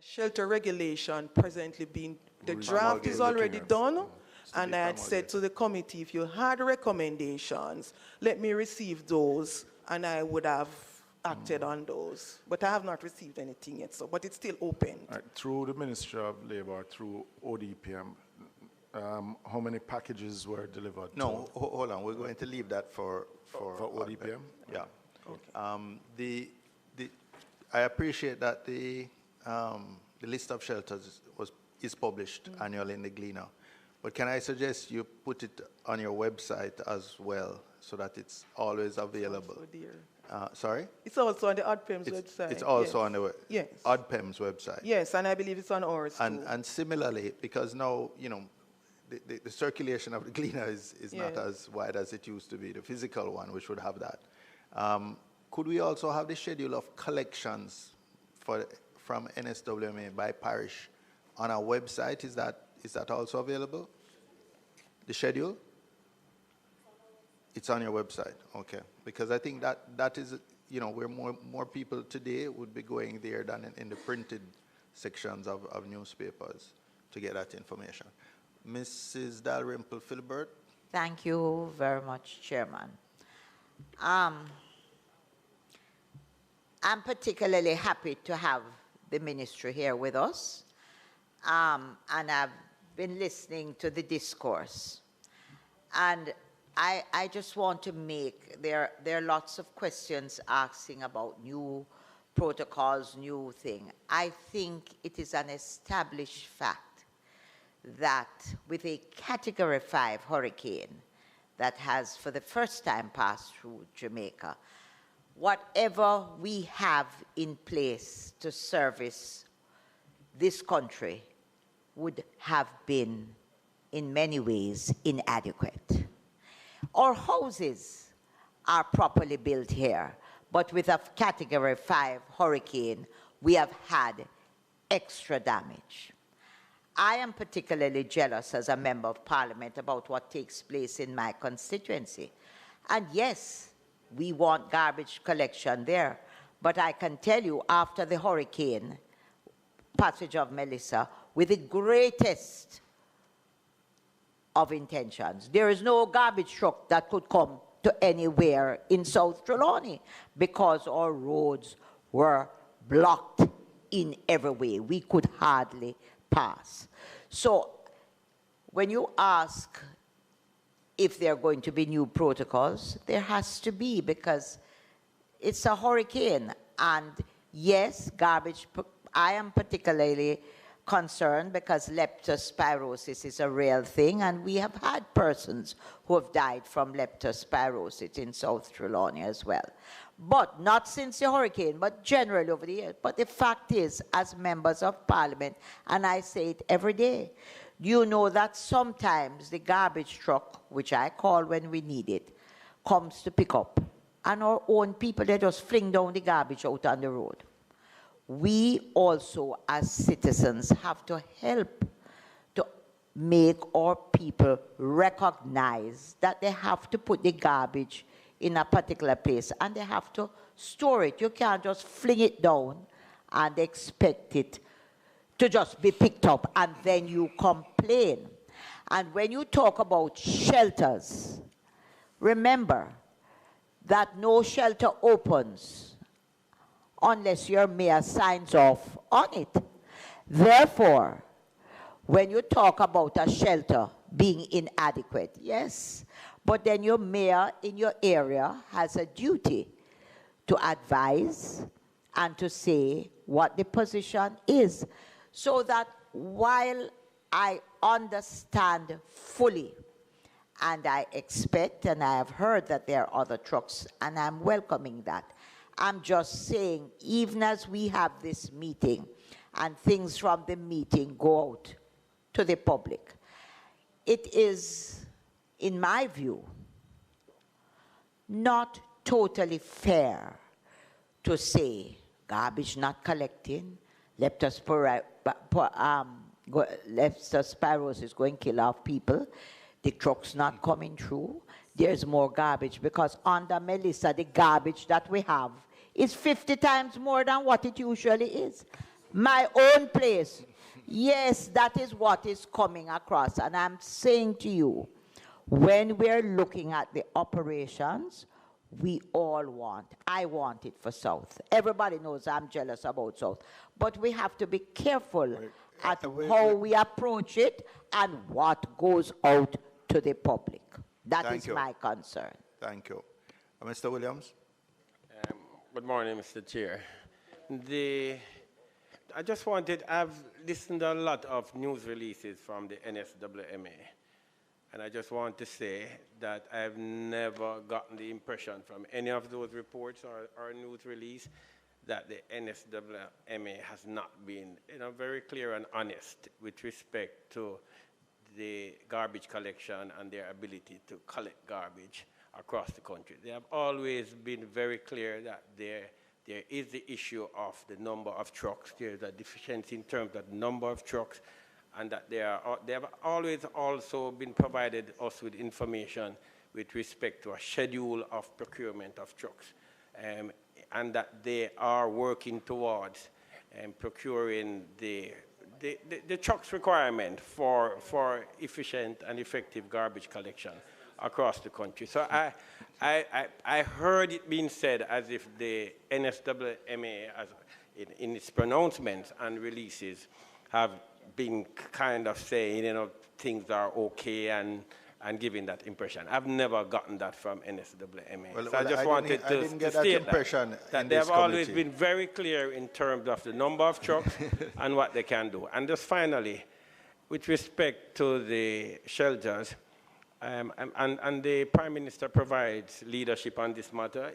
Shelter regulation presently being, the draft is already done, and I had said to the committee, if you had recommendations, let me receive those, and I would have acted on those. But I have not received anything yet, so, but it's still open. Right, through the Ministry of Labor, through ODPM, how many packages were delivered? No, hold on, we're going to leave that for ODPM? Yeah. Okay. I appreciate that the list of shelters is published annually in the Gleaner. But can I suggest you put it on your website as well so that it's always available? Sorry? It's also on the ODPEM's website. It's also on the yes. ODPEM's website. Yes, and I believe it's on ours too. And similarly, because now, you know, the circulation of the Gleaner is not as wide as it used to be, the physical one, which would have that. Could we also have the schedule of collections from NSWMA by parish on our website? Is that also available? The schedule? It's on your website, okay. Because I think that is, you know, where more people today would be going there than in the printed sections of newspapers to get that information. Mrs. Dalrymple Philbert. Thank you very much, Chairman. I'm particularly happy to have the ministry here with us, and I've been listening to the discourse. And I just want to make, there are lots of questions asking about new protocols, new thing. I think it is an established fact that with a Category 5 hurricane that has for the first time passed through Jamaica, whatever we have in place to service this country would have been, in many ways, inadequate. Our houses are properly built here, but with a Category 5 hurricane, we have had extra damage. I am particularly jealous as a member of Parliament about what takes place in my constituency. And yes, we want garbage collection there. But I can tell you, after the hurricane, passage of Melissa, with the greatest of intentions, there is no garbage truck that could come to anywhere in South Trelawney because our roads were blocked in every way. We could hardly pass. So when you ask if there are going to be new protocols, there has to be, because it's a hurricane. And yes, garbage, I am particularly concerned because leptospirosis is a real thing, and we have had persons who have died from leptospirosis in South Trelawney as well. But not since the hurricane, but generally over the years. But the fact is, as members of Parliament, and I say it every day, you know that sometimes the garbage truck, which I call when we need it, comes to pick up. And our own people, they just fling down the garbage out on the road. We also, as citizens, have to help to make our people recognize that they have to put the garbage in a particular place and they have to store it. You can't just fling it down and expect it to just be picked up and then you complain. And when you talk about shelters, remember that no shelter opens unless your mayor signs off on it. Therefore, when you talk about a shelter being inadequate, yes, but then your mayor in your area has a duty to advise and to say what the position is. So that while I understand fully, and I expect, and I have heard that there are other trucks, and I'm welcoming that, I'm just saying, even as we have this meeting, and things from the meeting go out to the public, it is, in my view, not totally fair to say garbage not collecting, leptospirosis going to kill off people, the trucks not coming through, there's more garbage, because under Melissa, the garbage that we have is 50 times more than what it usually is. My own place, yes, that is what is coming across. And I'm saying to you, when we're looking at the operations, we all want, I want it for South. Everybody knows I'm jealous about South. But we have to be careful at how we approach it and what goes out to the public. That is my concern. Thank you. Mr. Williams? Good morning, Mr. Chair. I just wanted, I've listened to a lot of news releases from the NSWMA, and I just want to say that I've never gotten the impression from any of those reports or news release that the NSWMA has not been, very clear and honest with respect to the garbage collection and their ability to collect garbage across the country. They have always been very clear that there is the issue of the number of trucks. There's a deficiency in terms of the number of trucks, and that they have always also been provided us with information with respect to a schedule of procurement of trucks, and that they are working towards procuring the trucks requirement for efficient and effective garbage collection across the country. So I heard it being said as if the NSWMA, in its pronouncements and releases, have been kind of saying, things are okay and giving that impression. I've never gotten that from NSWMA. Well, so I just wanted to state that they have always been very clear in terms of the number of trucks and what they can do. And just finally, with respect to the shelters, and the Prime Minister provides leadership on this matter.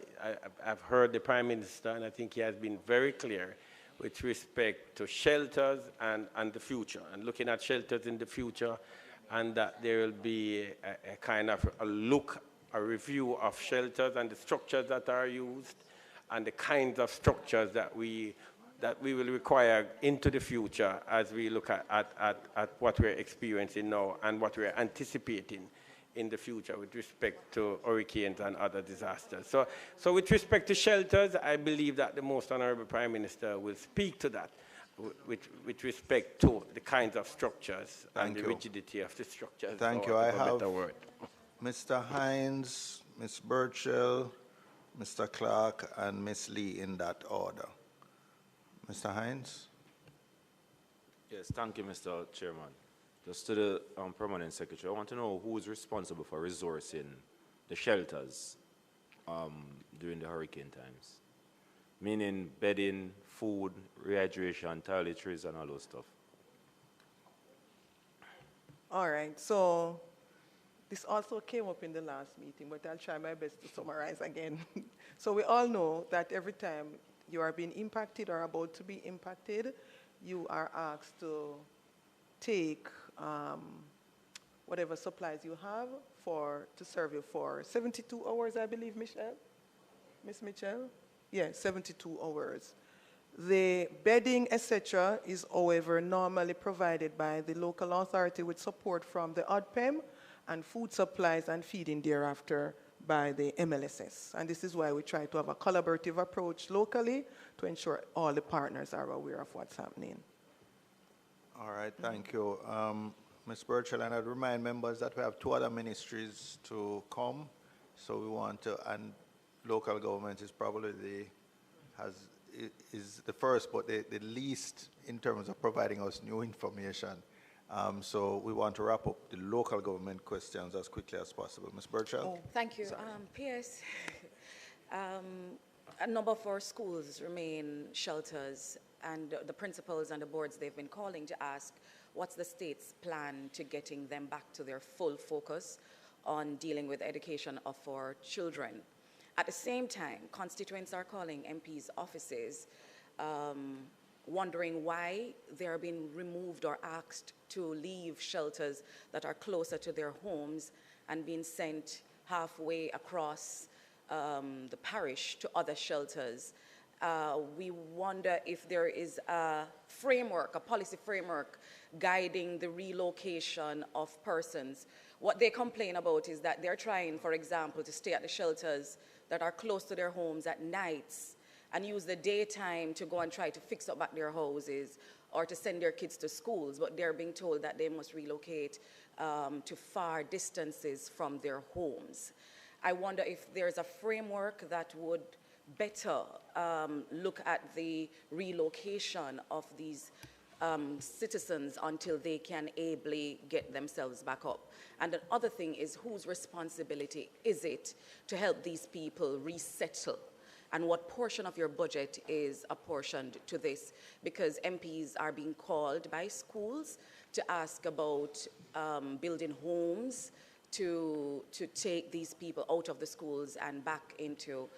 I've heard the Prime Minister, and I think he has been very clear with respect to shelters and the future, and looking at shelters in the future, and that there will be a kind of a review of shelters and the structures that are used, and the kinds of structures that we will require into the future as we look at what we're experiencing now and what we're anticipating in the future with respect to hurricanes and other disasters. So with respect to shelters, I believe that the Most Honorable Prime Minister will speak to that with respect to the kinds of structures and the rigidity of the structures. Thank you. I have Mr. Hines, Ms. Burchell, Mr. Clark, and Ms. Lee in that order. Mr. Hines? Yes, thank you, Mr. Chairman. Just to the Permanent Secretary, I want to know who is responsible for resourcing the shelters during the hurricane times, meaning bedding, food, rehydration, toiletries, and all those stuff. All right, so this also came up in the last meeting, but I'll try my best to summarize again. So we all know that every time you are being impacted or about to be impacted, you are asked to take whatever supplies you have to serve you for 72 hours, I believe, Michelle? Miss Michelle? Yeah, 72 hours. The bedding, etc., is, however, normally provided by the local authority with support from the ODPEM, and food supplies and feeding thereafter by the MLSS. And this is why we try to have a collaborative approach locally to ensure all the partners are aware of what's happening. All right, thank you. Ms. Burchell, and I'd remind members that we have 2 other ministries to come, so we want to, and local government is probably is the first, but the least in terms of providing us new information. So we want to wrap up the local government questions as quickly as possible. Ms. Burchell? Oh, thank you. PS, a number of our schools remain shelters, and the principals and the boards, they've been calling to ask what's the state's plan to getting them back to their full focus on dealing with education of our children. At the same time, constituents are calling MPs' offices wondering why they're being removed or asked to leave shelters that are closer to their homes and being sent halfway across the parish to other shelters. We wonder if there is a framework, a policy framework, guiding the relocation of persons. What they complain about is that they're trying, for example, to stay at the shelters that are close to their homes at nights and use the daytime to go and try to fix up back their houses or to send their kids to schools, but they're being told that they must relocate to far distances from their homes. I wonder if there's a framework that would better look at the relocation of these citizens until they can ably get themselves back up. And the other thing is, whose responsibility is it to help these people resettle? And what portion of your budget is apportioned to this? Because MPs are being called by schools to ask about building homes to take these people out of the schools and back into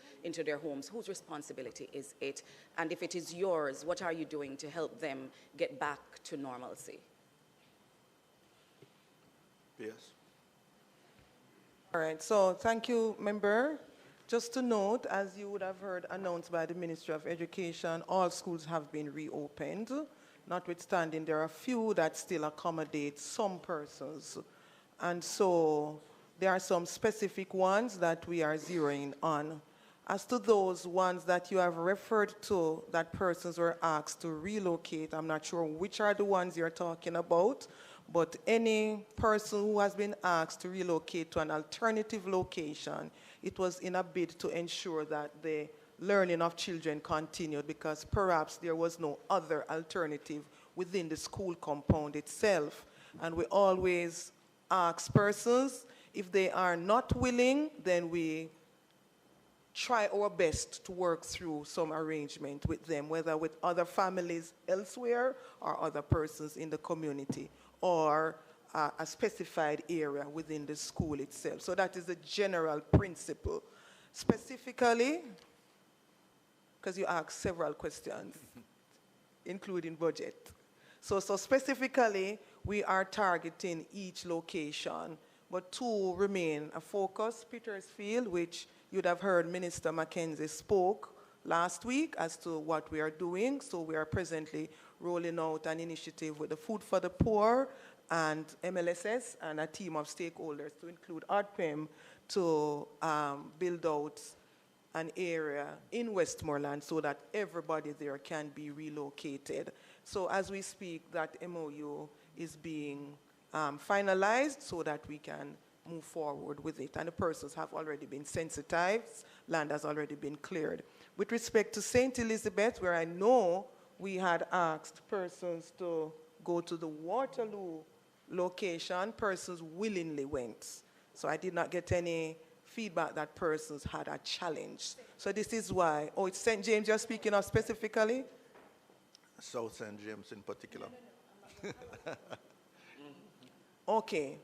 their homes. Whose responsibility is it? And if it is yours, what are you doing to help them get back to normalcy? Yes. All right, so thank you, member. Just to note, as you would have heard announced by the Ministry of Education, all schools have been reopened. Notwithstanding, there are a few that still accommodate some persons. And so there are some specific ones that we are zeroing on. As to those ones that you have referred to, that persons were asked to relocate, I'm not sure which are the ones you're talking about, but any person who has been asked to relocate to an alternative location, it was in a bid to ensure that the learning of children continued, because perhaps there was no other alternative within the school compound itself. And we always ask persons, if they are not willing, then we try our best to work through some arrangement with them, whether with other families elsewhere or other persons in the community, or a specified area within the school itself. So that is the general principle. Specifically, because you asked several questions, including budget. So specifically, we are targeting each location, but two remain a focus. Petersfield, which you'd have heard Minister Mackenzie spoke last week as to what we are doing. So we are presently rolling out an initiative with the Food for the Poor and MLSS and a team of stakeholders to include ADPEM to build out an area in Westmoreland so that everybody there can be relocated. So as we speak, that MOU is being finalized so that we can move forward with it. And the persons have already been sensitized, land has already been cleared. With respect to St. Elizabeth, where I know we had asked persons to go to the Waterloo location, persons willingly went. So I did not get any feedback that persons had a challenge. So this is why, it's St. James you're speaking of specifically? South St. James in particular. Okay.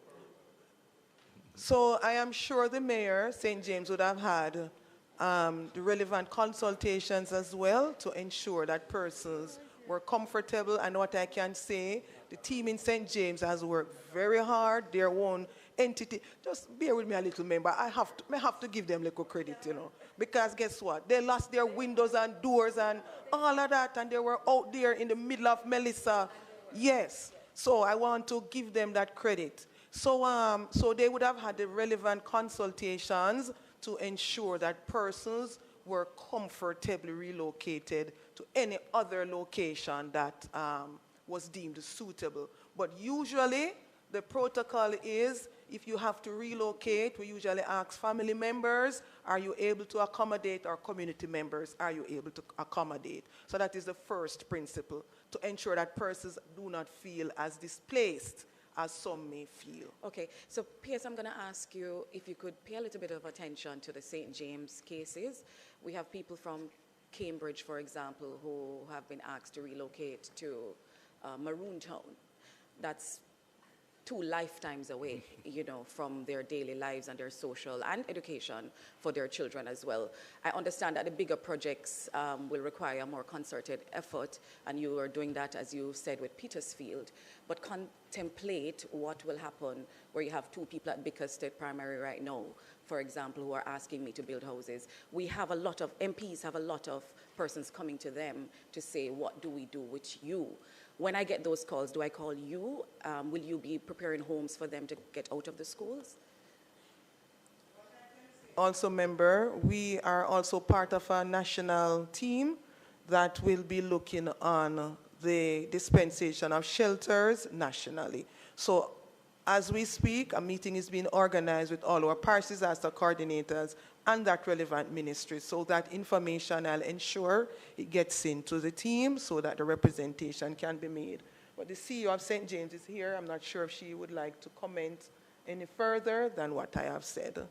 So I am sure the mayor, St. James, would have had the relevant consultations as well to ensure that persons were comfortable. And what I can say, the team in St. James has worked very hard, their own entity. Just bear with me a little, member. I have to give them little credit, you know. Because guess what? They lost their windows and doors and all of that, and they were out there in the middle of Melissa. Yes. So I want to give them that credit. So, so they would have had the relevant consultations to ensure that persons were comfortably relocated to any other location that was deemed suitable. But usually, the protocol is, if you have to relocate, we usually ask family members, are you able to accommodate, or community members, are you able to accommodate? So that is the first principle, to ensure that persons do not feel as displaced as some may feel. Okay, so P.S., I'm going to ask you if you could pay a little bit of attention to the St. James cases. We have people from Cambridge, for example, who have been asked to relocate to Maroontown. That's 2 lifetimes away, you know, from their daily lives and their social and education for their children as well. I understand that the bigger projects will require a more concerted effort, and you are doing that, as you said, with Petersfield. But contemplate what will happen where you have 2 people at Bickersted Primary right now for example, who are asking me to build houses. We have a lot of, MPs have a lot of persons coming to them to say, what do we do with you? When I get those calls, do I call you? Will you be preparing homes for them to get out of the schools? Also, member, we are also part of a national team that will be looking on the dispensation of shelters nationally. So as we speak, a meeting is being organized with all our parish disaster coordinators and that relevant ministry, so that information, I'll ensure it gets into the team so that the representation can be made. But the CEO of St. James is here. I'm not sure if she would like to comment any further than what I have said.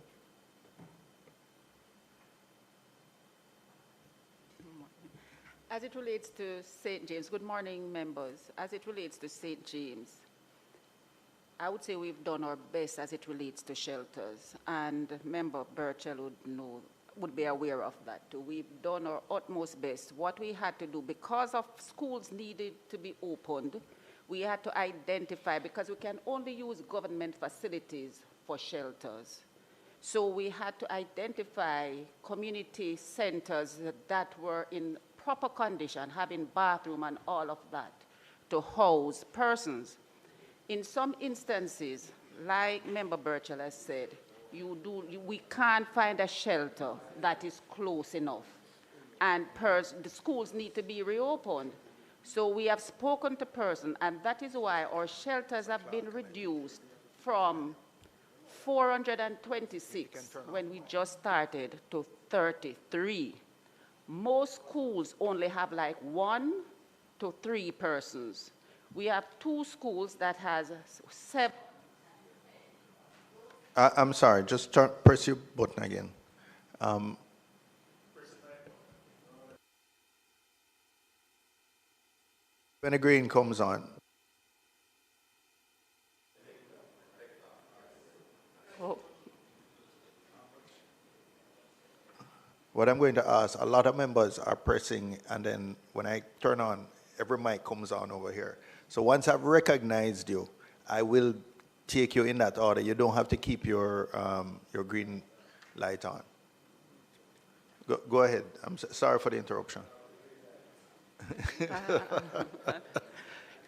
As it relates to St. James, good morning, members. As it relates to St. James, I would say we've done our best as it relates to shelters, and Member Burchell would be aware of that too. We've done our utmost best. What we had to do, because of schools needed to be opened, we had to identify, because we can only use government facilities for shelters. So we had to identify community centers that were in proper condition, having bathroom and all of that, to house persons. In some instances, like Member Burchell has said, we can't find a shelter that is close enough, and the schools need to be reopened. So we have spoken to persons, and that is why our shelters have been reduced from 426 when we just started to 33. Most schools only have like 1 to 3 persons. We have 2 schools that has 7. I'm sorry, just press your button again. When the green comes on. Oh. What I'm going to ask, a lot of members are pressing, and then when I turn on, every mic comes on over here. So once I've recognized you, I will take you in that order. You don't have to keep your green light on. Go ahead. I'm sorry for the interruption.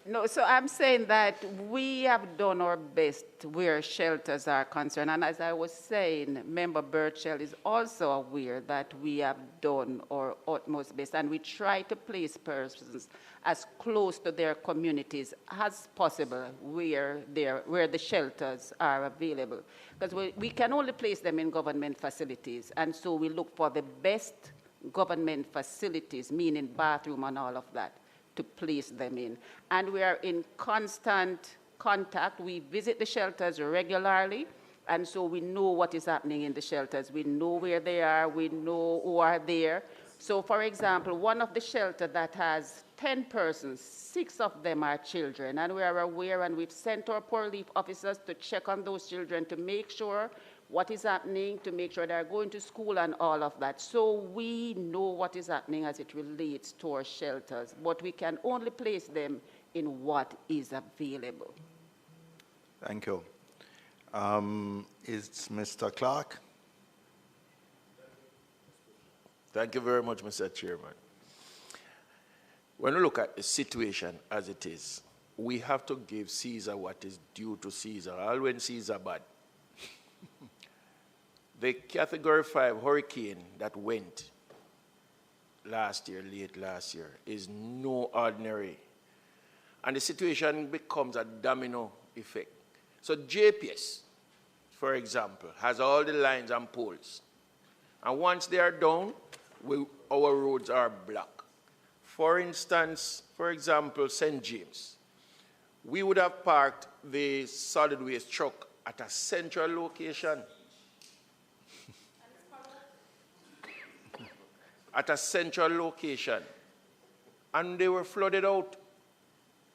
No, so I'm saying that we have done our best where shelters are concerned. And as I was saying, Member Burchell is also aware that we have done our utmost best, and we try to place persons as close to their communities as possible where the shelters are available. Because we can only place them in government facilities, and so we look for the best government facilities, meaning bathroom and all of that, to place them in. And we are in constant contact. We visit the shelters regularly, and so we know what is happening in the shelters. We know where they are. We know who are there. So, for example, one of the shelters that has 10 persons, 6 of them are children, and we are aware, and we've sent our poor relief officers to check on those children to make sure what is happening, to make sure they're going to school and all of that. So we know what is happening as it relates to our shelters, but we can only place them in what is available. Thank you. Is Mr. Clark? Thank you very much, Mr. Chairman. When we look at the situation as it is, we have to give Caesar what is due to Caesar, all when Caesar bad. The Category 5 hurricane that went last year, late last year, is no ordinary. And the situation becomes a domino effect. So JPS, for example, has all the lines and poles. And once they are down, our roads are blocked. For instance, for example, St. James, we would have parked the solid waste truck at a central location. At a central location, and they were flooded out.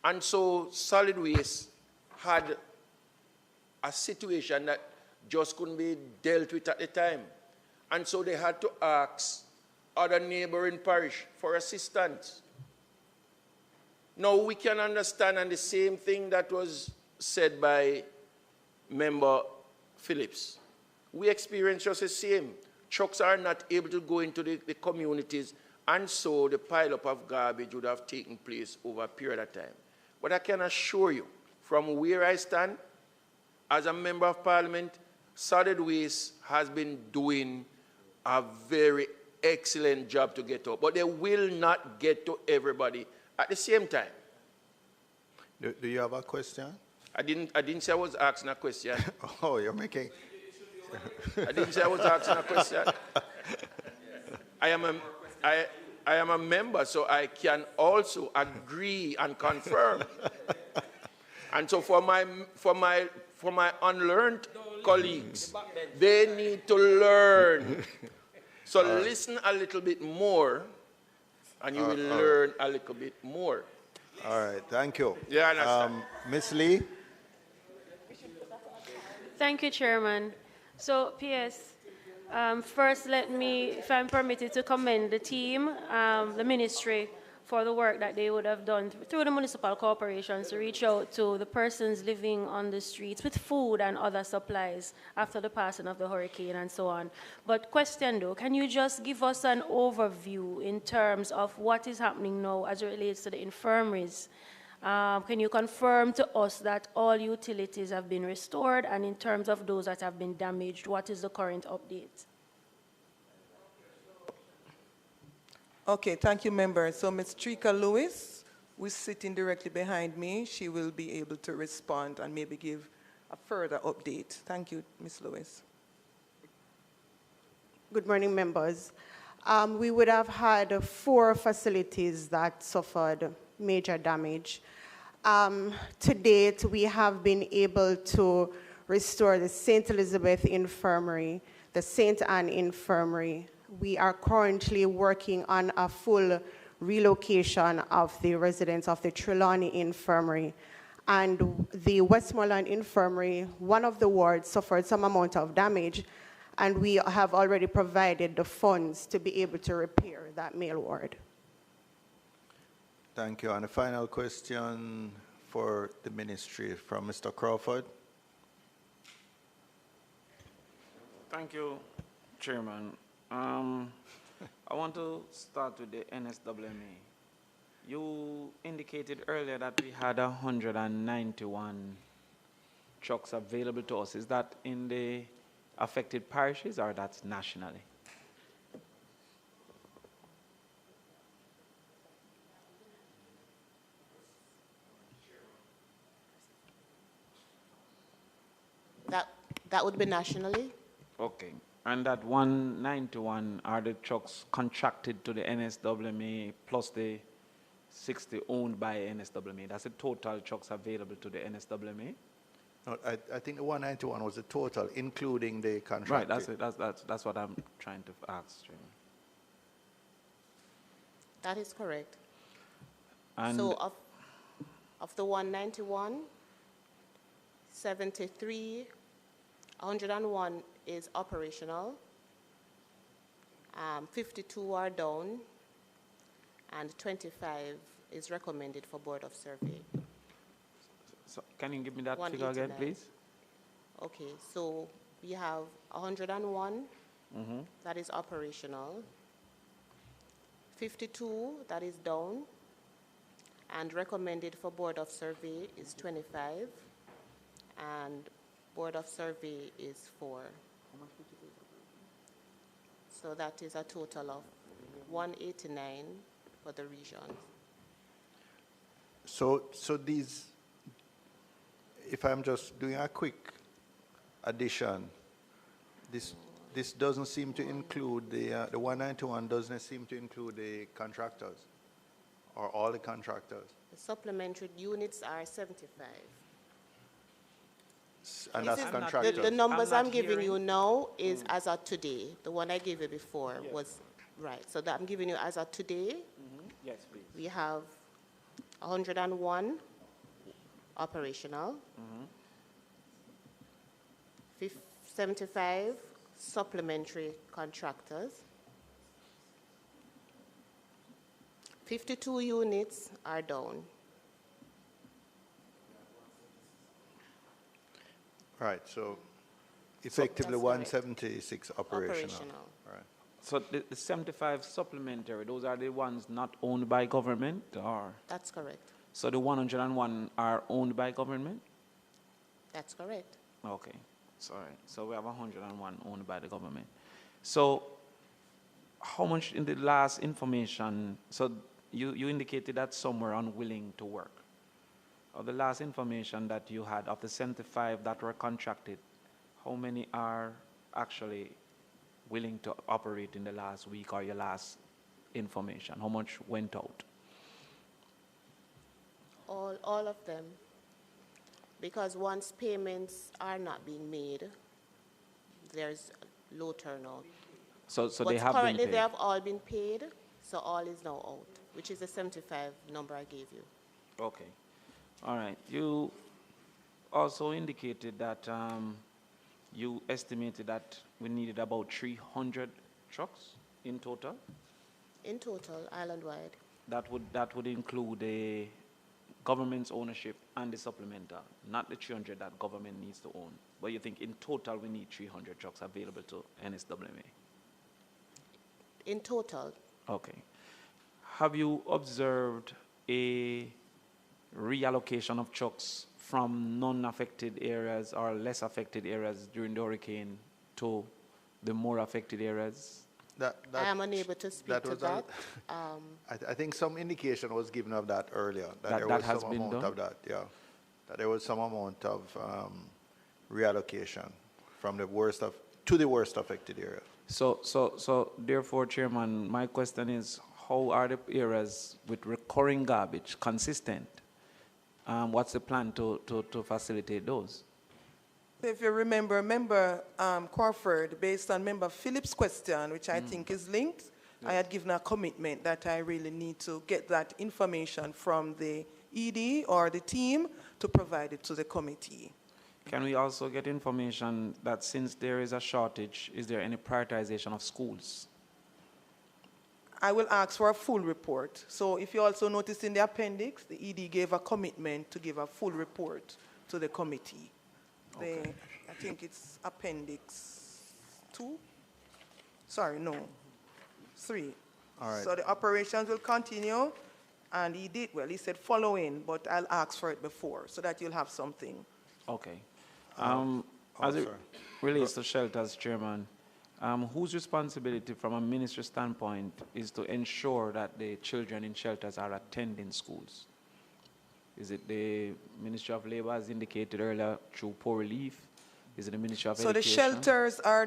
And so solid waste had a situation that just couldn't be dealt with at the time. And so they had to ask other neighboring parish for assistance. Now we can understand, and the same thing that was said by Member Phillips, We experience just the same. Trucks are not able to go into the communities, and so the pileup of garbage would have taken place over a period of time. But I can assure you, from where I stand, as a member of parliament, solid waste has been doing a very excellent job to get up, but they will not get to everybody at the same time. Do you have a question? I didn't say I was asking a question. Oh, you're making... I didn't say I was asking a question. I am a member, so I can also agree and confirm. And so for my unlearned colleagues, they need to learn. So listen a little bit more, and you will learn a little bit more. All right, thank you. Yeah, I understand. Ms. Lee? Thank you, Chairman. So, PS, first let me, if I'm permitted, to commend the team, the ministry, for the work that they would have done through the municipal corporations to reach out to the persons living on the streets with food and other supplies after the passing of the hurricane and so on. But question though, can you just give us an overview in terms of what is happening now as it relates to the infirmaries? Can you confirm to us that all utilities have been restored, and in terms of those that have been damaged, what is the current update? Okay, thank you, members. So Ms. Trika Lewis, who is sitting directly behind me, she will be able to respond and maybe give a further update. Thank you, Ms. Lewis. Good morning, members. We would have had 4 facilities that suffered major damage. To date, we have been able to restore the St. Elizabeth Infirmary, the St. Anne Infirmary. We are currently working on a full relocation of the residents of the Trelawney Infirmary. And the Westmoreland Infirmary, one of the wards suffered some amount of damage, and we have already provided the funds to be able to repair that male ward. Thank you. And a final question for the ministry from Mr. Crawford. Thank you, Chairman. I want to start with the NSWMA. You indicated earlier that we had 191 trucks available to us. Is that in the affected parishes, or that's nationally? That would be nationally. Okay. And that 191 are the trucks contracted to the NSWMA plus the 60 owned by NSWMA. That's the total trucks available to the NSWMA? No, I think the 191 was the total, including the contract. Right, that's it. That's what I'm trying to ask, Chairman. That is correct. And so of the 191, 73, 101 is operational, 52 are down, and 25 is recommended for Board of Survey. So can you give me that figure again, please? Okay, so we have 101 that is operational, 52 that is down, and recommended for Board of Survey is 25, and Board of Survey is 4. So that is a total of 189 for the regions. So these, if I'm just doing a quick addition, this doesn't seem to include the 191 doesn't seem to include the contractors, or all the contractors. The supplementary units are 75. And that's contractors. The numbers I'm giving you now is as of today. The one I gave you before was right. So that I'm giving you as of today. Yes, please. We have 101 operational, 75 supplementary contractors, 52 units are down. Right, so Effectively That's correct. 176 operational. Operational. Right. So the 75 supplementary, those are the ones not owned by government, or? That's correct. So the 101 are owned by government? That's correct. Okay, sorry. So we have 101 owned by the government. So how much in the last information, so you indicated that some were unwilling to work. Of the last information that you had, of the 75 that were contracted, how many are actually willing to operate in the last week, or your last information? How much went out? All of them. Because once payments are not being made, there's low turnout. So But they have been currently paid. they have all been paid, so all is now out, which is the 75 number I gave you. Okay. All right. You also indicated that you estimated that we needed about 300 trucks in total. In total, island-wide. That would include the government's ownership and the supplemental, not the 300 that government needs to own. But you think in total we need 300 trucks available to NSWMA? In total, Okay. Have you observed a reallocation of trucks from non-affected areas or less affected areas during the hurricane to the more affected areas? I am unable to speak to that. I think some indication was given of that earlier, that there that was has some been amount done? of that, yeah. That there was some amount of reallocation from the worst of, to the worst affected area. So therefore, Chairman, my question is, how are the areas with recurring garbage consistent? What's the plan to facilitate those? If you remember, Member Crawford, based on Member Phillips' question, which I think is linked, I had given a commitment that I really need to get that information from the ED or the team to provide it to the committee. Can we also get information that since there is a shortage, is there any prioritization of schools? I will ask for a full report. So if you also notice in the appendix, the ED gave a commitment to give a full report to the committee. Okay. I think it's appendix 2. Sorry, no, 3. All right. So the operations will continue, and he said following, but I'll ask for it before so that you'll have something. Okay. As it relates to shelters, Chairman, whose responsibility from a ministry standpoint is to ensure that the children in shelters are attending schools? Is it the Ministry of Labor, as indicated earlier, through poor relief? Is it the Ministry of Education? So the shelters are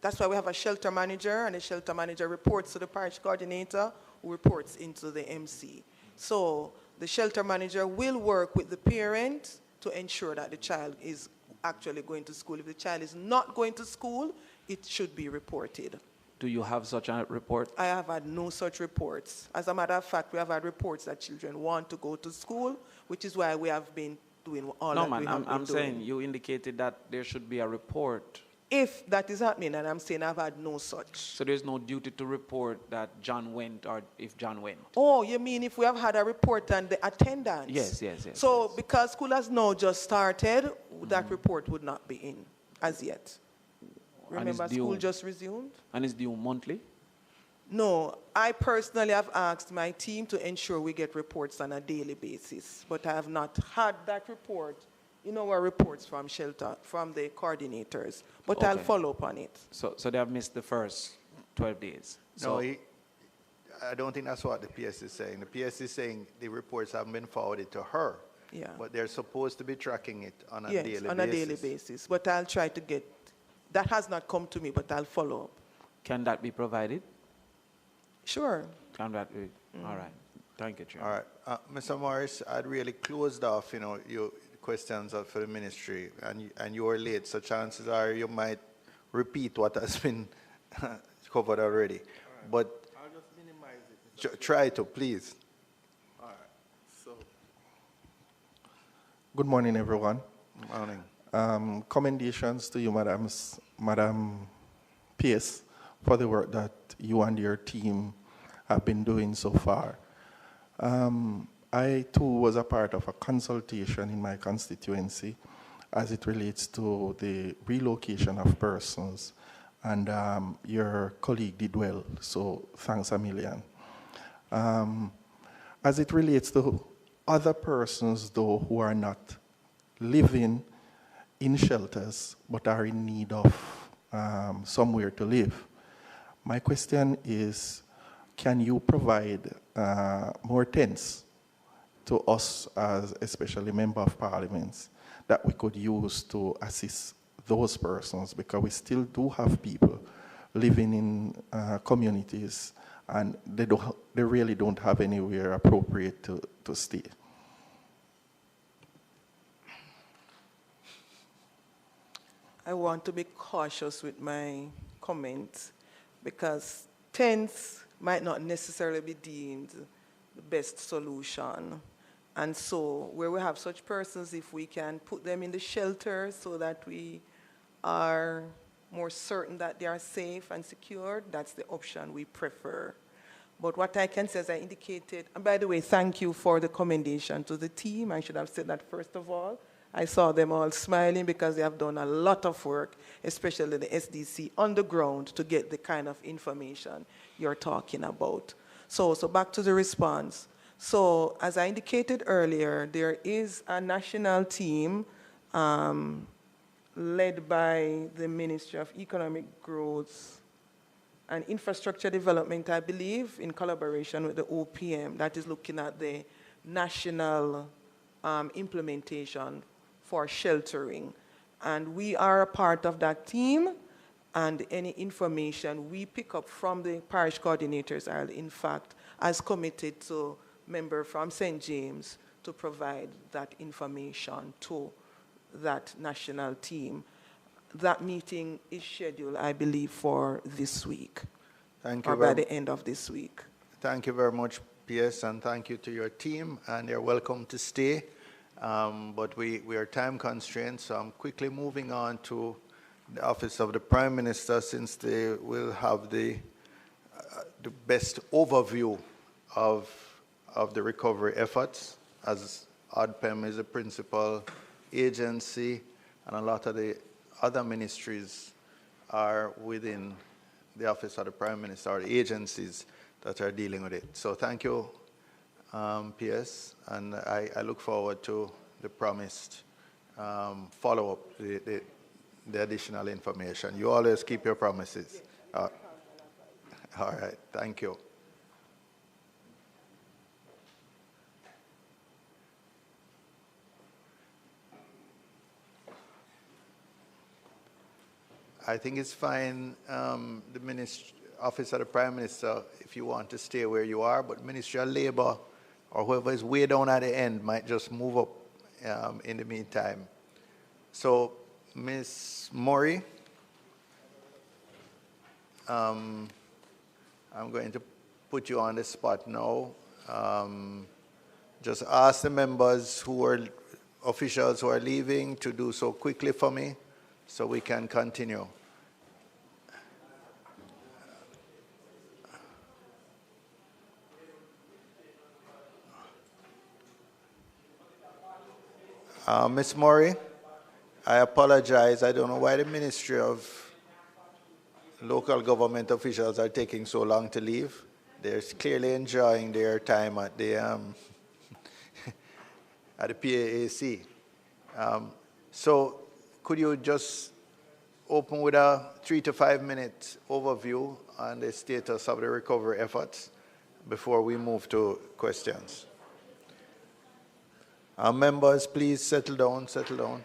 that's why we have a shelter manager, and the shelter manager reports to the parish coordinator, who reports into the MC. So the shelter manager will work with the parent to ensure that the child is actually going to school. If the child is not going to school, it should be reported. Do you have such a report? I have had no such reports. As a matter of fact, we have had reports that children want to go to school, which is why we have been doing all that we have been doing. I'm saying you indicated that there should be a report. If that is happening, and I'm saying I've had no such. So there's no duty to report that John went, or if John went? Oh, you mean if we have had a report on the attendance? Yes. So because school has now just started, that report would not be in as yet. Remember, school just resumed? And it's due monthly? No, I personally have asked my team to ensure we get reports on a daily basis, but I have not had that report in our reports from shelter, from the coordinators, but I'll follow up on it. So they have missed the first 12 days? No, I don't think that's what the PS is saying. The PS is saying the reports haven't been forwarded to her, but they're supposed to be tracking it on a daily basis. Yes, on a daily basis, but I'll try to get, that has not come to me, but I'll follow up. Can that be provided? Sure. Can that be? All right. Thank you, Chairman. All right. Mr. Morris, I'd really closed off, your questions for the ministry, and you were late, so chances are you might repeat what has been covered already. Right. But I'll just minimize it. Try to, please. All right. So, good morning, everyone. Good morning. Commendations to you, Madam Pierce, for the work that you and your team have been doing so far. I, too, was a part of a consultation in my constituency as it relates to the relocation of persons. And your colleague did well, so thanks a million. As it relates to other persons, though, who are not living in shelters but are in need of somewhere to live, my question is, can you provide more tents to us, as especially member of parliaments, that we could use to assist those persons? Because we still do have people living in communities and they really don't have anywhere appropriate to stay. I want to be cautious with my comments because tents might not necessarily be deemed the best solution. And so where we have such persons, if we can put them in the shelter so that we are more certain that they are safe and secured, that's the option we prefer. But what I can say, as I indicated, and by the way, thank you for the commendation to the team. I should have said that first of all. I saw them all smiling because they have done a lot of work, especially the SDC on the ground, to get the kind of information you're talking about. So back to the response. So as I indicated earlier, there is a national team led by the Ministry of Economic Growth and Infrastructure Development, I believe, in collaboration with the OPM, that is looking at the national implementation for sheltering. And we are a part of that team, and any information we pick up from the parish coordinators are, in fact, as committed to member from St. James to provide that information to that national team. That meeting is scheduled, I believe, for this week. Thank you. Or by the end of this week. Thank you very much, PS, and thank you to your team, and you're welcome to stay. But we are time constrained, so I'm quickly moving on to the Office of the Prime Minister, since they will have the best overview of the recovery efforts, as ODPEM is a principal agency, and a lot of the other ministries are within the Office of the Prime Minister, or the agencies that are dealing with it. So thank you, PS, and I look forward to the promised follow-up, the additional information. You always keep your promises. All right, thank you. I think it's fine, the Office of the Prime Minister, if you want to stay where you are, but Ministry of Labor or whoever is way down at the end might just move up in the meantime. So, Ms. Murray, I'm going to put you on the spot now. Just ask the members who are officials who are leaving to do so quickly for me, so we can continue. Ms. Murray, I apologize. I don't know why the Ministry of Local Government officials are taking so long to leave. They're clearly enjoying their time at the at the PAAC. So could you just open with a 3 to 5 minute overview on the status of the recovery efforts before we move to questions? Members, please settle down, settle down.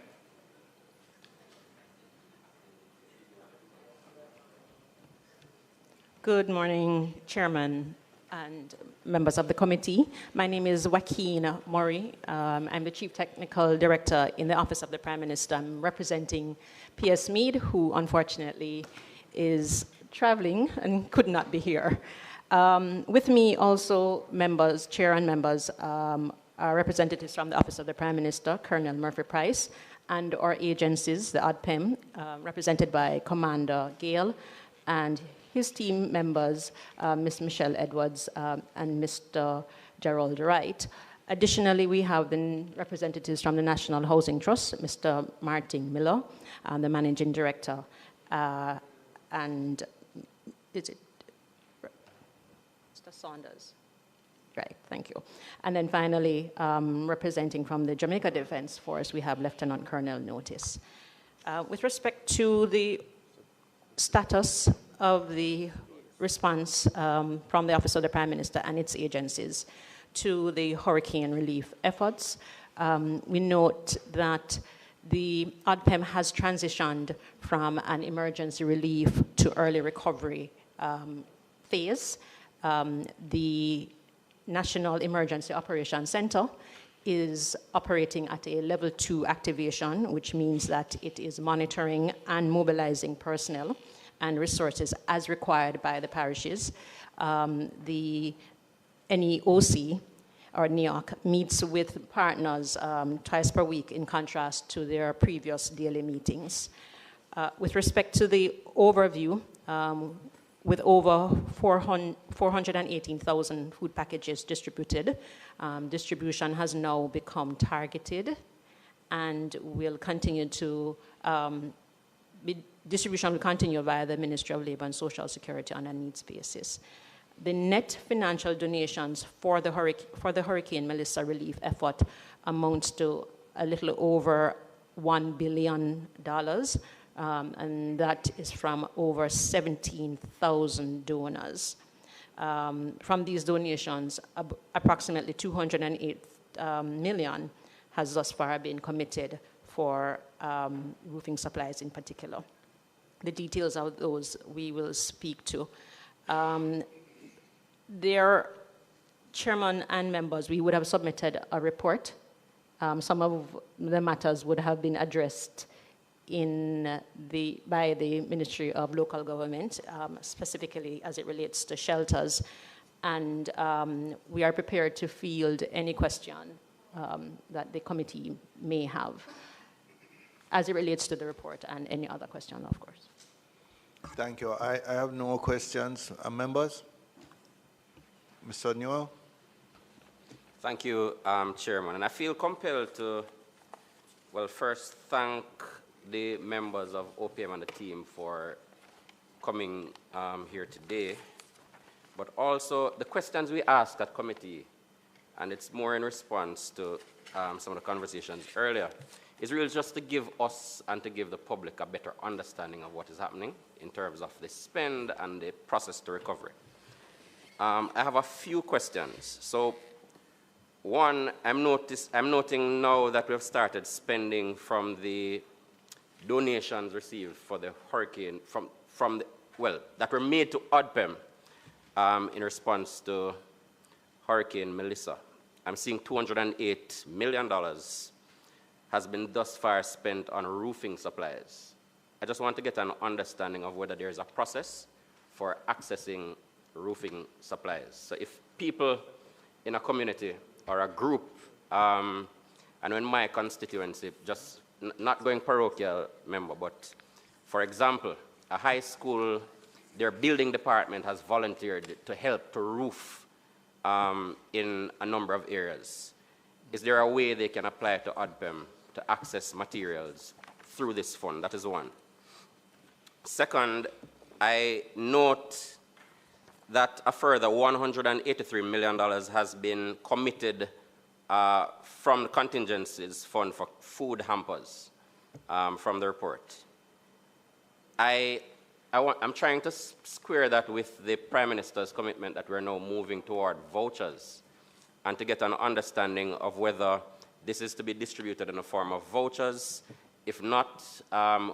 Good morning, Chairman and members of the committee. My name is Joaquin Murray. I'm the Chief Technical Director in the Office of the Prime Minister. I'm representing P.S. Mead, who unfortunately is traveling and could not be here. With me also, members, Chair and members, are representatives from the Office of the Prime Minister, Colonel Murphy Price, and our agencies, the ODPEM, represented by Commander Gale, and his team members, Ms. Michelle Edwards and Mr. Gerald Wright. Additionally, we have the representatives from the National Housing Trust, Mr. Martin Miller, the Managing Director, and is it Mr. Saunders? Right, thank you. And then finally, representing from the Jamaica Defense Force, we have Lieutenant Colonel Notice. With respect to the status of the response from the Office of the Prime Minister and its agencies to the hurricane relief efforts, we note that the ODPEM has transitioned from an emergency relief to early recovery phase. The National Emergency Operations Center is operating at a level 2 activation, which means that it is monitoring and mobilizing personnel and resources as required by the parishes. The NEOC, or NEOC, meets with partners twice per week in contrast to their previous daily meetings. With respect to the overview, with over 418,000 food packages distributed, distribution has now become targeted and will continue to distribution will continue via the Ministry of Labor and Social Security on a needs basis. The net financial donations for the Hurricane Melissa relief effort amounts to a little over $1 billion, and that is from over 17,000 donors. From these donations, approximately 208 million has thus far been committed for roofing supplies in particular. The details of those we will speak to. Their chairman and members, we would have submitted a report. Some of the matters would have been addressed by the Ministry of Local Government, specifically as it relates to shelters. And we are prepared to field any question that the committee may have as it relates to the report and any other question, of course. Thank you. I have no questions. Members? Mr. Newell? Thank you, Chairman. And I feel compelled to, well, first thank the members of OPM and the team for coming here today, but also the questions we asked at committee, and it's more in response to some of the conversations earlier, is really just to give us and to give the public a better understanding of what is happening in terms of the spend and the process to recovery. I have a few questions. So, one, I'm noting now that we have started spending from the donations received for the hurricane, that were made to ODPEM in response to Hurricane Melissa. I'm seeing $208 million has been thus far spent on roofing supplies. I just want to get an understanding of whether there is a process for accessing roofing supplies. So if people in a community or a group, and in my constituency, just not going parochial member, but for example, a high school, their building department has volunteered to help to roof in a number of areas. Is there a way they can apply to ODPEM to access materials through this fund? That is one. Second, I note that a further $183 million has been committed from the contingencies fund for food hampers from the report. I'm trying to square that with the Prime Minister's commitment that we're now moving toward vouchers, and to get an understanding of whether this is to be distributed in the form of vouchers. If not,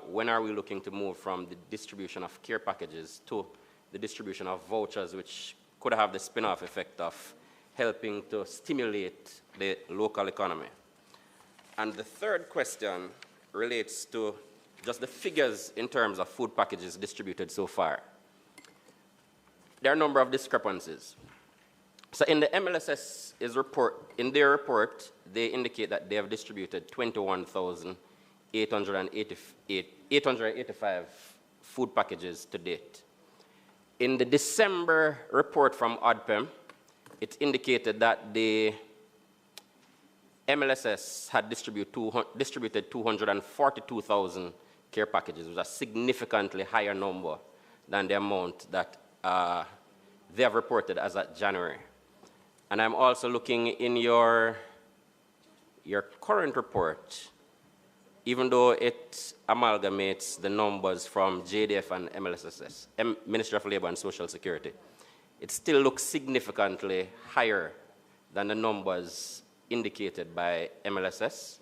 when are we looking to move from the distribution of care packages to the distribution of vouchers, which could have the spin-off effect of helping to stimulate the local economy? And the third question relates to just the figures in terms of food packages distributed so far. There are a number of discrepancies. So in the MLSS's report, in their report, they indicate that they have distributed 21,885 food packages to date. In the December report from ODPEM, it indicated that they MLSS had distributed 242,000 care packages, which is a significantly higher number than the amount that they have reported as at January. And I'm also looking in your current report, even though it amalgamates the numbers from JDF and MLSS, Ministry of Labor and Social Security, it still looks significantly higher than the numbers indicated by MLSS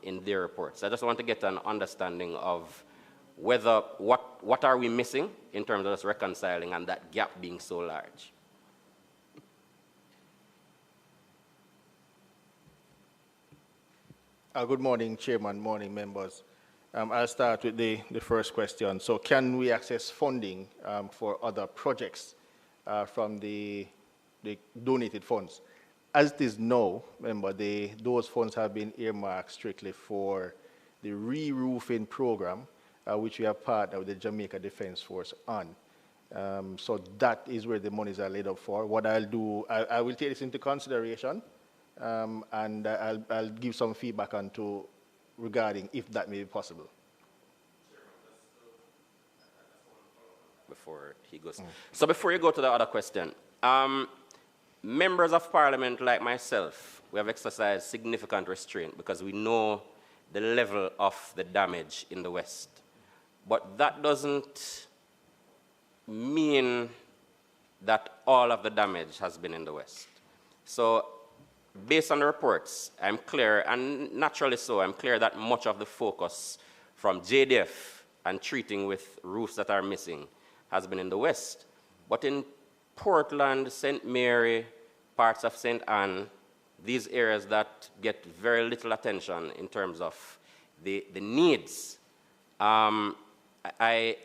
in their reports. I just want to get an understanding of whether, what are we missing in terms of us reconciling and that gap being so large. Good morning, Chairman, morning, members. I'll start with the first question. So can we access funding for other projects from the donated funds? As it is now, remember, those funds have been earmarked strictly for the re-roofing program, which we have partnered with the Jamaica Defense Force on. So that is where the monies are laid up for. What I'll do, I will take this into consideration, and I'll give some feedback regarding if that may be possible. Before he goes. So before you go to the other question, members of parliament like myself, we have exercised significant restraint because we know the level of the damage in the West. But that doesn't mean that all of the damage has been in the West. So based on the reports, I'm clear, and naturally so, I'm clear that much of the focus from JDF and treating with roofs that are missing has been in the West. But in Portland, St. Mary, parts of St. Anne, these areas that get very little attention in terms of the needs, I'm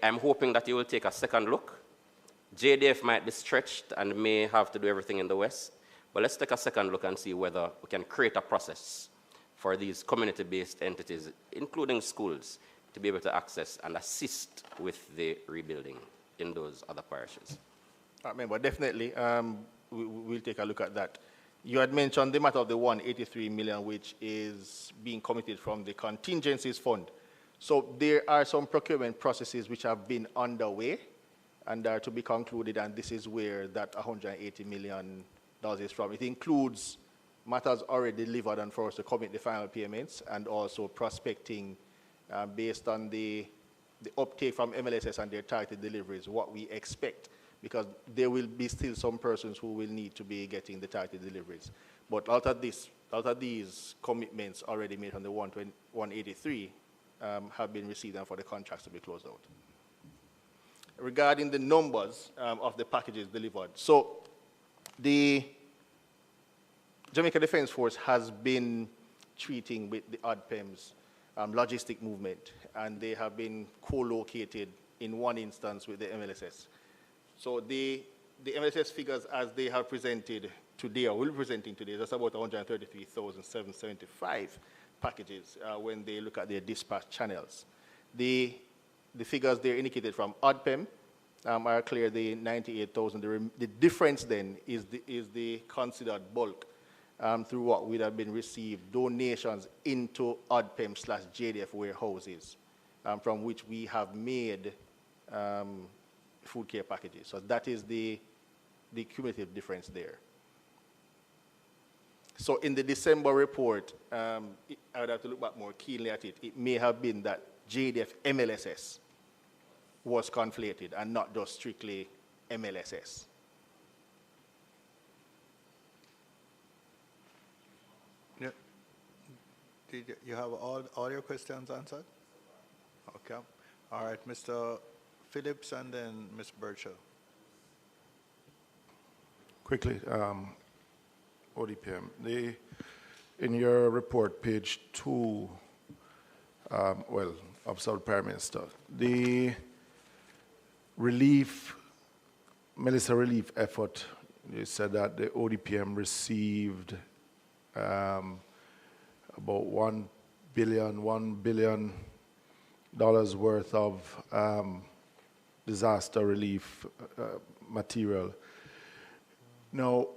hoping that you will take a second look. JDF might be stretched and may have to do everything in the West, but let's take a second look and see whether we can create a process for these community-based entities, including schools, to be able to access and assist with the rebuilding in those other parishes. Member, definitely, we'll take a look at that. You had mentioned the matter of the 183 million, which is being committed from the contingencies fund. So there are some procurement processes which have been underway and are to be concluded, and this is where that $180 million is from. It includes matters already delivered and for us to commit the final payments, and also prospecting based on the uptake from MLSS and their targeted deliveries, what we expect, because there will be still some persons who will need to be getting the targeted deliveries. But out of these commitments already made on the 183 have been received and for the contracts to be closed out. Regarding the numbers of the packages delivered, so the Jamaica Defense Force has been treating with the ODPEM's logistic movement, and they have been co-located in one instance with the MLSS. So the MLSS figures as they have presented today, or will be presenting today, that's about 133,775 packages when they look at their dispatch channels. The figures there indicated from ODPEM are clear, the 98,000. The difference then is the considered bulk through what would have been received donations into ODPEM/JDF warehouses, from which we have made food care packages. So that is the cumulative difference there. So in the December report, I would have to look back more keenly at it. It may have been that JDF MLSS was conflated and not just strictly MLSS. Yeah. Did you have all your questions answered? Okay. All right, Mr. Phillips and then Ms. Birchall. Quickly, ODPM. In your report, page 2, of South Prime Minister, the Melissa relief effort, you said that the ODPM received about $1 billion worth of disaster relief material. Now,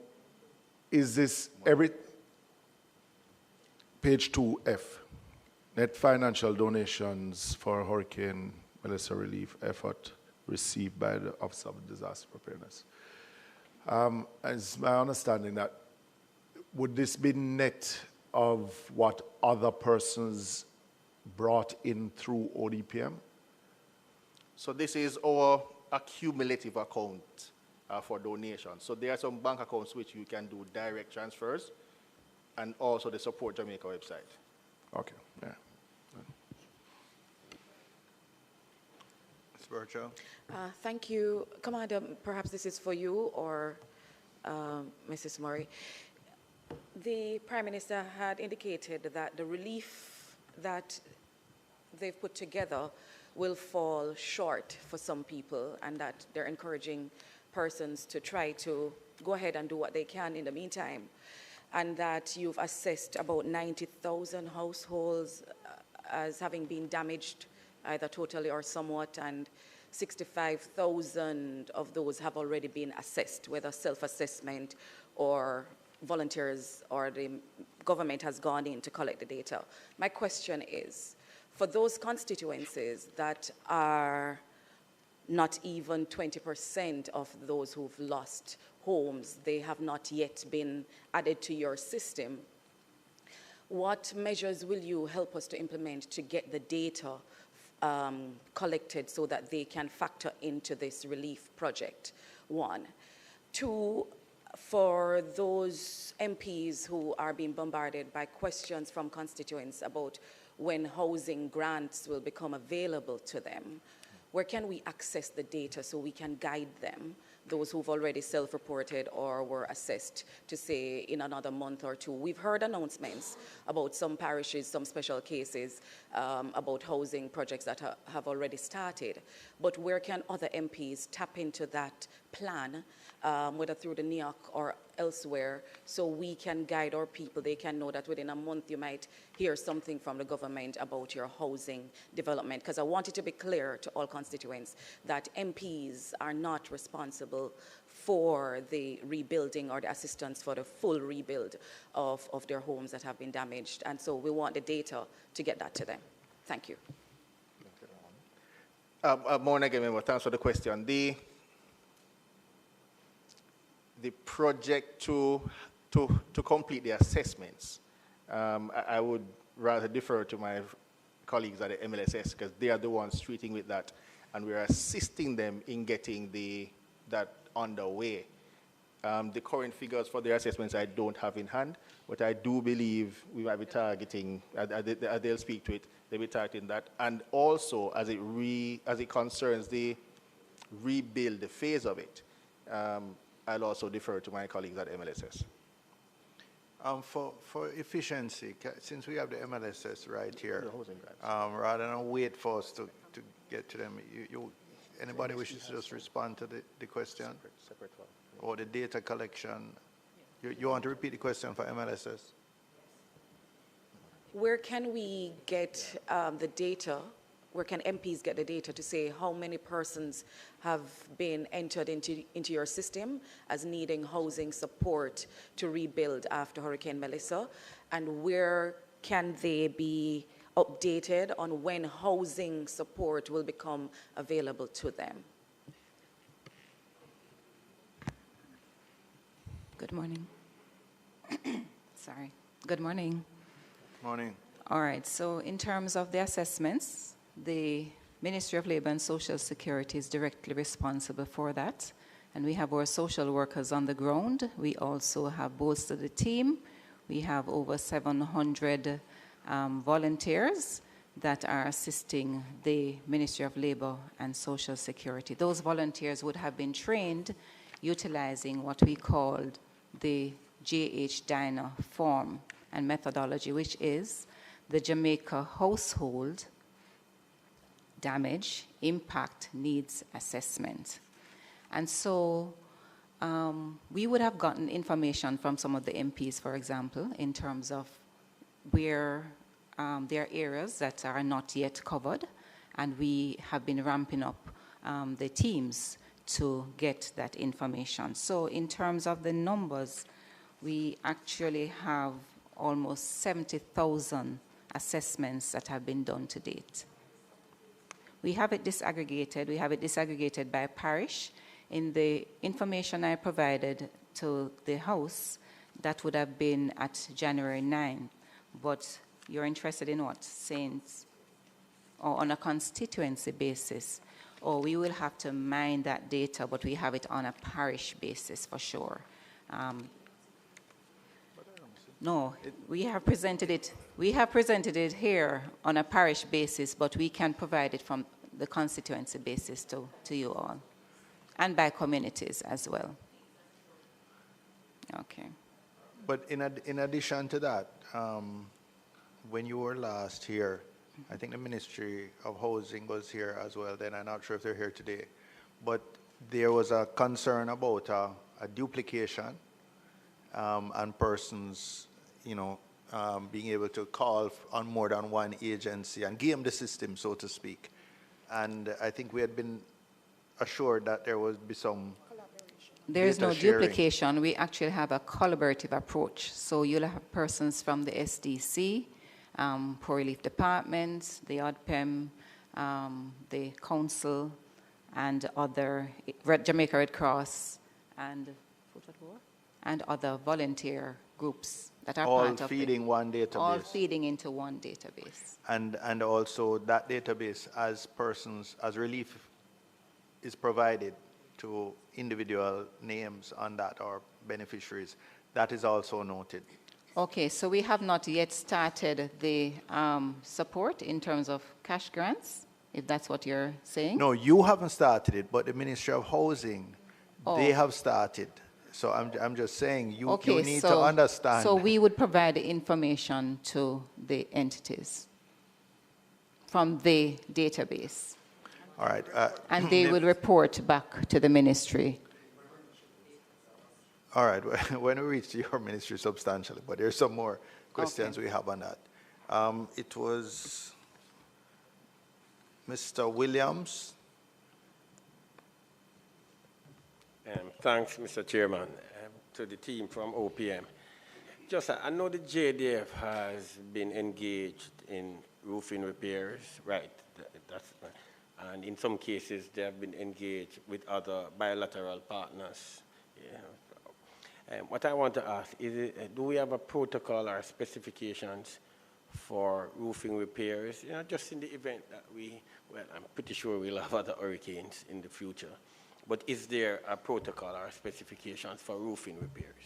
is this Page 2F, net financial donations for Hurricane Melissa relief effort received by the Office of Disaster Preparedness. It's my understanding that would this be net of what other persons brought in through ODPM? So this is our accumulative account for donations. So there are some bank accounts which you can do direct transfers, and also the Support Jamaica website. Okay, yeah. Ms. Burchell. Thank you. Commander, perhaps this is for you or Mrs. Murray. The Prime Minister had indicated that the relief that they've put together will fall short for some people, and that they're encouraging persons to try to go ahead and do what they can in the meantime, and that you've assessed about 90,000 households as having been damaged either totally or somewhat, and 65,000 of those have already been assessed, whether self-assessment or volunteers or the government has gone in to collect the data. My question is, for those constituencies that are not even 20% of those who've lost homes, they have not yet been added to your system, what measures will you help us to implement to get the data collected so that they can factor into this relief project? One. Two, for those MPs who are being bombarded by questions from constituents about when housing grants will become available to them, where can we access the data so we can guide them, those who've already self-reported or were assessed, to say in another month or two? We've heard announcements about some parishes, some special cases about housing projects that have already started. But where can other MPs tap into that plan, whether through the NEOC or elsewhere, so we can guide our people? They can know that within a month you might hear something from the government about your housing development. Because I want it to be clear to all constituents that MPs are not responsible for the rebuilding or the assistance for the full rebuild of their homes that have been damaged. And so we want the data to get that to them. Thank you. Morning again, member. Thanks for the question. The project to complete the assessments, I would rather defer to my colleagues at the MLSS, because they are the ones treating with that, and we are assisting them in getting that underway. The current figures for the assessments I don't have in hand, but I do believe we might be targeting, they'll speak to it, they'll be targeting that. And also, as it concerns the rebuild, the phase of it, I'll also defer to my colleagues at MLSS. For efficiency, since we have the MLSS right here, rather than wait for us to get to them, anybody wishes to just respond to the question? Or the data collection? You want to repeat the question for MLSS? Where can we get the data? Where can MPs get the data to say how many persons have been entered into your system as needing housing support to rebuild after Hurricane Melissa? And where can they be updated on when housing support will become available to them? Good morning. Sorry. Good morning. Morning. All right. So in terms of the assessments, the Ministry of Labour and Social Security is directly responsible for that. And we have our social workers on the ground. We also have bolstered the team. We have over 700 volunteers that are assisting the Ministry of Labour and Social Security. Those volunteers would have been trained utilizing what we called the JH Diner form and methodology, which is the Jamaica Household Damage Impact Needs Assessment. And so we would have gotten information from some of the MPs, for example, in terms of where there are areas that are not yet covered, and we have been ramping up the teams to get that information. So in terms of the numbers, we actually have almost 70,000 assessments that have been done to date. We have it disaggregated. We have it disaggregated by parish. In the information I provided to the House, that would have been at January 9. But you're interested in what? Saints, or on a constituency basis, or we will have to mine that data, but we have it on a parish basis for sure. No, we have presented it. We have presented it here on a parish basis, but we can provide it from the constituency basis to you all, and by communities as well. Okay. But in addition to that, when you were last here, I think the Ministry of Housing was here as well then. I'm not sure if they're here today. But there was a concern about a duplication and persons, being able to call on more than one agency and game the system, so to speak. And I think we had been assured that there would be some There is no sharing. duplication. We actually have a collaborative approach. So you'll have persons from the SDC, Poor Relief Department, the ODPEM, the Council, and other Jamaica Red Cross, and other volunteer groups that are all part of feeding one database. All feeding into one database. And also that database, as relief is provided to individual names on that or beneficiaries, that is also noted. Okay, so we have not yet started the support in terms of cash grants, if that's what you're saying? No, you haven't started it, but the Ministry of Housing, they have started. So I'm just saying, you need to understand. So we would provide the information to the entities from the database. All right. And they will report back to the ministry. All right. When we reach your ministry substantially, but there's some more questions we have on that. It was Mr. Williams. Thanks, Mr. Chairman, to the team from OPM. I know the JDF has been engaged in roofing repairs, right? And in some cases, they have been engaged with other bilateral partners. Yeah. What I want to ask is, do we have a protocol or specifications for roofing repairs? Just in the event that I'm pretty sure we'll have other hurricanes in the future. But is there a protocol or specifications for roofing repairs?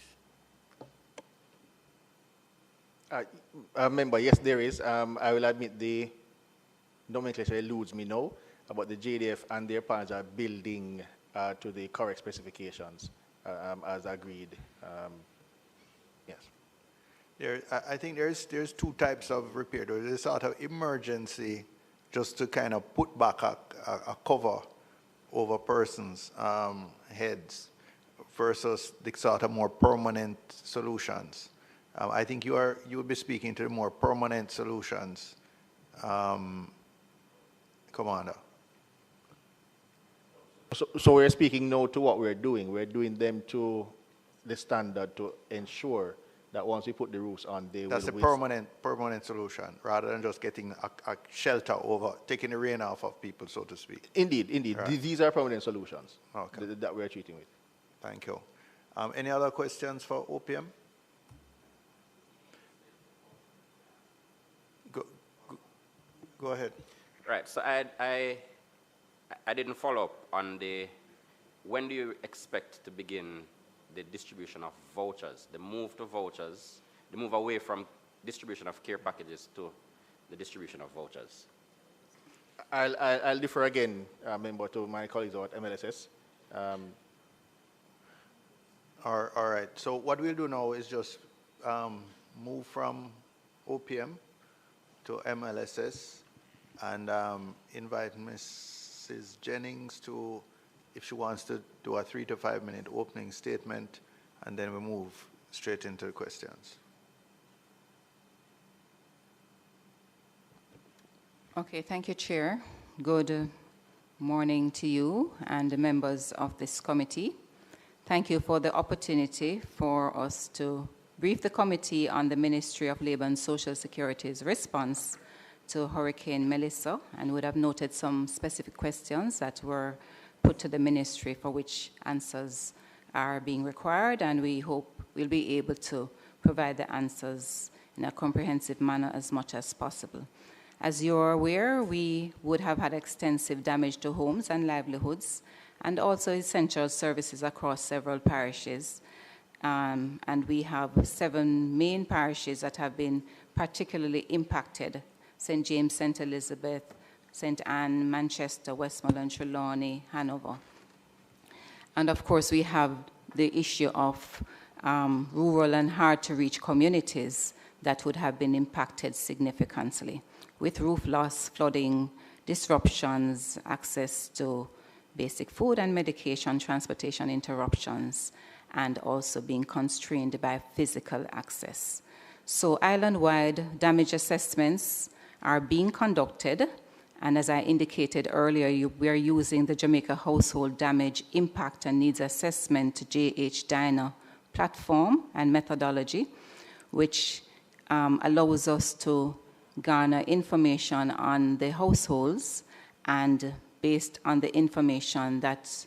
Member, yes, there is. I will admit the nomenclature eludes me now, but the JDF and their partners are building to the correct specifications as agreed. Yes. I think there's two types of repair. There's a sort of emergency, just to kind of put back a cover over persons' heads, versus the sort of more permanent solutions. I think you would be speaking to the more permanent solutions, Commander. So we're speaking now to what we're doing. We're doing them to the standard to ensure that once we put the roofs on, they That's will... That's a permanent solution, rather than just getting a shelter over, taking the rain off of people, so to speak. Indeed. Right. These are permanent solutions that we're treating with. Thank you. Any other questions for OPM? Go ahead. Right, so I didn't follow up on when do you expect to begin the distribution of vouchers, the move to vouchers, the move away from distribution of care packages to the distribution of vouchers? I'll defer again, member, to my colleagues at MLSS. All right, so what we'll do now is just move from OPM to MLSS and invite Mrs. Jennings to, if she wants to do a 3 to 5 minute opening statement, and then we move straight into the questions. Okay, thank you, Chair. Good morning to you and the members of this committee. Thank you for the opportunity for us to brief the committee on the Ministry of Labor and Social Security's response to Hurricane Melissa, and would have noted some specific questions that were put to the ministry for which answers are being required, and we hope we'll be able to provide the answers in a comprehensive manner as much as possible. As you're aware, we would have had extensive damage to homes and livelihoods, and also essential services across several parishes. And we have 7 main parishes that have been particularly impacted: St. James, St. Elizabeth, St. Anne, Manchester, Westmoreland, Trelawney, Hanover. And of course, we have the issue of rural and hard-to-reach communities that would have been impacted significantly, with roof loss, flooding, disruptions, access to basic food and medication, transportation interruptions, and also being constrained by physical access. So island-wide damage assessments are being conducted, and as I indicated earlier, we are using the Jamaica Household Damage Impact and Needs Assessment JH-DINA platform and methodology, which allows us to garner information on the households, and based on the information that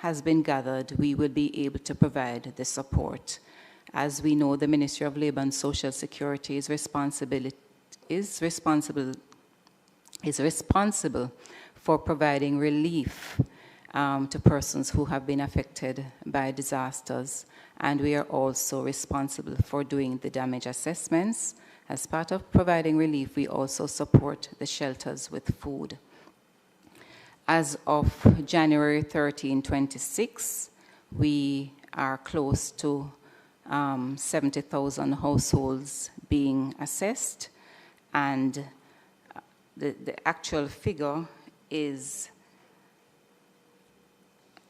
has been gathered, we will be able to provide the support. As we know, the Ministry of Labor and Social Security is responsible for providing relief to persons who have been affected by disasters, and we are also responsible for doing the damage assessments. As part of providing relief, we also support the shelters with food. As of January 13, 26, we are close to 70,000 households being assessed, and the actual figure is,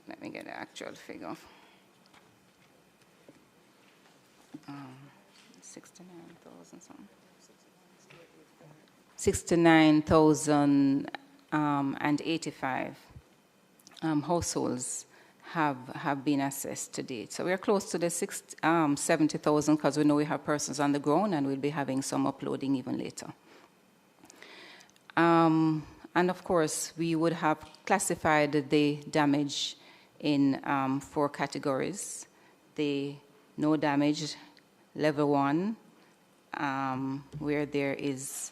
let me get the actual figure, 69,000 something. 69,085 households have been assessed to date. So we're close to the 70,000 because we know we have persons on the ground, and we'll be having some uploading even later. And of course, we would have classified the damage in 4 categories. The no damage, level 1, where there is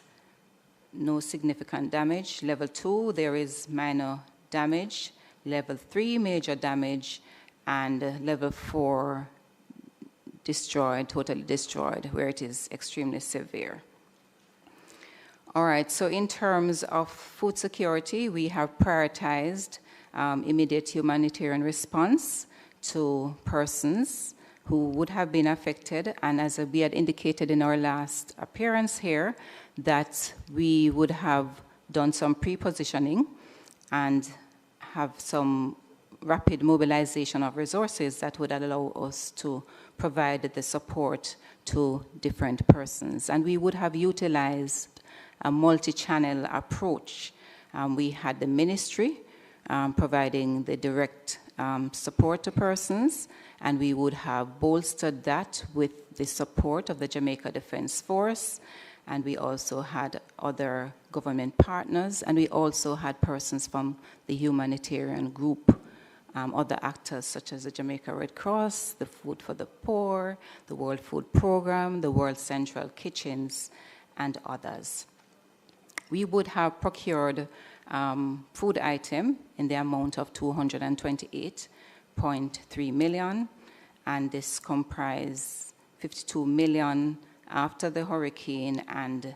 no significant damage. Level 2, there is minor damage. Level 3, major damage. And level 4, destroyed, totally destroyed, where it is extremely severe. All right, so in terms of food security, we have prioritized immediate humanitarian response to persons who would have been affected, and as we had indicated in our last appearance here, that we would have done some pre-positioning and have some rapid mobilization of resources that would allow us to provide the support to different persons. And we would have utilized a multi-channel approach. We had the ministry providing the direct support to persons, and we would have bolstered that with the support of the Jamaica Defense Force, and we also had other government partners, and we also had persons from the humanitarian group, other actors such as the Jamaica Red Cross, the Food for the Poor, the World Food Program, the World Central Kitchens, and others. We would have procured food item in the amount of 228.3 million, and this comprised 52 million after the hurricane and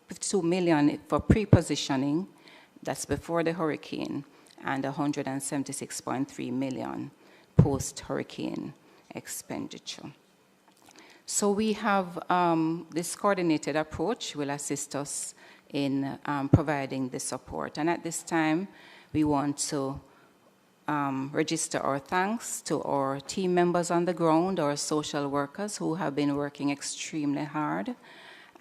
52 million for pre-positioning, that's before the hurricane, and 176.3 million post-hurricane expenditure. So we have this coordinated approach will assist us in providing the support. And at this time, we want to register our thanks to our team members on the ground, our social workers who have been working extremely hard,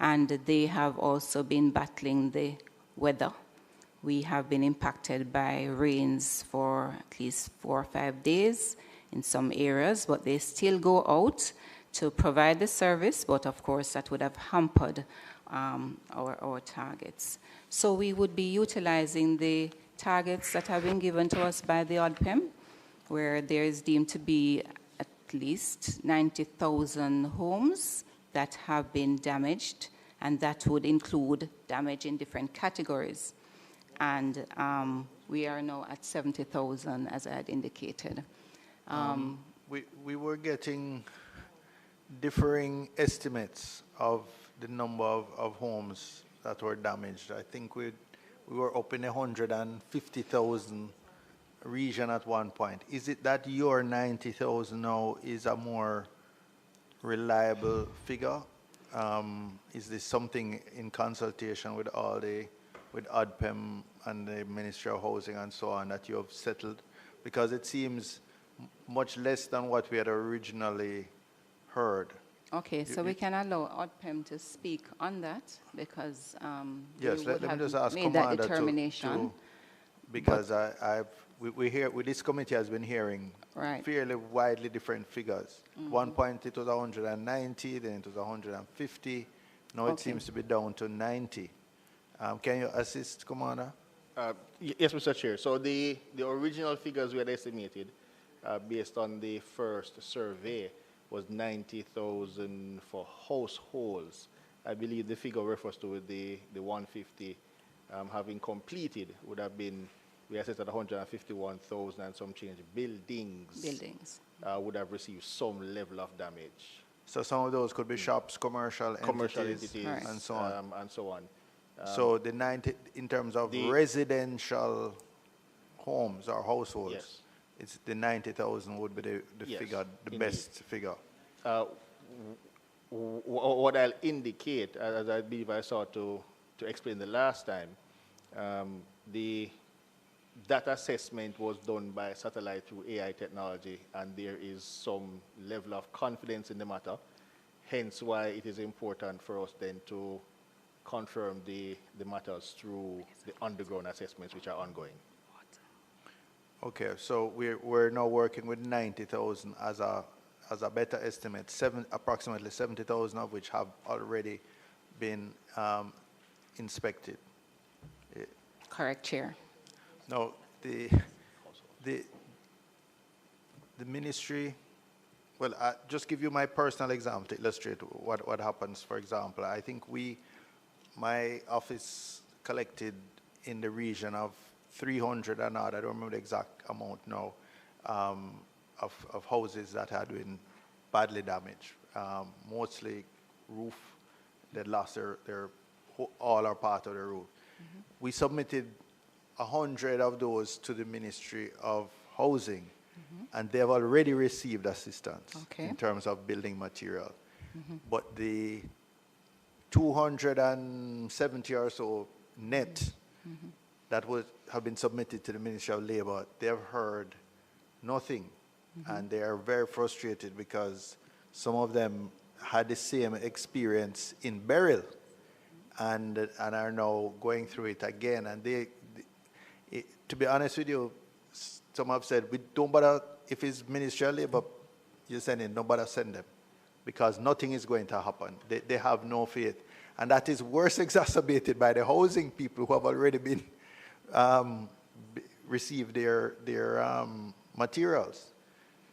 and they have also been battling the weather. We have been impacted by rains for at least 4 or 5 days in some areas, but they still go out to provide the service, but of course that would have hampered our targets. So we would be utilizing the targets that have been given to us by the ODPEM, where there is deemed to be at least 90,000 homes that have been damaged, and that would include damage in different categories. And we are now at 70,000, as I had indicated. We were getting differing estimates of the number of homes that were damaged. I think we were up in 150,000 region at one point. Is it that your 90,000 now is a more reliable figure? Is this something in consultation with with ODPEM and the Ministry of Housing and so on that you have settled? Because it seems much less than what we had originally heard. Okay, so we can allow ODPEM to speak on that because yes, let me just ask made Commander that determination. Because this committee has been hearing fairly widely different figures. One point it was 190, then it was 150. Now it seems to be down to 90. Can you assist, Commander? Yes, Mr. Chair. So the original figures we had estimated based on the first survey was 90,000 for households. I believe the figure refers to the 150 having completed would have been, we assessed at 151,000 and some change. Buildings would have received some level of damage. So some of those could be shops, commercial entities and so on. So the 90, in terms of residential homes or households, yes, it's the 90,000 would be the yes, figure, the indeed. best figure. What I'll indicate, as I believe I saw to explain the last time, that assessment was done by satellite through AI technology, and there is some level of confidence in the matter, hence why it is important for us then to confirm the matters through the underground assessments which are ongoing. Okay, so we're now working with 90,000 as a better estimate, approximately 70,000 of which have already been inspected. Correct, Chair. Now, the ministry, well, I just give you my personal example to illustrate what happens. For example, I think my office collected in the region of 300 and odd, I don't remember the exact amount now, of houses that had been badly damaged, mostly roof. They lost their all or part of the roof. Mm-hmm. We submitted 100 of those to the Ministry of Housing, mm-hmm, and they have already received assistance in terms of building material. Mm-hmm. But the 270 or so net, mm-hmm, that have been submitted to the Ministry of Labor, they have heard nothing. Mm-hmm. And they are very frustrated because some of them had the same experience in Beryl and are now going through it again. And to be honest with you, some have said, we don't bother, if it's Ministry of Labor you send in, don't bother send them, because nothing is going to happen. They have no faith. And that is worse exacerbated by the housing people who have already been received their materials,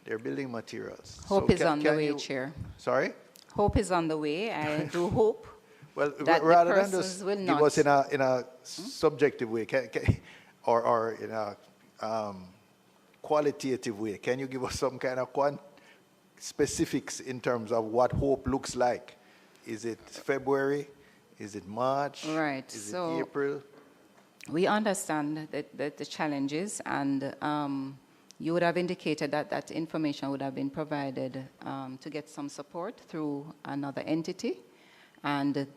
their building materials. Hope is on the way, Chair. Sorry? Hope is on the way. I do hope. Well, that rather than just give us in a subjective way, or in a qualitative way, can you give us some kind of specifics in terms of what hope looks like? Is it February? Is it March? Right. Is it April? We understand the challenges, and you would have indicated that information would have been provided to get some support through another entity. And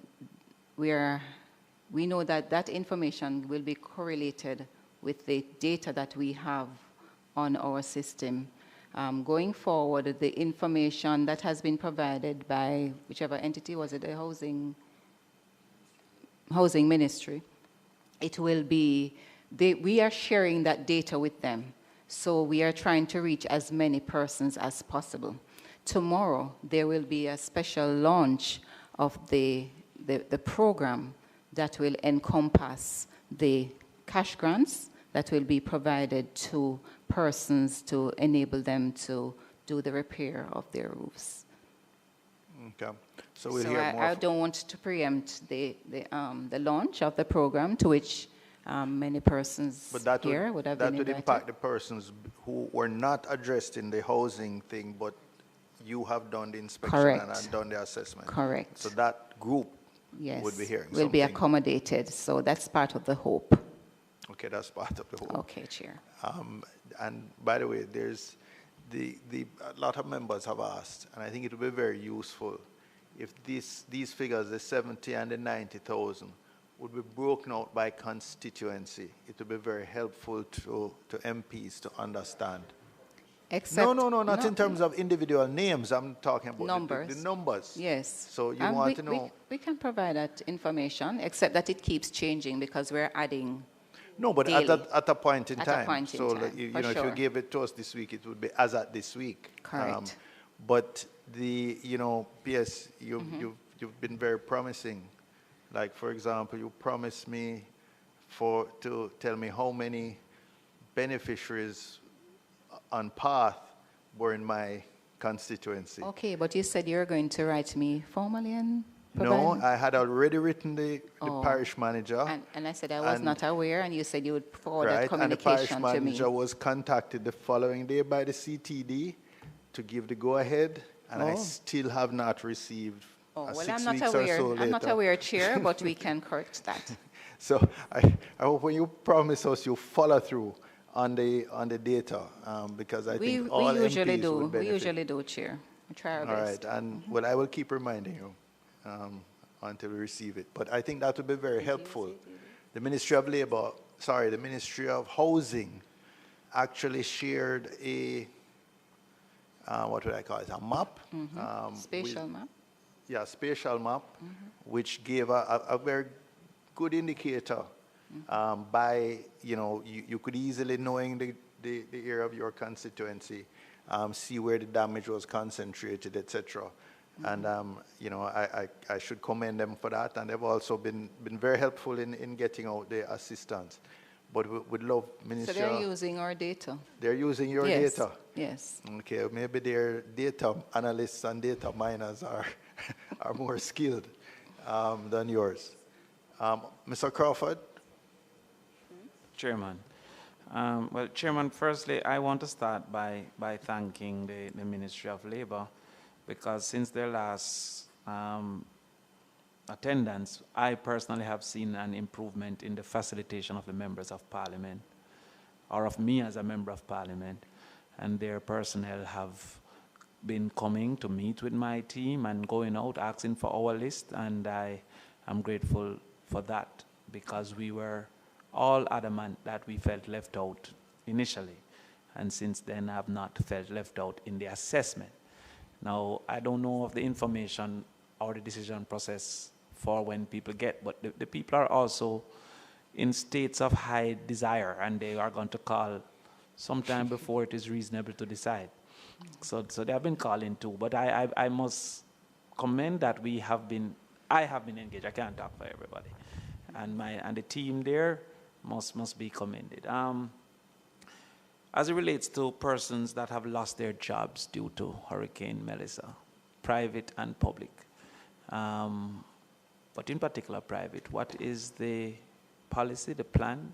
we know that information will be correlated with the data that we have on our system. Going forward, the information that has been provided by whichever entity, was it the Housing Ministry, it will be, we are sharing that data with them. So we are trying to reach as many persons as possible. tomorrow there will be a special launch of the program that will encompass the cash grants that will be provided to persons to enable them to do the repair of their roofs. Okay. So we'll hear more. I don't want to preempt the launch of the program, to which many persons would have been invited. That would impact the persons who were not addressed in the housing thing, but you have done the inspection and done the assessment. Correct. So that group yes, would be hearing will be accommodated. So that's part of the hope. Okay, that's part of the hope. Okay, Chair. And by the way, there's a lot of members have asked, and I think it would be very useful if these figures, the 70 and the 90,000, would be broken out by constituency. It would be very helpful to MPs to understand. Except no, not in terms of individual names. I'm talking about numbers. The numbers. Yes. So you want to know. We can provide that information, except that it keeps changing because we're adding. No, but at a point in time. A point in time, you know, if you gave it to us this week, it would be as at this week. Correct. But PS, you've been very promising. Like, for example, you promised me to tell me how many beneficiaries on path were in my constituency. Okay, but you said you were going to write me formally and No, I had already written the parish manager. And I said I was not aware, and you said you would forward that communication and the parish to me. manager was contacted the following day by the CTD to give the go-ahead, and I still have not received well, 6 I'm not weeks aware. or so later. I'm not aware, Chair, but we can correct that. So I hope when you promise us, you follow through on the data, because I think all we usually MPs do. would benefit. We usually do, Chair. We try our all best. right, and well, I will keep reminding you until we receive it. But I think that would be very helpful. The Ministry of Housing actually shared a, what would I call it, a map? Spatial map? Yeah, spatial map, which gave a very good indicator by, you could easily, knowing the area of your constituency, see where the damage was concentrated, etc. And, I should commend them for that. And they've also been very helpful in getting out the assistance. But we'd love, Minister. So they're using our data? They're using your data? Yes. Okay, maybe their data analysts and data miners are more skilled than yours. Mr. Crawford? Chairman. Well, Chairman, firstly, I want to start by thanking the Ministry of Labor, because since their last attendance, I personally have seen an improvement in the facilitation of the members of Parliament, or of me as a member of Parliament, and their personnel have been coming to meet with my team and going out asking for our list, and I am grateful for that, because we were all adamant that we felt left out initially, and since then I have not felt left out in the assessment. Now, I don't know of the information or the decision process for when people get, but the people are also in states of high desire, and they are going to call sometime before it is reasonable to decide. So they have been calling too, but I must commend that I have been engaged. I can't talk for everybody. And the team there must be commended. As it relates to persons that have lost their jobs due to Hurricane Melissa, private and public, but in particular private, what is the policy, the plan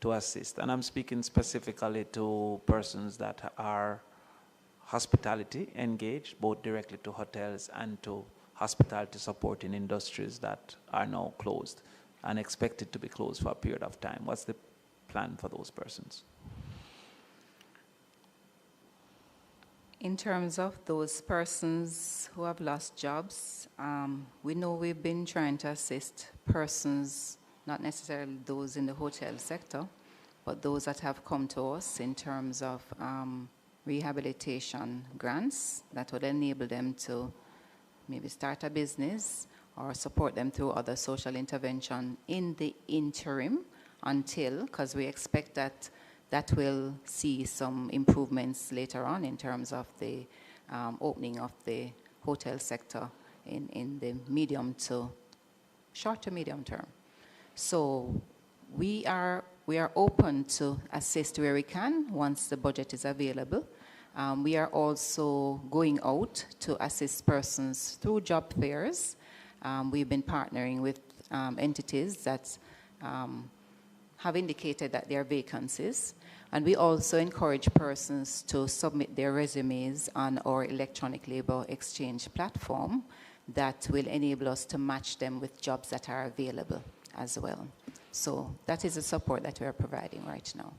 to assist? And I'm speaking specifically to persons that are hospitality engaged, both directly to hotels and to hospitality supporting industries that are now closed and expected to be closed for a period of time. What's the plan for those persons? In terms of those persons who have lost jobs, we know we've been trying to assist persons, not necessarily those in the hotel sector, but those that have come to us in terms of rehabilitation grants that would enable them to maybe start a business or support them through other social intervention in the interim until, because we expect that will see some improvements later on in terms of the opening of the hotel sector in the short to medium term. So we are open to assist where we can once the budget is available. We are also going out to assist persons through job fairs. We've been partnering with entities that have indicated that there are vacancies. And we also encourage persons to submit their resumes on our electronic labor exchange platform that will enable us to match them with jobs that are available as well. So that is the support that we are providing right now.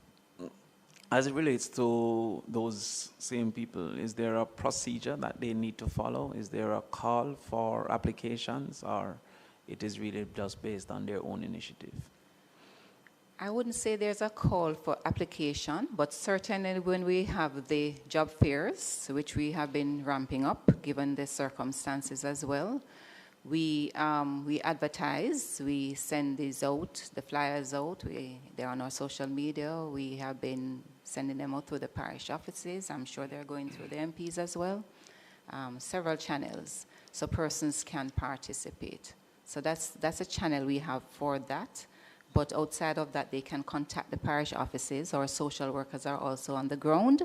As it relates to those same people, is there a procedure that they need to follow? Is there a call for applications, or it is really just based on their own initiative? I wouldn't say there's a call for application, but certainly when we have the job fairs, which we have been ramping up given the circumstances as well, we advertise, we send these out, the flyers out, they're on our social media, we have been sending them out through the parish offices, I'm sure they're going through the MPs as well, several channels, so persons can participate. So that's a channel we have for that. But outside of that, they can contact the parish offices. Our social workers are also on the ground,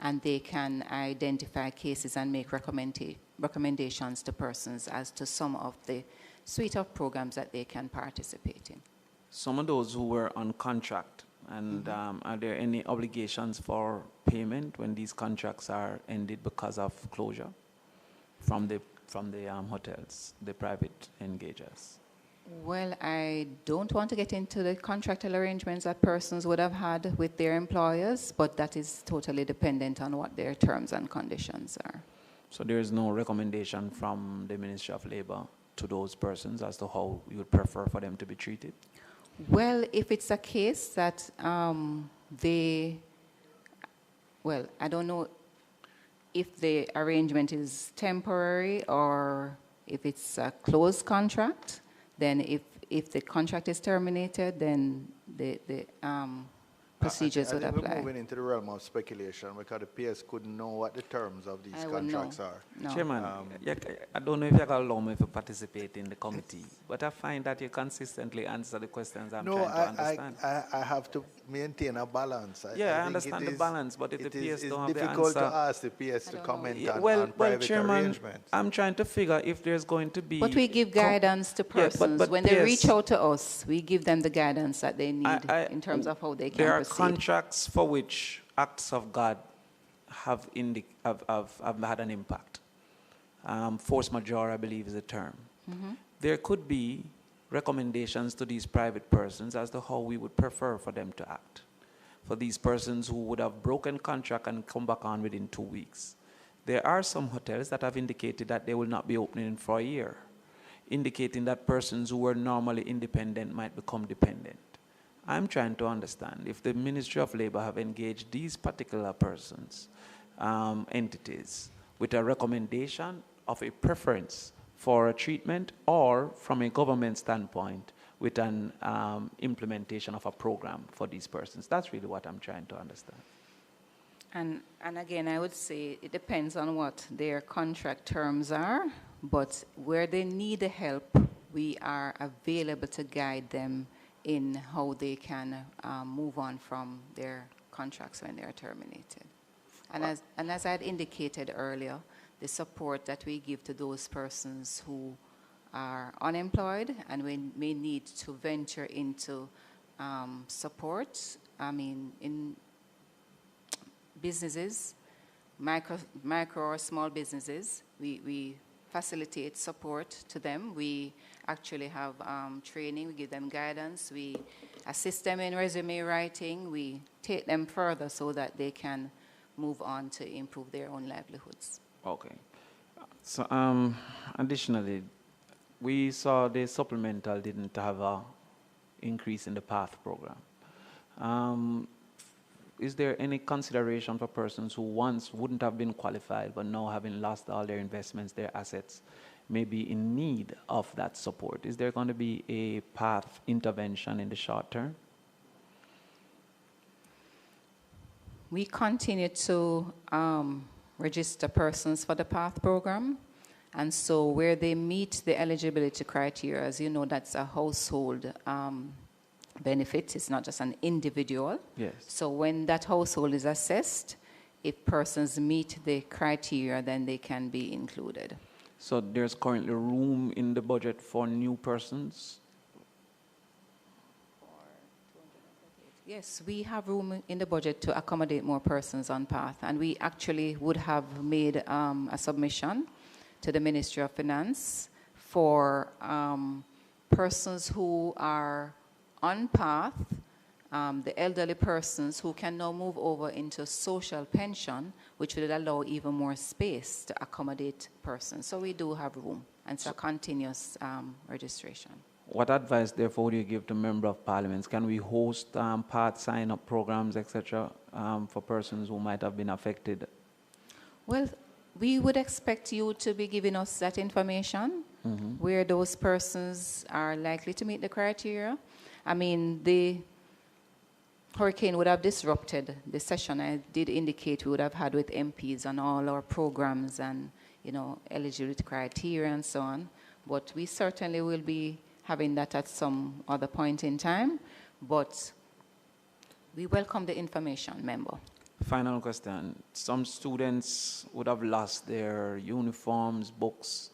and they can identify cases and make recommendations to persons as to some of the suite of programs that they can participate in. Some of those who were on contract, and are there any obligations for payment when these contracts are ended because of closure from the hotels, the private engagers? Well, I don't want to get into the contractual arrangements that persons would have had with their employers, but that is totally dependent on what their terms and conditions are. So there is no recommendation from the Ministry of Labor to those persons as to how you would prefer for them to be treated? Well, if it's a case that I don't know if the arrangement is temporary or if it's a closed contract. Then if the contract is terminated, then the procedures would apply. We're moving into the realm of speculation because the PS couldn't know what the terms of these contracts are. No. Chairman, I don't know if you can allow me to participate in the committee, but I find that you consistently answer the questions I'm trying to understand. I have to maintain a balance. I understand the balance, but if the PS don't have the answer... It's difficult to ask the PS to comment on private Chairman, arrangements. I'm trying to figure if there's going to be... But we give guidance to persons. When they reach out to us, we give them the guidance that they need in terms of how they can proceed. Contracts for which acts of God have had an impact. Force majeure, I believe, is the term. There could be recommendations to these private persons as to how we would prefer for them to act. For these persons who would have broken contract and come back on within 2 weeks. There are some hotels that have indicated that they will not be opening for a year, indicating that persons who were normally independent might become dependent. I'm trying to understand if the Ministry of Labor have engaged these particular persons, entities, with a recommendation of a preference for a treatment, or from a government standpoint with an implementation of a program for these persons. That's really what I'm trying to understand. And again, I would say it depends on what their contract terms are, but where they need the help, we are available to guide them in how they can move on from their contracts when they are terminated. And as I had indicated earlier, the support that we give to those persons who are unemployed and may need to venture into support, in businesses, micro or small businesses, we facilitate support to them. We actually have training, we give them guidance, we assist them in resume writing, we take them further so that they can move on to improve their own livelihoods. Okay. So additionally, we saw the supplemental didn't have an increase in the PATH program. Is there any consideration for persons who once wouldn't have been qualified but now having lost all their investments, their assets, may be in need of that support? Is there going to be a PATH intervention in the short term? We continue to register persons for the PATH program. And so where they meet the eligibility criteria, as you know, that's a household benefit. It's not just an individual. Yes. So when that household is assessed, if persons meet the criteria, then they can be included. So there's currently room in the budget for new persons? Yes, we have room in the budget to accommodate more persons on PATH, and we actually would have made a submission to the Ministry of Finance for persons who are on PATH, the elderly persons who can now move over into social pension, which would allow even more space to accommodate persons. So we do have room, and it's a continuous registration. What advice, therefore, would you give to Member of Parliaments? Can we host PATH sign-up programs, etc., for persons who might have been affected? Well, we would expect you to be giving us that information, where those persons are likely to meet the criteria. I mean, the hurricane would have disrupted the session. I did indicate we would have had with MPs on all our programs and, you know, eligibility criteria and so on. But we certainly will be having that at some other point in time. But we welcome the information, member. Final question. Some students would have lost their uniforms, books,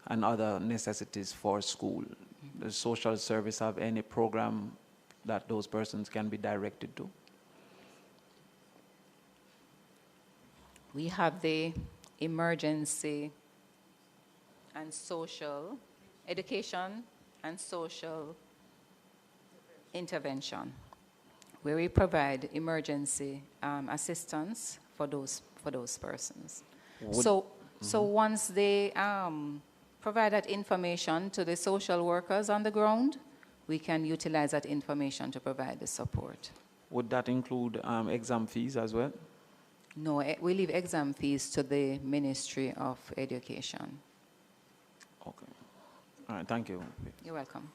and other necessities for school. Does social service have any program that those persons can be directed to? We have the emergency and social education and social intervention, where we provide emergency assistance for those persons. So once they provide that information to the social workers on the ground, we can utilize that information to provide the support. Would that include exam fees as well? No, we leave exam fees to the Ministry of Education. Okay. All right, thank you. You're welcome.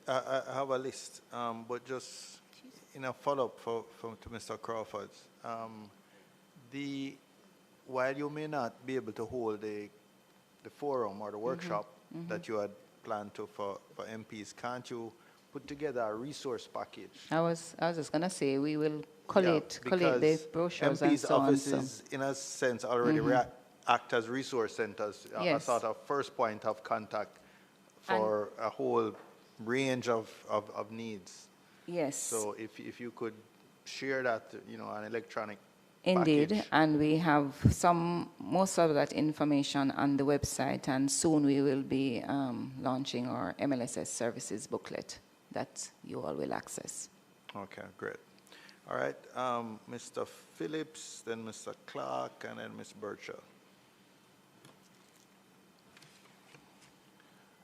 I have a list, but just in a follow-up to Mr. Crawford, while you may not be able to hold the forum or the workshop that you had planned to for MPs, can't you put together a resource package? I was just gonna say we will collate the brochures and so on. MPs' offices, in a sense, already act as resource centers, a sort of first point of contact for a whole range of needs. Yes. So if you could share that, you know, an electronic Indeed, package. and we have most of that information on the website, and soon we will be launching our MLSS services booklet that you all will access. Okay, great. All right, Mr. Phillips, then Mr. Clark, and then Ms. Birchall.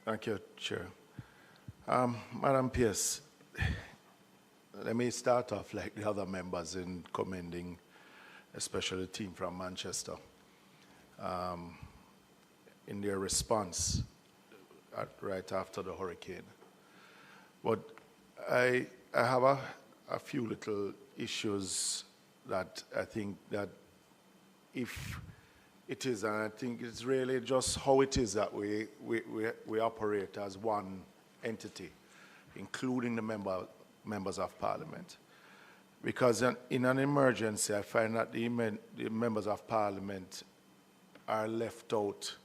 Thank you, Chair. Madam Pierce, let me start off like the other members in commending especially the team from Manchester in their response right after the hurricane. But I have a few little issues that I think that if it is, and I think it's really just how it is that we operate as one entity, including the members of Parliament. Because in an emergency, I find that the members of Parliament are left out,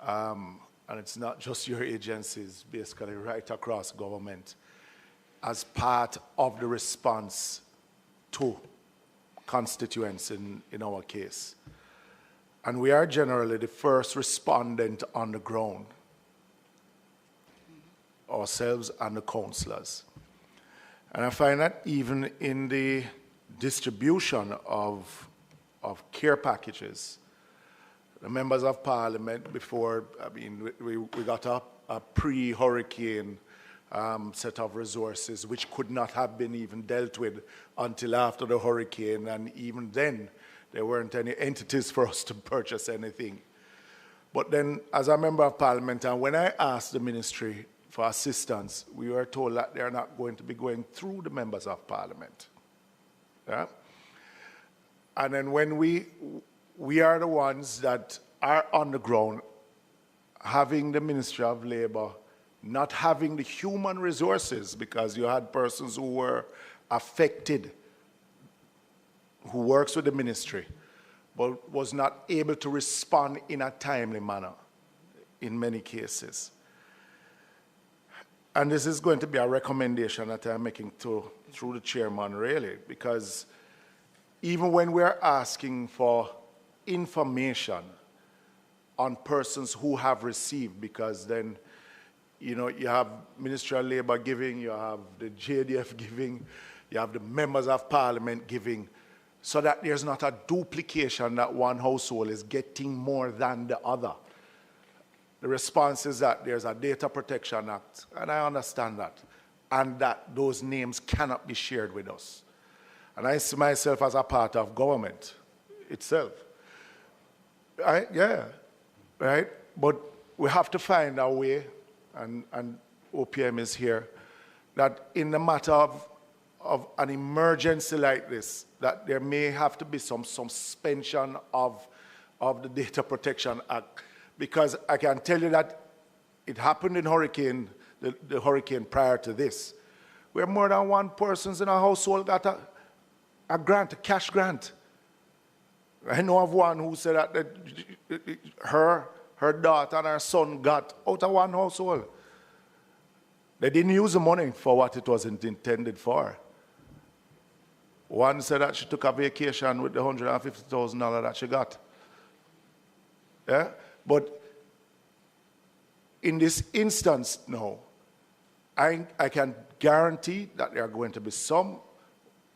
and it's not just your agencies, basically right across government, as part of the response to constituents in our case. And we are generally the first respondent on the ground, ourselves and the councillors. And I find that even in the distribution of care packages, the members of Parliament before, I mean, we got a pre-hurricane set of resources which could not have been even dealt with until after the hurricane, and even then there weren't any entities for us to purchase anything. But then as a member of Parliament, and when I asked the ministry for assistance, we were told that they're not going to be going through the members of Parliament. Yeah? And then when we are the ones that are on the ground, having the Ministry of Labor not having the human resources, because you had persons who were affected, who works with the ministry, but was not able to respond in a timely manner in many cases. And this is going to be a recommendation that I'm making through the chairman, really, because even when we're asking for information on persons who have received, because then, you know, you have Ministry of Labor giving, you have the JDF giving, you have the members of parliament giving, so that there's not a duplication that one household is getting more than the other. The response is that there's a Data Protection Act, and I understand that, and that those names cannot be shared with us. And I see myself as a part of government itself. Yeah, right? But we have to find a way, and OPM is here, that in the matter of an emergency like this, that there may have to be some suspension of the Data Protection Act. Because I can tell you that it happened in the hurricane prior to this, where more than one person in a household got a grant, a cash grant. I know of one who said that her daughter and her son got out of one household. They didn't use the money for what it was intended for. One said that she took a vacation with the $150,000 that she got. Yeah? But in this instance now, I can guarantee that there are going to be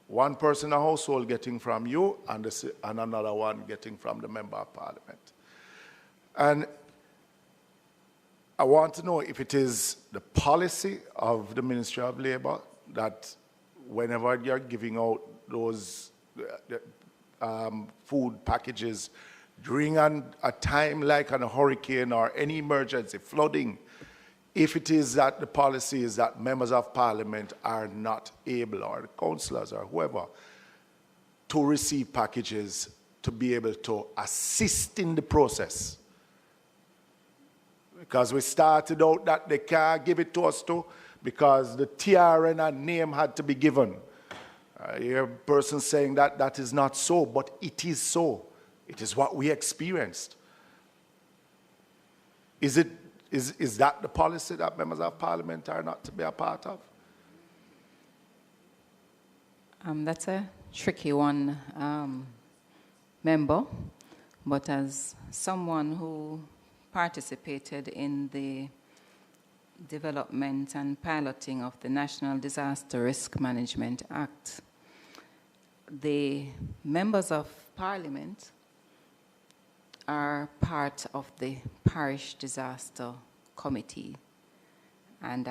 one person in a household getting from you and another one getting from the member of parliament. And I want to know if it is the policy of the Ministry of Labor that whenever you're giving out those food packages during a time like a hurricane or any emergency, flooding, if it is that the policy is that members of parliament are not able, or the councillors or whoever, to receive packages to be able to assist in the process. Because we started out that they can't give it to us too, because the TRN and name had to be given. I hear a person saying that that is not so, but it is so. It is what we experienced. Is that the policy that members of parliament are not to be a part of? That's a tricky one, member. But as someone who participated in the development and piloting of the National Disaster Risk Management Act, the members of parliament are part of the Parish Disaster Committee. And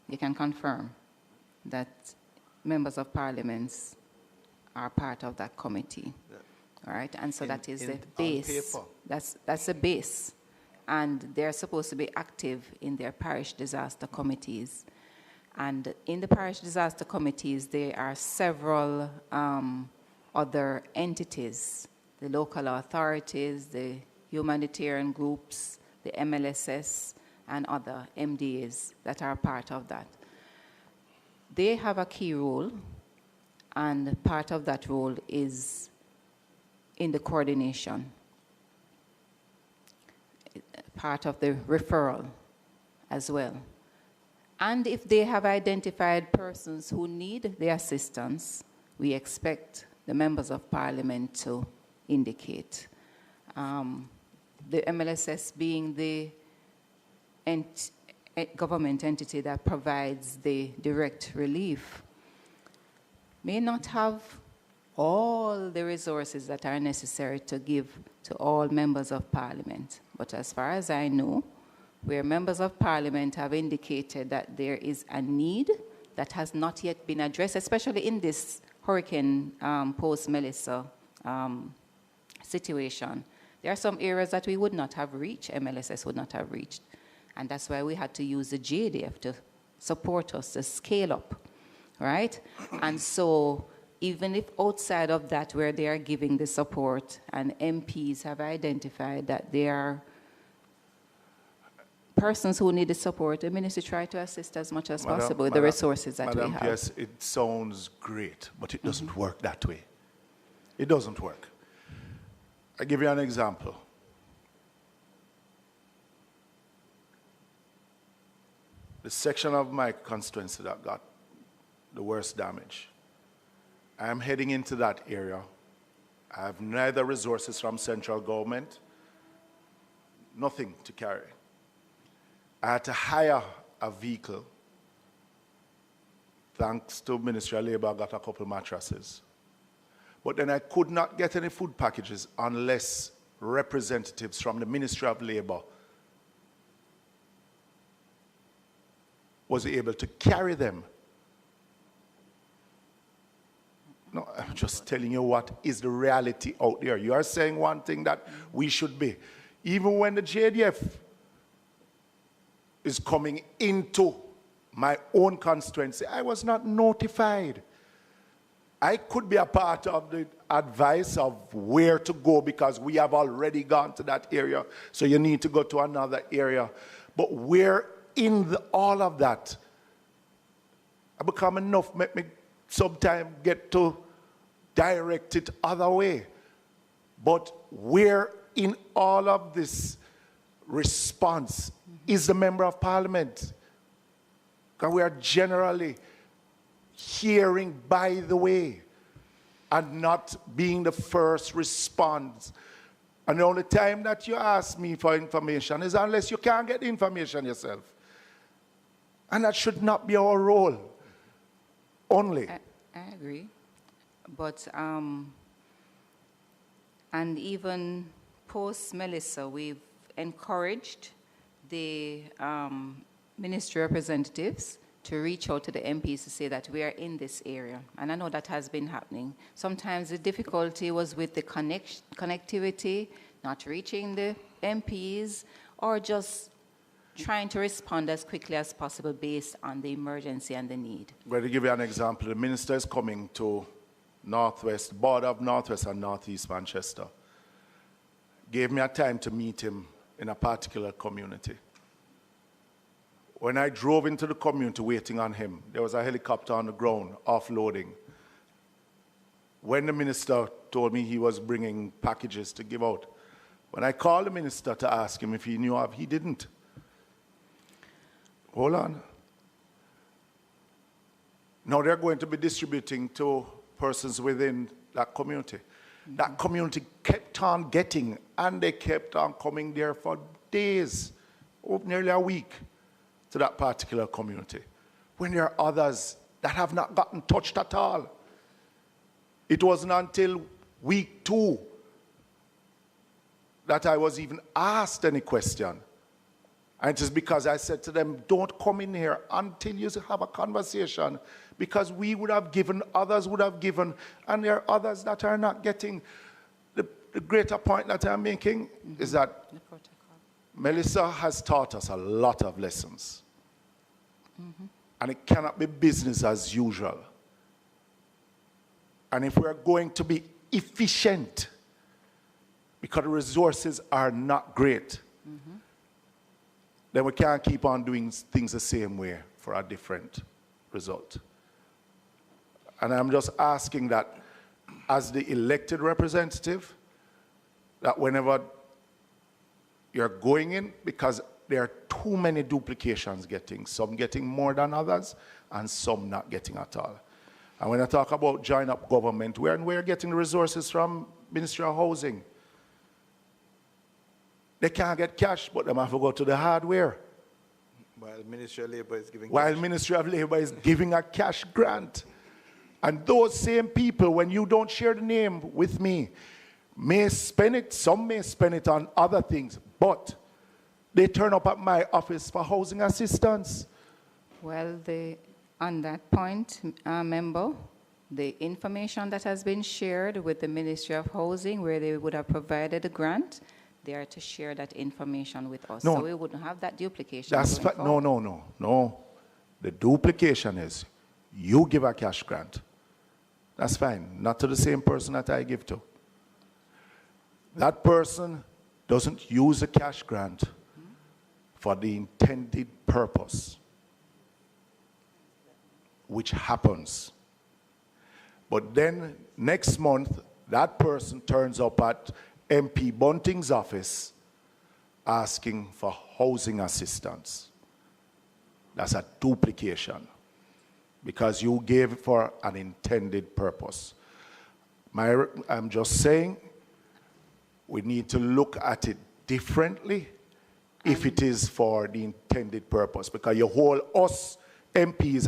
you can confirm that members of parliament are part of that committee. Yeah. All right, and so that is the base. That's the base. And they're supposed to be active in their parish disaster committees. And in the parish disaster committees, there are several other entities, the local authorities, the humanitarian groups, the MLSS, and other MDAs that are part of that. They have a key role, and part of that role is in the coordination, part of the referral as well. And if they have identified persons who need the assistance, we expect the members of parliament to indicate. The MLSS being the government entity that provides the direct relief may not have all the resources that are necessary to give to all members of parliament. But as far as I know, where members of parliament have indicated that there is a need that has not yet been addressed, especially in this hurricane post-Melissa situation, there are some areas that we would not have reached, MLSS would not have reached. And that's why we had to use the JDF to support us, to scale up, right? And so even if outside of that where they are giving the support and MPs have identified that there are persons who need the support, the ministry try to assist as much as possible with the resources that we have. Yes, it sounds great, but it doesn't work that way. It doesn't work. I'll give you an example. The section of my constituency that got the worst damage, I'm heading into that area. I have neither resources from central government, nothing to carry. I had to hire a vehicle. Thanks to Ministry of Labor, I got a couple mattresses. But then I could not get any food packages unless representatives from the Ministry of Labor was able to carry them. No, I'm just telling you what is the reality out there. You are saying one thing that we should be. Even when the JDF is coming into my own constituency, I was not notified. I could be a part of the advice of where to go because we have already gone to that area, so you need to go to another area. But where in all of that, I become enough, make me sometimes get to direct it other way. But where in all of this response is the member of parliament? Because we are generally hearing by the way and not being the first response. And the only time that you ask me for information is unless you can't get the information yourself. And that should not be our role only. I agree. But, and even post-Melissa, we've encouraged the ministry representatives to reach out to the MPs to say that we are in this area. And I know that has been happening. Sometimes the difficulty was with the connectivity, not reaching the MPs, or just trying to respond as quickly as possible based on the emergency and the need. I'm going to give you an example. The minister is coming to Northwest, border of Northwest and Northeast Manchester. Gave me a time to meet him in a particular community. When I drove into the community waiting on him, there was a helicopter on the ground offloading. When the minister told me he was bringing packages to give out, when I called the minister to ask him if he knew of, he didn't. Hold on. Now they're going to be distributing to persons within that community. That community kept on getting, and they kept on coming there for days, nearly a week, to that particular community, when there are others that have not gotten touched at all. It wasn't until week 2 that I was even asked any question. And it is because I said to them, don't come in here until you have a conversation, because we would have given, others would have given, and there are others that are not getting. The greater point that I'm making is that Melissa has taught us a lot of lessons. And it cannot be business as usual. And if we're going to be efficient, because the resources are not great, then we can't keep on doing things the same way for a different result. And I'm just asking that as the elected representative, that whenever you're going in, because there are too many duplications getting, some getting more than others, and some not getting at all. And when I talk about join up government, we're getting the resources from Ministry of Housing. They can't get cash, but they have to go to the hardware. While Ministry of Labor is giving While cash. Ministry of Labor is giving a cash grant. And those same people, when you don't share the name with me, may spend it, some may spend it on other things, but they turn up at my office for housing assistance. Well, on that point, member, the information that has been shared with the Ministry of Housing, where they would have provided a grant, they are to share that information with us. No. So we wouldn't have that duplication. No. The duplication is you give a cash grant. That's fine. Not to the same person that I give to. That person doesn't use a cash grant for the intended purpose, which happens. But then next month, that person turns up at MP Bunting's office asking for housing assistance. That's a duplication because you gave it for an intended purpose. I'm just saying we need to look at it differently if it is for the intended purpose, because you hold us MPs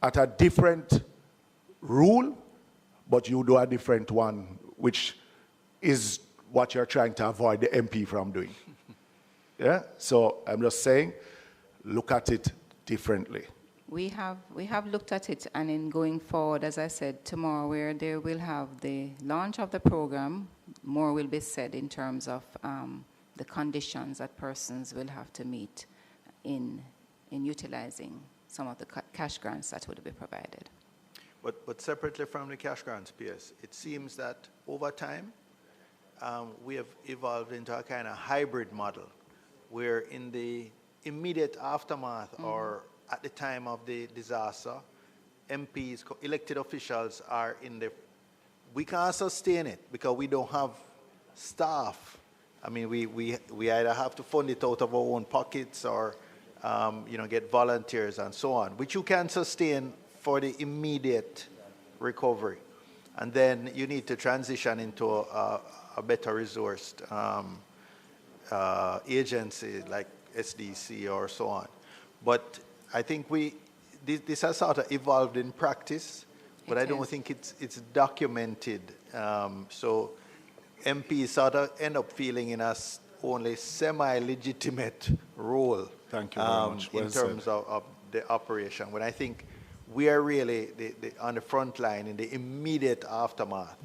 at a different rule, but you do a different one, which is what you're trying to avoid the MP from doing. Yeah? So I'm just saying, look at it differently. We have looked at it, and in going forward, as I said, tomorrow where they will have the launch of the program, more will be said in terms of the conditions that persons will have to meet in utilizing some of the cash grants that would be provided. But separately from the cash grants, PS, it seems that over time, we have evolved into a kind of hybrid model where in the immediate aftermath or at the time of the disaster, MPs, elected officials are in the, we can't sustain it because we don't have staff. I mean, we either have to fund it out of our own pockets or, get volunteers and so on, which you can sustain for the immediate recovery. And then you need to transition into a better resourced agency like SDC or so on. But I think this has sort of evolved in practice, but I don't think it's documented. So MPs sort of end up feeling in a only semi-legitimate role. Thank you very much. Well in terms of the operation, when I think we are really on the front line in the immediate aftermath.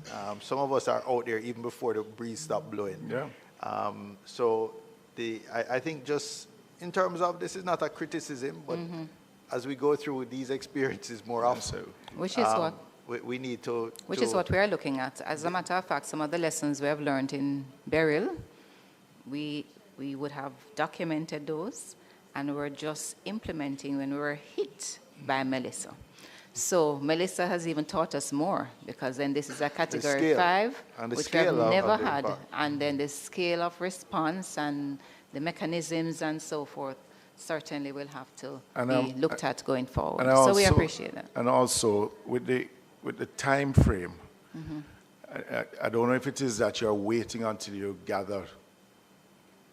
Some of us are out there even before the breeze stopped blowing. Yeah. So I think just in terms of, this is not a criticism, but as we go through these experiences more often, which is what we need to... Which is what we are looking at. As a matter of fact, some of the lessons we have learned in Beryl, we would have documented those, and we're just implementing when we were hit by Melissa. So Melissa has even taught us more, because then this is a category 5, which we have never had. And then the scale of response and the mechanisms and so forth certainly will have to be looked at going forward. So we appreciate that. And also with the time frame, I don't know if it is that you're waiting until you gather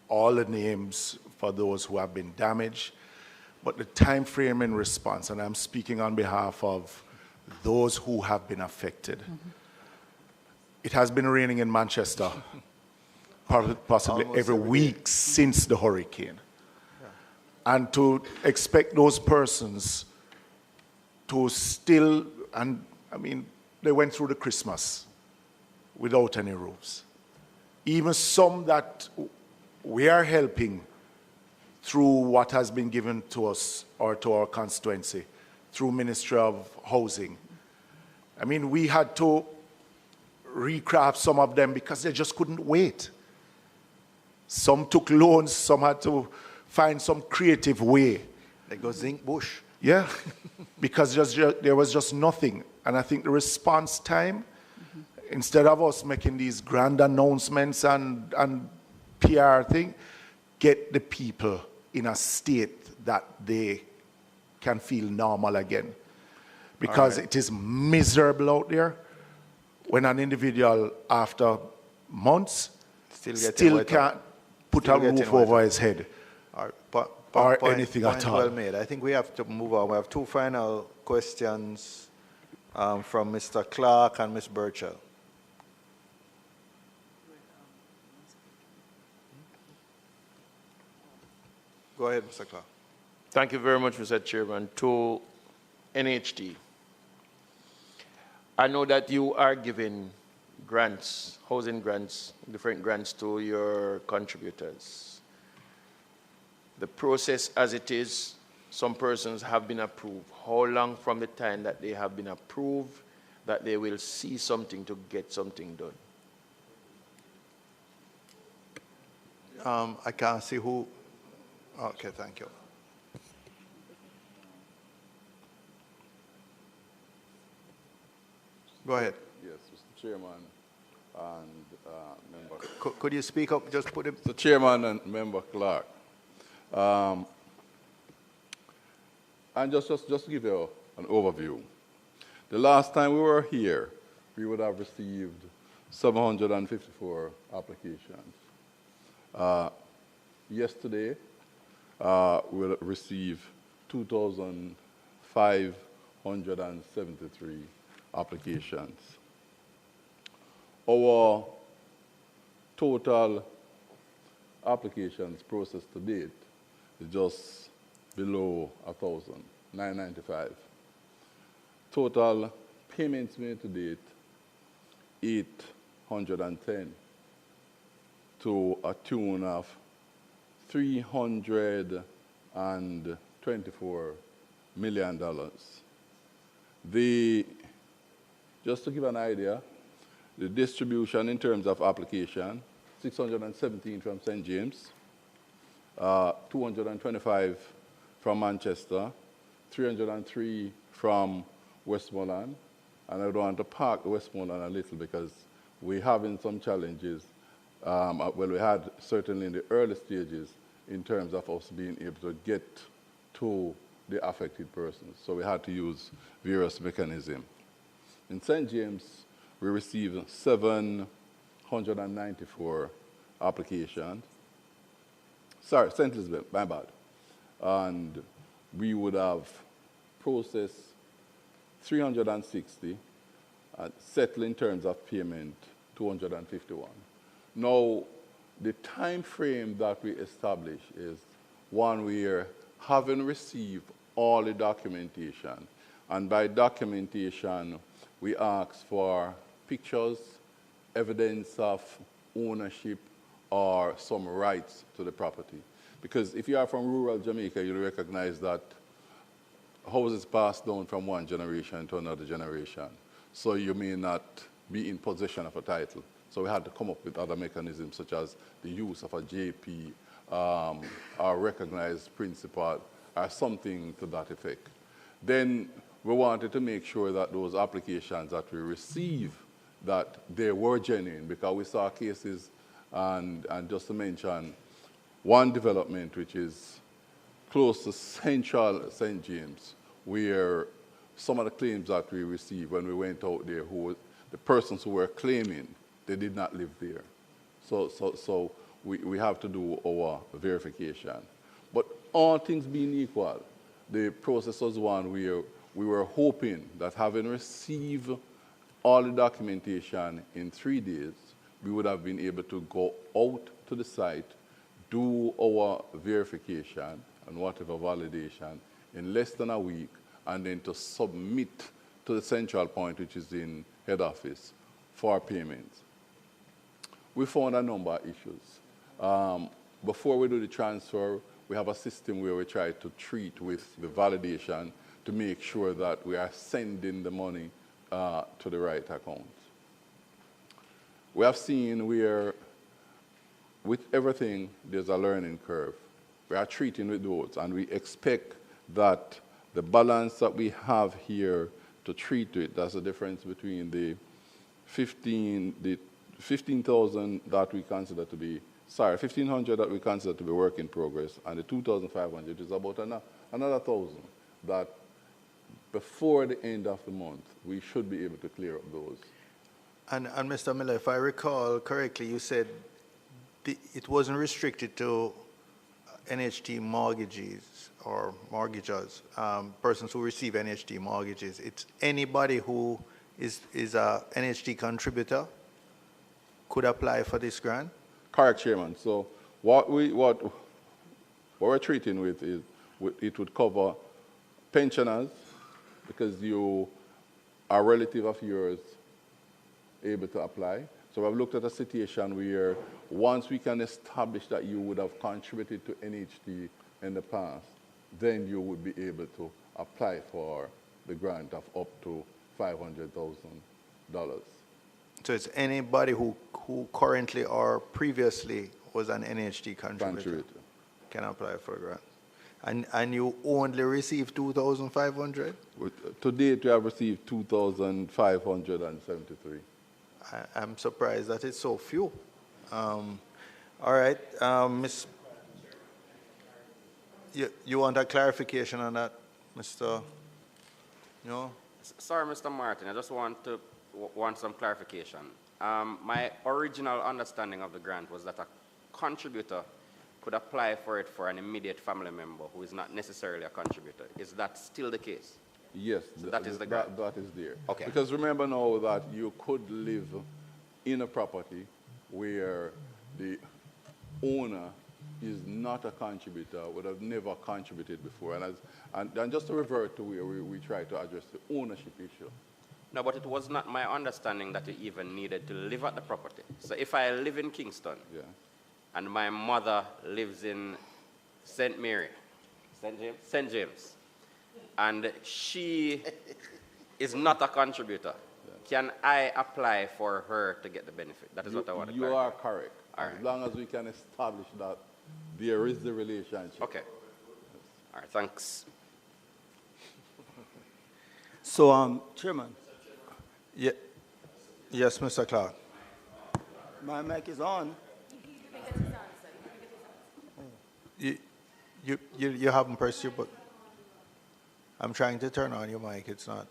all the names for those who have been damaged, but the time frame in response, and I'm speaking on behalf of those who have been affected. It has been raining in Manchester possibly every week since the hurricane. And to expect those persons to still, and I mean, they went through the Christmas without any roofs. Even some that we are helping through what has been given to us or to our constituency, through Ministry of Housing. I mean, we had to recraft some of them because they just couldn't wait. Some took loans, some had to find some creative way. They go zinc bush. Yeah, because there was just nothing. And I think the response time, instead of us making these grand announcements and PR thing, get the people in a state that they can feel normal again. Because it is miserable out there when an individual, after months, still can't put a roof over his head or anything at all. Well made. I think we have to move on. We have two final questions from Mr. Clark and Ms. Burchell. Go ahead, Mr. Clark. Thank you very much, Mr. Chairman. To NHD, I know that you are giving grants, housing grants, different grants to your contributors. The process as it is some persons have been approved. How long from the time that they have been approved that they will see something to get something done? I can't see who. Okay, thank you. Go ahead. Yes, Mr. Chairman and member. Could you speak up? Just put it. The Chairman and member Clark. And just to give you an overview, the last time we were here, we would have received 754 applications. Yesterday, we will receive 2,573 applications. Our total applications processed to date is just below 1,000, 995. Total payments made to date, 810, to a tune of $324 million. Just to give an idea, the distribution in terms of application, 617 from St. James, 225 from Manchester, 303 from Westmoreland, and I don't want to park Westmoreland a little because we're having some challenges. Well, we had certainly in the early stages in terms of us being able to get to the affected persons. So we had to use various mechanisms. In St. James, we received 794 applications. Sorry, St. Elizabeth, my bad. And we would have processed 360, settled in terms of payment 251. Now, the time frame that we establish is one where, having received all the documentation, and by documentation, we ask for pictures, evidence of ownership, or some rights to the property. Because if you are from rural Jamaica, you'll recognize that houses pass down from one generation to another generation. So you may not be in possession of a title. So we had to come up with other mechanisms such as the use of a JP, or recognized principal, or something to that effect. Then we wanted to make sure that those applications that we receive, that they were genuine, because we saw cases, and just to mention, one development which is close to central St. James, where some of the claims that we received when we went out there, the persons who were claiming, they did not live there. So we have to do our verification. But all things being equal, the process was one where we were hoping that having received all the documentation in 3 days, we would have been able to go out to the site, do our verification and whatever validation in less than a week, and then to submit to the central point, which is in head office, for payments. We found a number of issues. Before we do the transfer, we have a system where we try to treat with the validation to make sure that we are sending the money to the right account. We have seen where, with everything, there's a learning curve. We are treating with those, and we expect that the balance that we have here to treat with, that's the difference between the 15,000 that we consider to be, 1,500 that we consider to be work in progress, and the 2,500 is about another 1,000 that before the end of the month, we should be able to clear up those. And Mr. Miller, if I recall correctly, you said it wasn't restricted to NHT mortgages or mortgagors, persons who receive NHT mortgages. It's anybody who is a NHT contributor could apply for this grant? Correct, Chairman. So what we're treating with is it would cover pensioners, because you are a relative of yours able to apply. So I've looked at a situation where once we can establish that you would have contributed to NHT in the past, then you would be able to apply for the grant of up to $500,000. So it's anybody who currently or previously was an NHT contributor can apply for a grant. And you only received 2,500? To date, we have received 2,573. I'm surprised that it's so few. All right, Miss. You want a clarification on that, Mr. No? Sorry, Mr. Martin, I just want some clarification. My original understanding of the grant was that a contributor could apply for it for an immediate family member who is not necessarily a contributor. Is that still the case? Yes, so that is the grant? That is there. Okay. Because remember now that you could live in a property where the owner is not a contributor, would have never contributed before. And just to revert to where we try to address the ownership issue. No, but it was not my understanding that you even needed to live at the property. So if I live in Kingston, and my mother lives in St. Mary, St. James, and she is not a contributor, can I apply for her to get the benefit? That is what I want to clarify. You are correct. As long as we can establish that there is the relationship. Okay. All right, thanks. So, Chairman. Yeah. Yes, Mr. Clark. My mic is on. You haven't pressed your button. I'm trying to turn on your mic. It's not.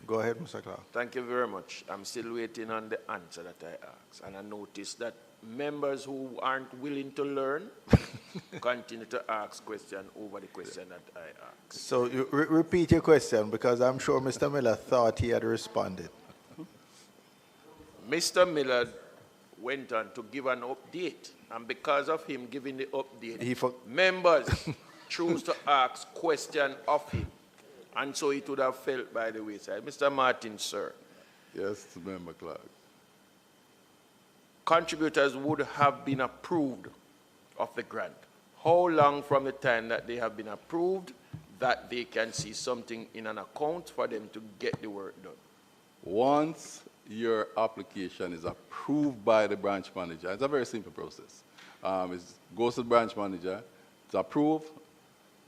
Go ahead, Mr. Clark. Thank you very much. I'm still waiting on the answer that I asked. And I noticed that members who aren't willing to learn continue to ask questions over the question that I asked. So you repeat your question, because I'm sure Mr. Miller thought he had responded. Mr. Miller went on to give an update, and because of him giving the update, members choose to ask questions of him, and so it would have felt by the wayside. Mr. Martin, sir. Yes, Member Clark. Contributors would have been approved of the grant. How long from the time that they have been approved that they can see something in an account for them to get the work done? Once your application is approved by the branch manager, it's a very simple process. It goes to the branch manager, it's approved,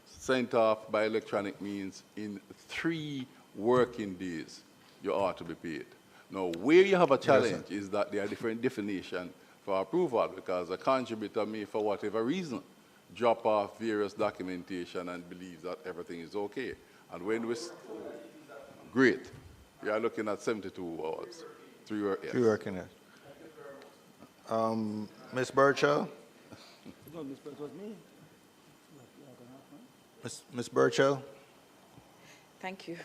sent off by electronic means. In 3 working days, you ought to be paid. Now, where you have a challenge is that there are different definitions for approval, because a contributor may, for whatever reason, drop off various documentation and believe that everything is okay. And when we... Great. You are looking at 72 hours. 3 working days. Ms. Burchell? No, Ms. Burchell was me. Ms. Burchell? Thank you.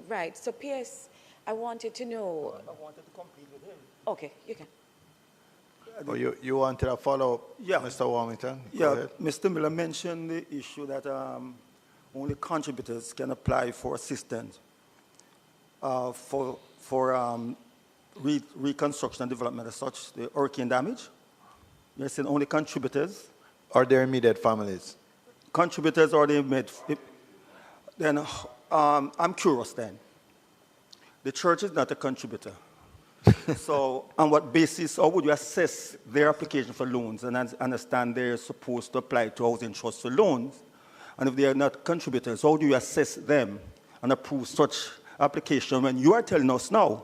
Right, so PS, I wanted to know... I wanted to complete with him. Okay, you can. Oh, you wanted a follow-up, Mr. Warmington? Go ahead. Mr. Miller mentioned the issue that only contributors can apply for assistance for reconstruction and development as such, the hurricane damage. You're saying only contributors? Or their immediate families? Contributors or the immediate. Then I'm curious then. The church is not a contributor. So on what basis, how would you assess their application for loans and understand they're supposed to apply to housing trust for loans? And if they are not contributors, how do you assess them and approve such application when you are telling us now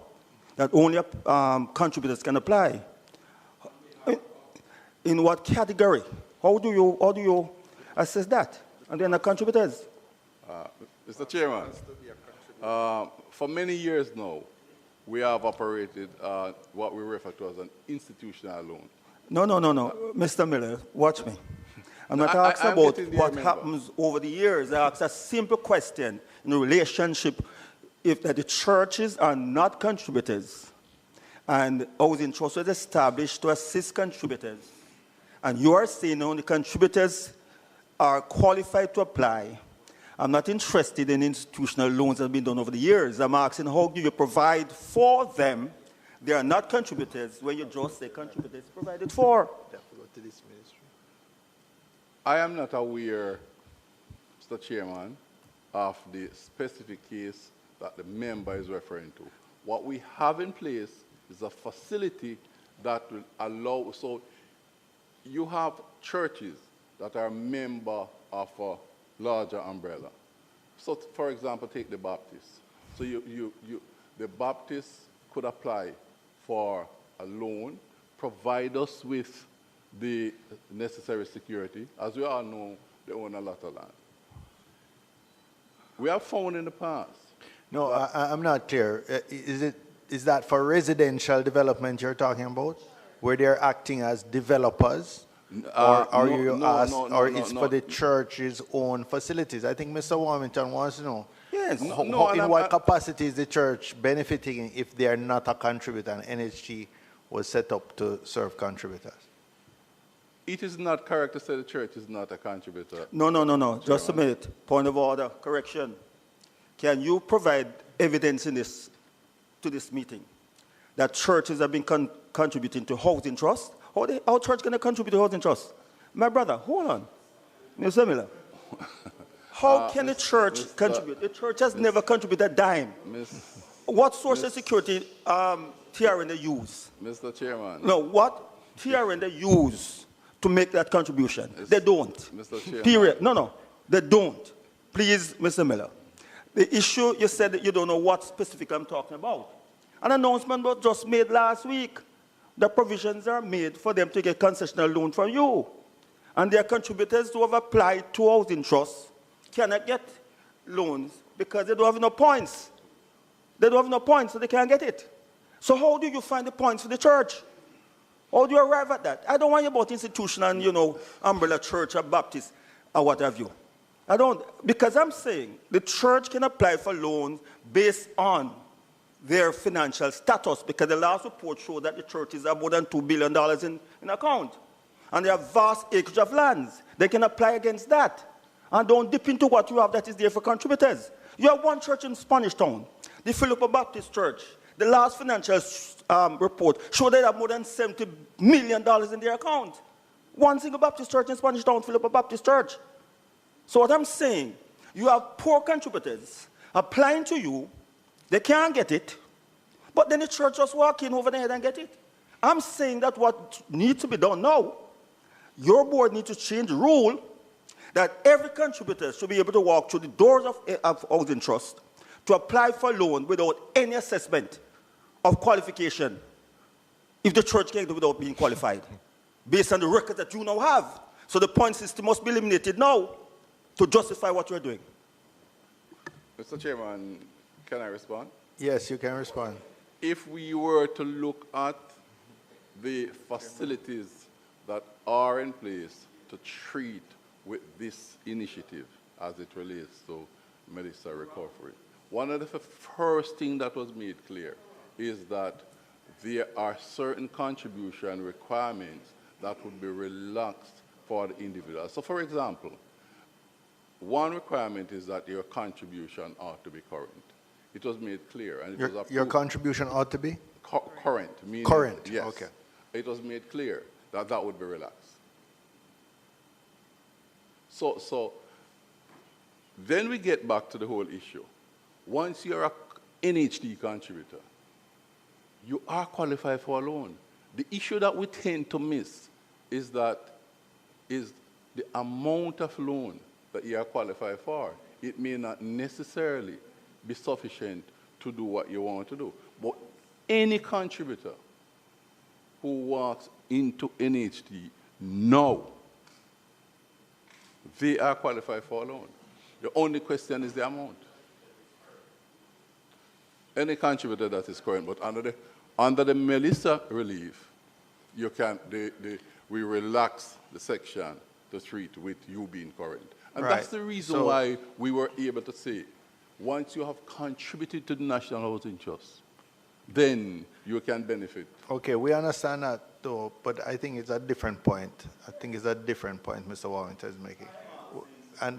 that only contributors can apply? In what category? How do you assess that? And they're not contributors? Mr. Chairman, for many years now, we have operated what we refer to as an institutional loan. No. Mr. Miller, watch me. I'm not asking about what happens over the years. I ask a simple question in a relationship. If the churches are not contributors and housing trust was established to assist contributors, and you are saying only contributors are qualified to apply, I'm not interested in institutional loans that have been done over the years. I'm asking, how do you provide for them? They are not contributors when you just say contributors provided for. I am not aware, Mr. Chairman, of the specific case that the member is referring to. What we have in place is a facility that will allow, so you have churches that are a member of a larger umbrella. So, for example, take the Baptists. So the Baptists could apply for a loan, provide us with the necessary security. As we all know, they own a lot of land. We have found in the past. No, I'm not clear. Is that for residential development you're talking about, where they're acting as developers? Or it's for the church's own facilities? I think Mr. Warmington wants to know. Yes. In what capacity is the church benefiting if they are not a contributor and NHG was set up to serve contributors? It is not correct to say the church is not a contributor. No. Just a minute. Point of order. Correction. Can you provide evidence in this, to this meeting that churches have been contributing to housing trust? How church going to contribute to housing trust? My brother, hold on. Mr. Miller. How can the church contribute? The church has never contributed a dime. What social security tiering they use? Mr. Chairman. No, what tiering they use to make that contribution? They don't. Mr. Chairman. Period. No, they don't. Please, Mr. Miller. The issue, you said that you don't know what specific I'm talking about. An announcement was just made last week. The provisions are made for them to get concessional loan from you. And their contributors who have applied to housing trusts cannot get loans because they don't have enough points. They don't have enough points, so they can't get it. So how do you find the points for the church? How do you arrive at that? I don't want you about institution and, umbrella church or Baptist or what have you. I don't, because I'm saying the church can apply for loans based on their financial status, because the last report showed that the churches have more than $2 billion in account. And they have vast acreage of lands. They can apply against that. And don't dip into what you have that is there for contributors. You have one church in Spanish Town, the Philippa Baptist Church. The last financial report showed they have more than $70 million in their account. One single Baptist church in Spanish Town, Philippa Baptist Church. So what I'm saying, you have poor contributors applying to you, they can't get it, but then the church just walk in over there and get it. I'm saying that what needs to be done now, your board needs to change the rule that every contributor should be able to walk through the doors of housing trust to apply for a loan without any assessment of qualification if the church can't do it without being qualified, based on the record that you now have. So the point system must be eliminated now to justify what you're doing. Mr. Chairman, can I respond? Yes, you can respond. If we were to look at the facilities that are in place to treat with this initiative as it relates to Melissa recovery, one of the first things that was made clear is that there are certain contribution requirements that would be relaxed for the individual. So, for example, one requirement is that your contribution ought to be current. It was made clear. And it was approved. Your contribution ought to be? Current. Meaning, current, yes. Okay. It was made clear that that would be relaxed. So then we get back to the whole issue. Once you're an NHD contributor, you are qualified for a loan. The issue that we tend to miss is the amount of loan that you are qualified for. It may not necessarily be sufficient to do what you want to do. But any contributor who walks into NHD now, they are qualified for a loan. The only question is the amount. Any contributor that is current, but under the Melissa relief, you can we relax the section to treat with you being current. And that's the reason why we were able to say, once you have contributed to the National Housing Trust, then you can benefit. Okay, we understand that, though, but I think it's a different point. I think it's a different point Mr. Warrington is making.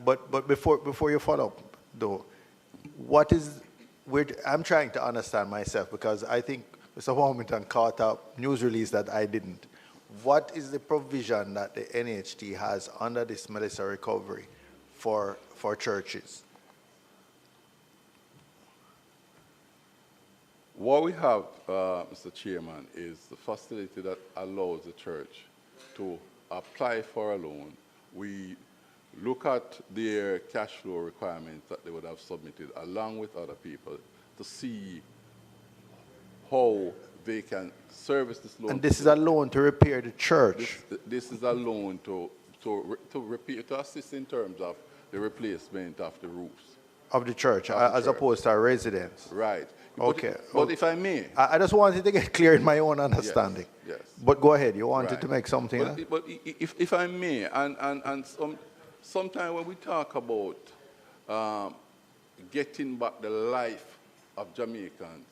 But before you follow up, though, I'm trying to understand myself, because I think Mr. Warrington caught a news release that I didn't. what is the provision that the NHT has under this Melissa recovery for churches? What we have, Mr. Chairman, is the facility that allows the church to apply for a loan. We look at their cash flow requirements that they would have submitted along with other people to see how they can service this loan. And this is a loan to repair the church? This is a loan to repair, to assist in terms of the replacement of the roofs. Of the church, as opposed to a residence? Right. Okay. But if I may. I just wanted to get clear in my own understanding. Yes. But go ahead, you wanted Right. to make something. But if I may, and sometimes when we talk about getting back the life of Jamaicans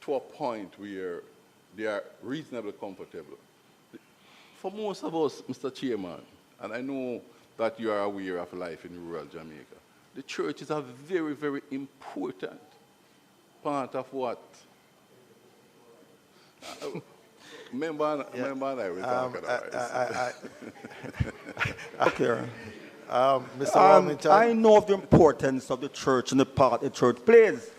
to a point where they are reasonably comfortable. For most of us, Mr. Chairman, and I know that you are aware of life in rural Jamaica, the church is a very, very important part of what Member and I were talking about. Okay. Mr. Warmington. I know of the importance of the church and the part the church plays.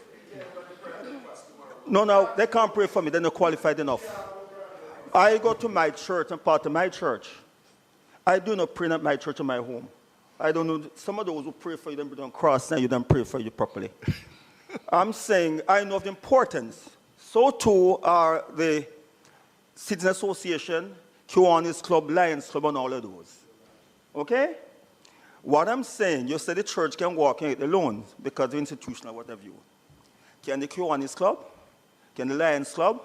No, they can't pray for me. They're not qualified enough. I go to my church and part of my church. I do not pray at my church or my home. I don't know. Some of those who pray for you, they don't cross and you don't pray for you properly. I'm saying I know of the importance. So too are the Citizen Association, Kiwanis Club, Lions Club, and all of those. Okay? What I'm saying, you said the church can walk and get the loans because of institutional what have you. Can the Kiwanis Club? Can the Lions Club?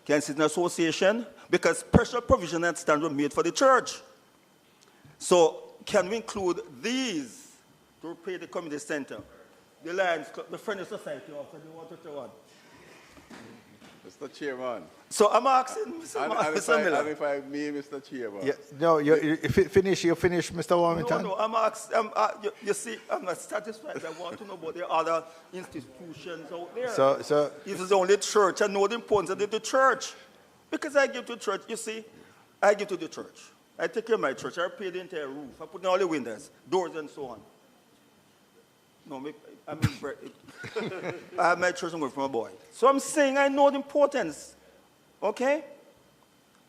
Can the Citizen Association? Because special provision and standards were made for the church. So can we include these to repay the community center? The Lions Club, the Friendly Society, also the 121. Mr. Chairman. So I'm asking Mr. Miller. And if I may, Mr. Chairman. Yeah, no, you finish, Mr. Warmington? No, I'm asking, you see, I'm not satisfied. I want to know about the other institutions out there. So if it's only church, I know the importance of the church. Because I give to church, you see, I give to the church. I take care of my church. I pay the entire roof. I put in all the windows, doors, and so on. No, I have my church and work for my boy. So I'm saying I know the importance, okay?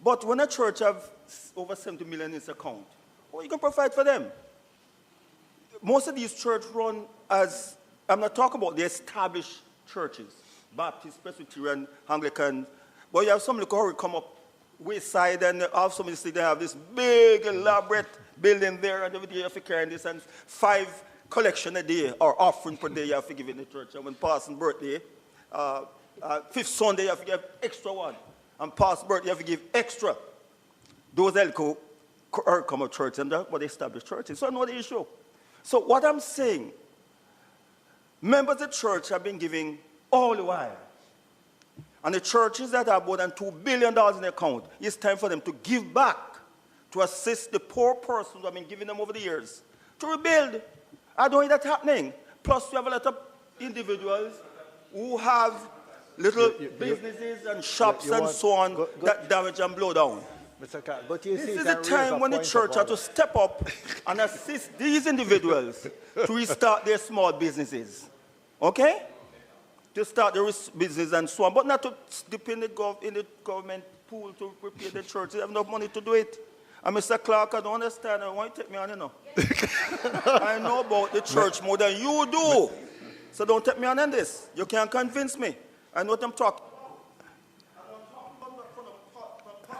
But when a church have over 70 million in its account, well, you can provide for them. Most of these churches run as, I'm not talking about the established churches, Baptist, Presbyterian, Anglican, but you have some who come up wayside and have somebody say they have this big, elaborate building there, and every day you have to carry this, and 5 collection a day or offering per day you have to give in the church. And when passing birthday, 5th Sunday you have to give extra one. And past birthday you have to give extra. Those elko come of church and that's what they establish churches. So I know the issue. So what I'm saying, members of the church have been giving all the while. And the churches that have more than $2 billion in their account, it's time for them to give back to assist the poor persons who have been giving them over the years to rebuild. I don't think that's happening. Plus, we have a lot of individuals who have little businesses and shops and so on that damage and blow down. Mr. Carr, but you This see, is the time when the church has to step up and assist these individuals to restart their small businesses. Okay? To start their business and so on, but not to depend in the government pool to repair the church. They have enough money to do it. And Mr. Clark, I don't understand. I want you to take me on, you know. I know about the church more than you do. So don't take me on in this. You can't convince me. I know what I'm talking about.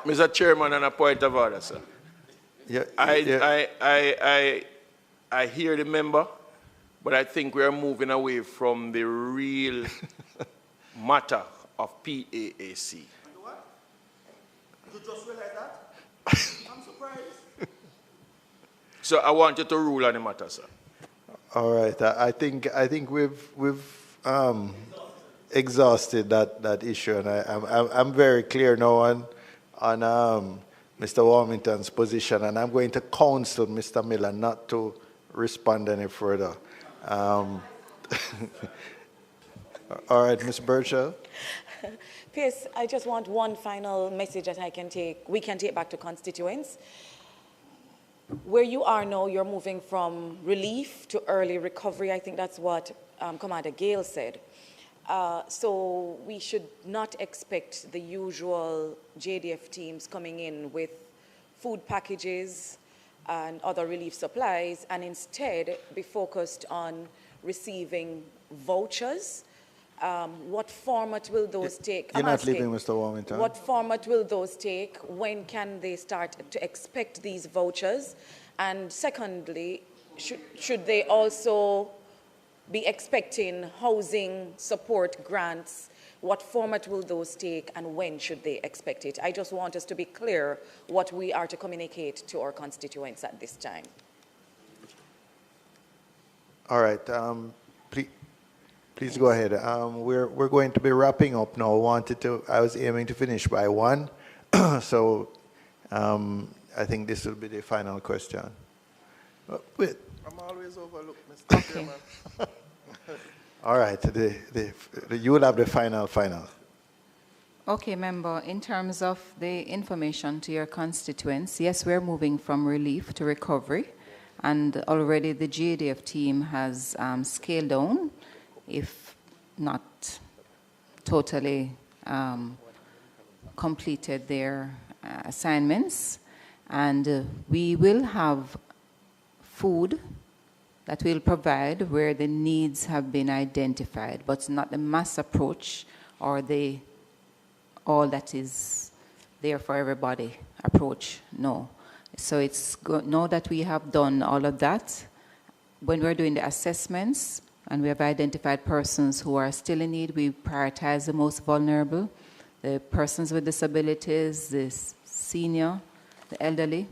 Mr. Chairman, on a point of order, sir. I hear the member, but I think we are moving away from the real matter of PAAC. You just realize that? I'm surprised. So I want you to rule on the matter, sir. All right. I think we've exhausted that issue, and I'm very clear now on Mr. Warmington's position, and I'm going to counsel Mr. Miller not to respond any further. All right, Ms. Birchall. Pierce, I just want one final message that we can take back to constituents. Where you are now, you're moving from relief to early recovery. I think that's what Commander Gale said. So we should not expect the usual JDF teams coming in with food packages and other relief supplies, and instead be focused on receiving vouchers. What format will those take? You're not leaving, Mr. Warmington. What format will those take? When can they start to expect these vouchers? And secondly, should they also be expecting housing support grants? What format will those take, and when should they expect it? I just want us to be clear what we are to communicate to our constituents at this time. All right. Please go ahead. We're going to be wrapping up now. I was aiming to finish by 1, so I think this will be the final question. Wait. I'm always overlooked, Mr. Chairman. All right. You will have the final. Okay, member, in terms of the information to your constituents, yes, we're moving from relief to recovery, and already the GADF team has scaled down, if not totally completed their assignments, and we will have food that we'll provide where the needs have been identified, but not the mass approach or the all that is there for everybody approach, no. So it's good, now that we have done all of that, when we're doing the assessments and we have identified persons who are still in need, we prioritize the most vulnerable, the persons with disabilities, the senior, the elderly,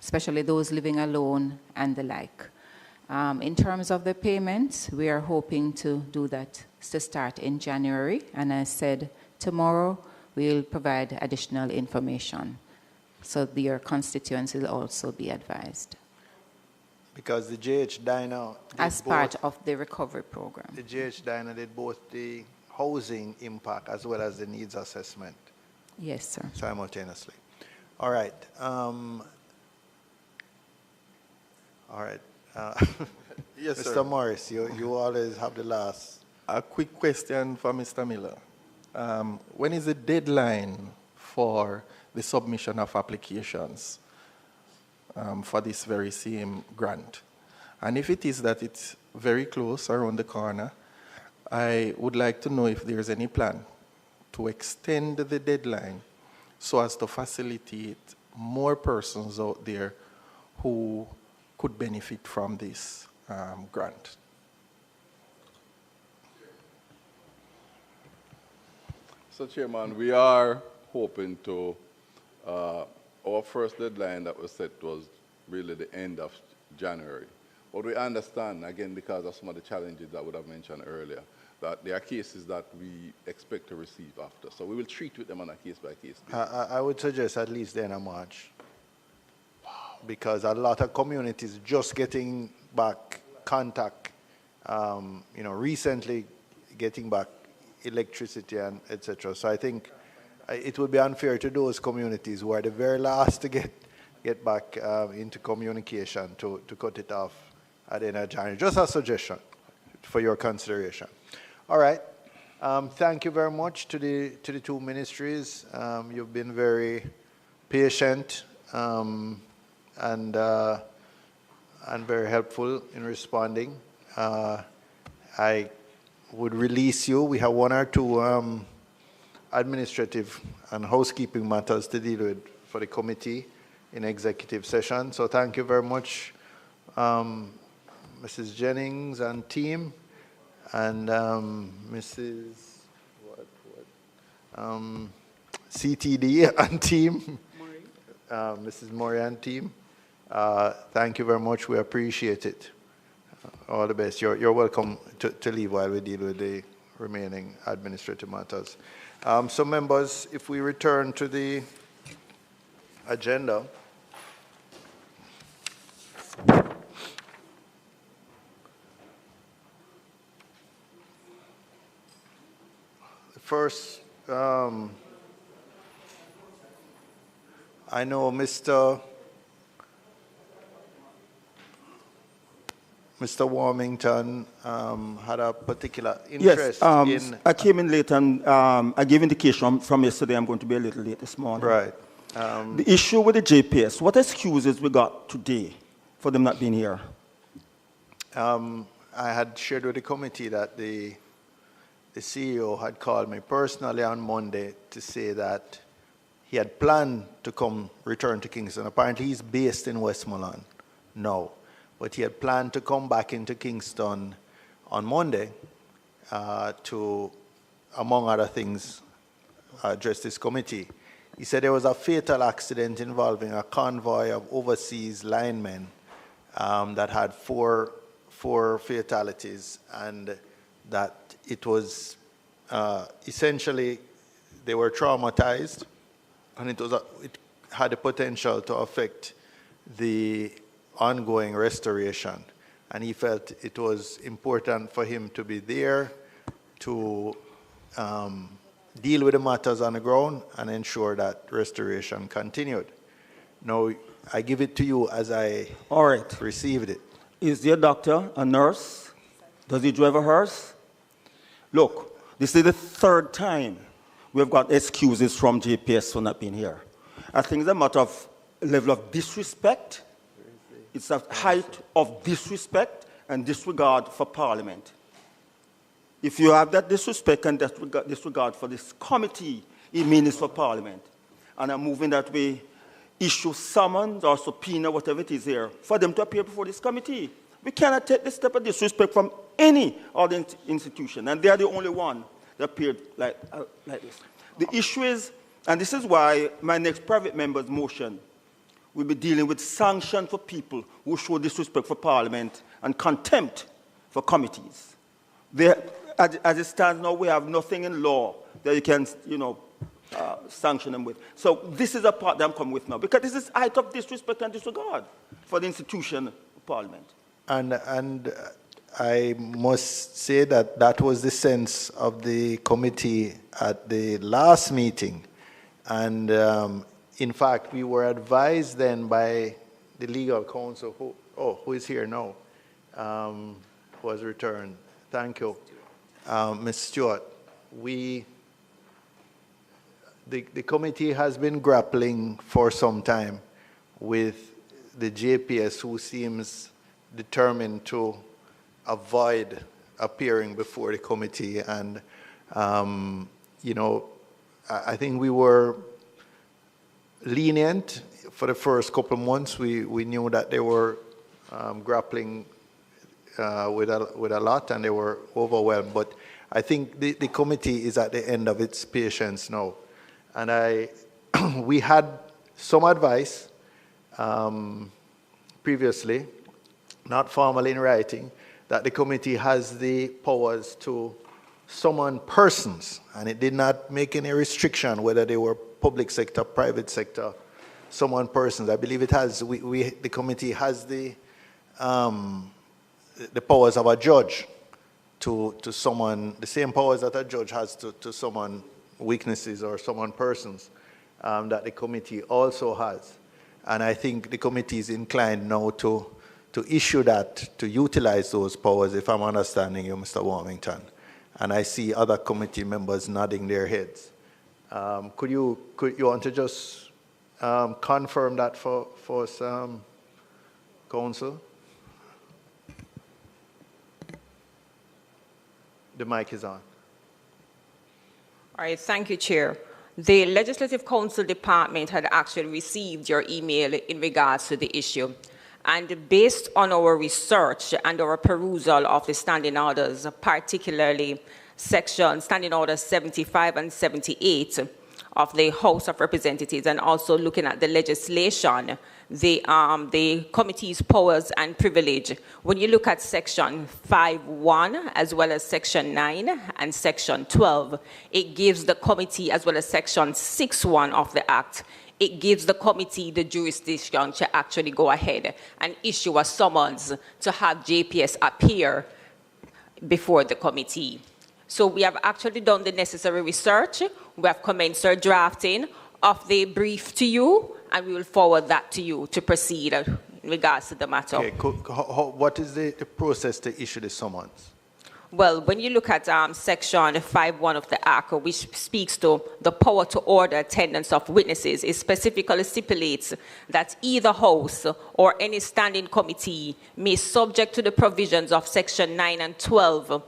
especially those living alone and the like. In terms of the payments, we are hoping to do that to start in January. And I said tomorrow we'll provide additional information. So your constituents will also be advised. Because the JH Diner... As part of the recovery program. The JH Diner did both the housing impact as well as the needs assessment. Yes, sir. Simultaneously. All right. All right. Yes, Mr. sir. Morris, you always have the last. A quick question for Mr. Miller. When is the deadline for the submission of applications for this very same grant? And if it is that it's very close around the corner, I would like to know if there's any plan to extend the deadline so as to facilitate more persons out there who could benefit from this grant. So, Chairman, we are hoping to, our first deadline that was set was really the end of January. But we understand, again, because of some of the challenges that I would have mentioned earlier, that there are cases that we expect to receive after. So we will treat with them on a case-by-case basis. I would suggest at least the end of March. Because a lot of communities just getting back contact, recently getting back electricity and etc. So I think it would be unfair to those communities who are the very last to get back into communication to cut it off at the end of January. Just a suggestion for your consideration. All right. Thank you very much to the two ministries. You've been very patient and very helpful in responding. I would release you. We have one or two administrative and housekeeping matters to deal with for the committee in executive session. So thank you very much, Mrs. Jennings and team, and Mrs. CTD and team, Mrs. Murray and team. Thank you very much. We appreciate it. All the best. You're welcome to leave while we deal with the remaining administrative matters. So members, if we return to the agenda. The I know Mr. Warmington had a particular interest in... I came in late and I gave indication from yesterday I'm going to be a little late this morning. Right. The issue with the JPS, what excuses we got today for them not being here? I had shared with the committee that the CEO had called me personally on Monday to say that he had planned to return to Kingston. Apparently he's based in Westmoreland now, but he had planned to come back into Kingston on Monday to, among other things, address this committee. He said there was a fatal accident involving a convoy of overseas linemen that had four fatalities, and that it was essentially they were traumatized, and it had the potential to affect the ongoing restoration. And he felt it was important for him to be there to deal with the matters on the ground and ensure that restoration continued. Now, I give it to you as I received it. Is there a doctor, a nurse? Does he drive a hearse? Look, this is the third time we've got excuses from JPS for not being here. I think it's a matter of level of disrespect. It's a height of disrespect and disregard for Parliament. If you have that disrespect and disregard for this committee, it means for Parliament. And I'm moving that way, issue summons or subpoena, whatever it is here, for them to appear before this committee. We cannot take this step of disrespect from any other institution, and they are the only one that appeared like this. The issue is, and this is why my next private member's motion will be dealing with sanctions for people who show disrespect for Parliament and contempt for committees. As it stands now, we have nothing in law that you can, sanction them with. So this is a part that I'm coming with now, because this is height of disrespect and disregard for the institution of Parliament. And I must say that that was the sense of the committee at the last meeting. And in fact, we were advised then by the legal counsel, who is here now, who has returned. Thank you. Ms. Stewart, the committee has been grappling for some time with the JPS, who seems determined to avoid appearing before the committee. And, I think we were lenient for the first couple of months. We knew that they were grappling with a lot, and they were overwhelmed. But I think the committee is at the end of its patience now. And we had some advice previously, not formally in writing, that the committee has the powers to summon persons, and it did not make any restriction whether they were public sector, private sector, summon persons. I believe it has, the committee has the powers of a judge to summon, the same powers that a judge has to summon witnesses or summon persons that the committee also has. And I think the committee is inclined now to issue that, to utilize those powers, if I'm understanding you, Mr. Warmington. And I see other committee members nodding their heads. Could you want to just confirm that for us, Council? The mic is on. All right, thank you, Chair. The Legislative Council Department had actually received your email in regards to the issue. And based on our research and our perusal of the standing orders, particularly standing orders 75 and 78 of the House of Representatives, and also looking at the legislation, the committee's powers and privilege, when you look at section 5.1 as well as section 9 and section 12, it gives the committee, as well as section 6.1 of the Act, it gives the committee the jurisdiction to actually go ahead and issue a summons to have JPS appear before the committee. So we have actually done the necessary research. We have commenced our drafting of the brief to you, and we will forward that to you to proceed in regards to the matter. Okay, what is the process to issue the summons? Well, when you look at Section 5.1 of the Act, which speaks to the power to order attendance of witnesses, it specifically stipulates that either House or any standing committee may, subject to the provisions of Section 9 and 12,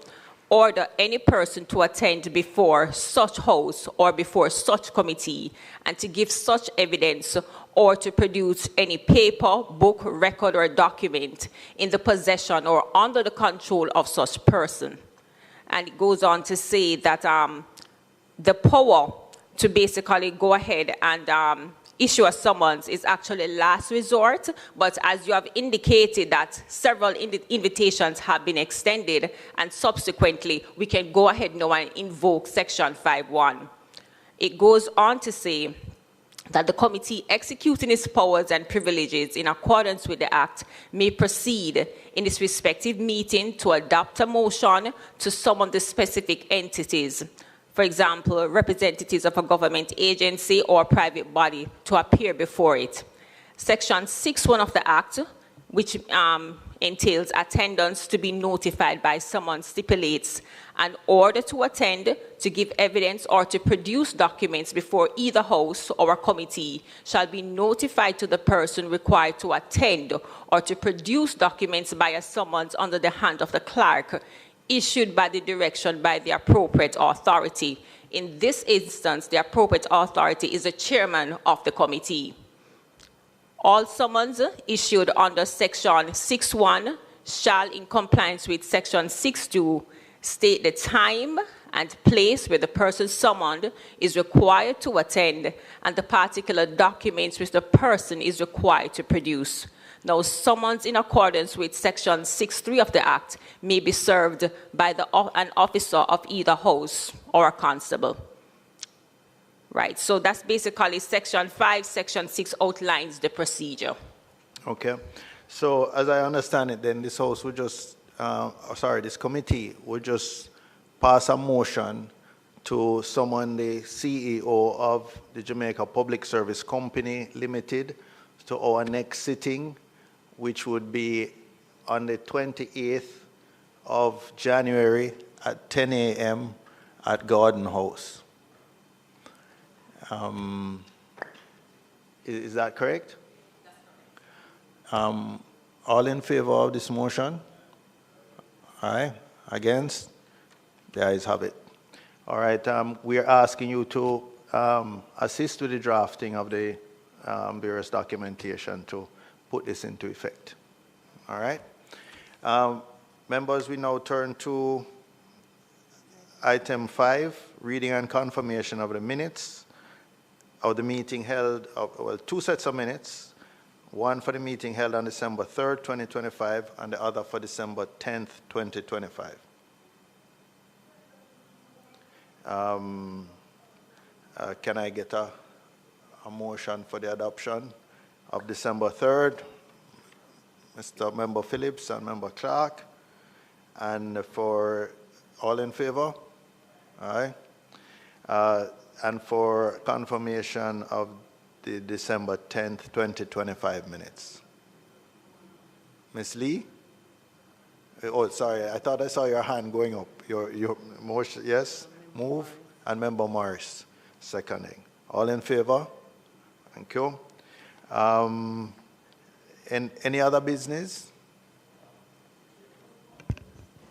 order any person to attend before such House or before such committee and to give such evidence or to produce any paper, book, record, or document in the possession or under the control of such person. And it goes on to say that the power to basically go ahead and issue a summons is actually last resort, but as you have indicated that several invitations have been extended, and subsequently we can go ahead now and invoke Section 5.1. It goes on to say that the committee executing its powers and privileges in accordance with the Act may proceed in its respective meeting to adopt a motion to summon the specific entities, for example, representatives of a government agency or private body, to appear before it. Section 6.1 of the Act, which entails attendance to be notified by someone, stipulates an order to attend, to give evidence, or to produce documents before either House or a committee shall be notified to the person required to attend or to produce documents by a summons under the hand of the clerk, issued by the direction by the appropriate authority. In this instance, the appropriate authority is the chairman of the committee. All summons issued under Section 6.1 shall, in compliance with Section 6.2, state the time and place where the person summoned is required to attend and the particular documents which the person is required to produce. Now, summons in accordance with Section 6.3 of the Act may be served by an officer of either House or a constable. Right, so that's basically Section 5. Section 6 outlines the procedure. Okay, so as I understand it, then this House would just, this committee would just pass a motion to summon the CEO of the Jamaica Public Service Company Limited to our next sitting, which would be on the 28th of January at 10 a.m. at Garden House. Is that correct? All in favor of this motion? Aye. Against? The ayes have it. All right. We are asking you to assist with the drafting of the various documentation to put this into effect. All right. Members, we now turn to item 5, reading and confirmation of the minutes of the meeting held, well, 2 sets of minutes, one for the meeting held on December 3rd, 2025, and the other for December 10th, 2025. Can I get a motion for the adoption of December 3rd? Mr. Member Phillips and Member Clark. And for all in favor? Aye. And for confirmation of the December 10th, 2025 minutes. Ms. Lee? Oh, sorry, I thought I saw your hand going up. Your motion, yes? Move. And Member Morris, seconding. All in favor? Thank you. Any other business?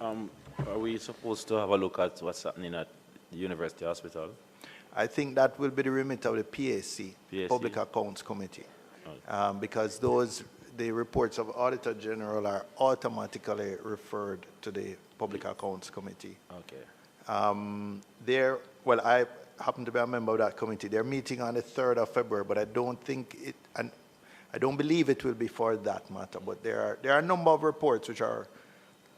Are we supposed to have a look at what's happening at the University Hospital? I think that will be the remit of the PAC, Public Accounts Committee, because the reports of Auditor General are automatically referred to the Public Accounts Committee. Okay. Well, I happen to be a member of that committee. They're meeting on the 3rd of February, but I don't think it, and I don't believe it will be for that matter. But there are a number of reports which are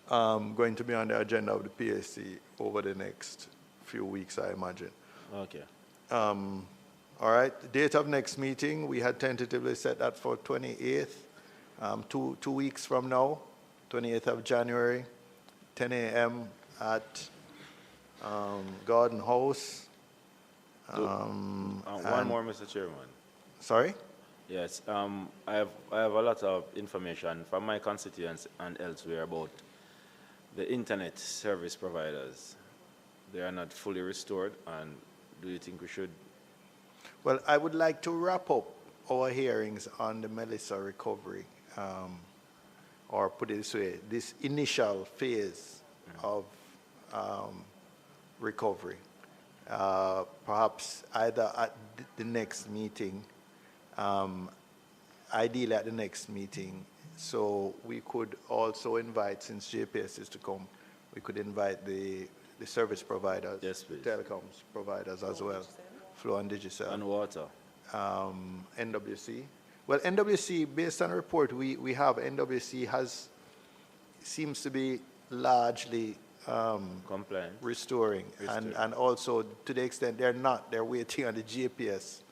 going to be on the agenda of the PAC over the next few weeks, I imagine. Okay. All right. The date of next meeting, we had tentatively set that for 28th, 2 weeks from now, 28th of January, 10 a.m. at Garden House. One more, Mr. Chairman. Sorry? Yes, I have a lot of information from my constituents and elsewhere about the internet service providers. They are not fully restored, and do you think we should? Well, I would like to wrap up our hearings on the Melissa recovery, or put it this way, this initial phase of recovery. Perhaps either at the next meeting, ideally at the next meeting, so we could also invite, since JPS is to come, we could invite the service providers, yes, please. telecoms providers as well, Flow and Digicel. And water. NWC. Well, NWC, based on a report we have, NWC seems to be largely compliant, restoring. And also to the extent they're not, they're waiting on the GPS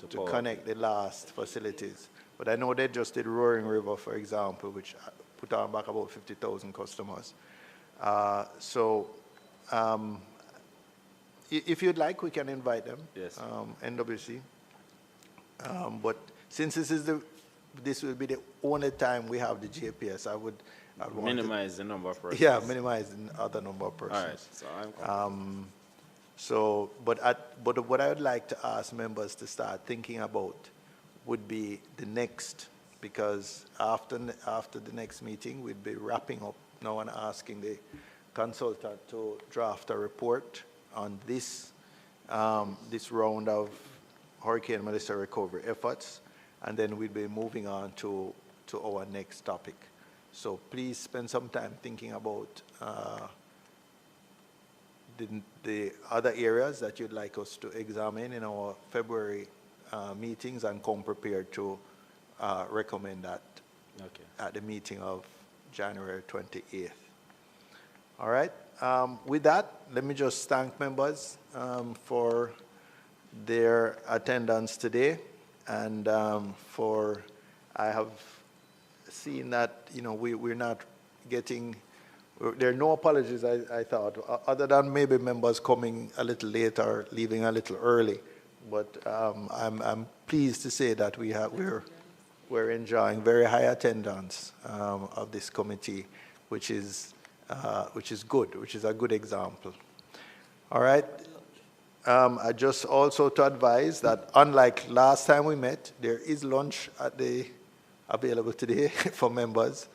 to connect the last facilities. But I know they just did Roaring River, for example, which put on back about 50,000 customers. If you'd like, we can invite them. Yes. NWC. But since this will be the only time we have the GPS, I'd want minimize the number of persons. Yeah, minimize the other number of persons. All right. So but what I would like to ask members to start thinking about would be the next, because after the next meeting, we'd be wrapping up now and asking the consultant to draft a report on this round of Hurricane Melissa recovery efforts, and then we'll be moving on to our next topic. So please spend some time thinking about the other areas that you'd like us to examine in our February meetings, and come prepared to recommend that at the meeting of January 28th. All right. With that, let me just thank members for their attendance today, and I have seen that we're not getting. There are no apologies, I thought, other than maybe members coming a little late or leaving a little early. But I'm pleased to say that we're enjoying very high attendance of this committee, which is good, which is a good example. All right. I just also to advise that unlike last time we met, there is lunch available today for members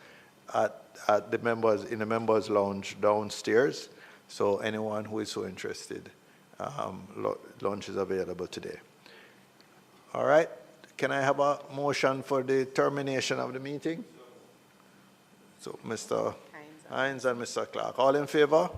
in the members lounge downstairs. So anyone who is so interested, lunch is available today. All right. Can I have a motion for the termination of the meeting? So Mr. Hines and Mr. Clark, all in favor?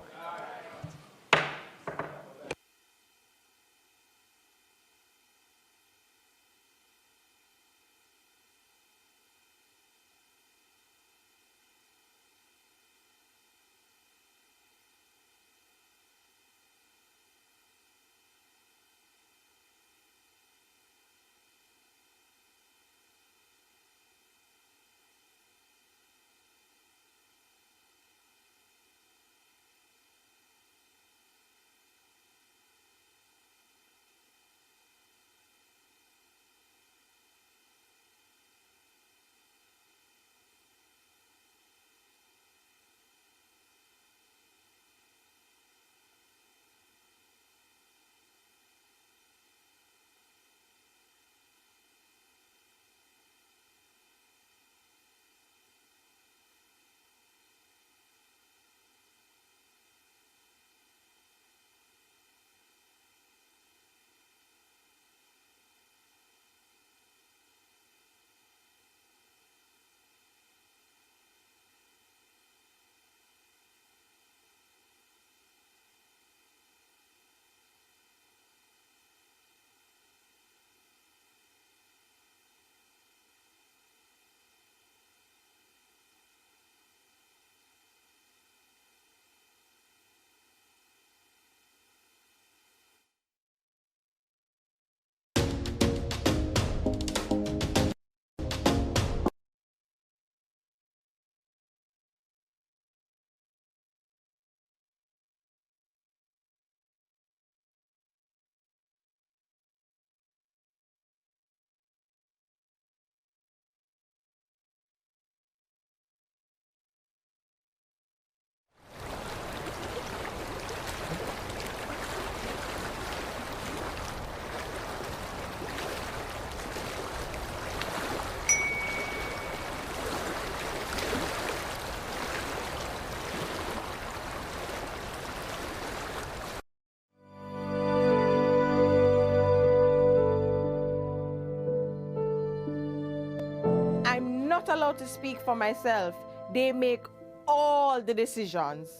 not allowed to speak for myself. They make all the decisions.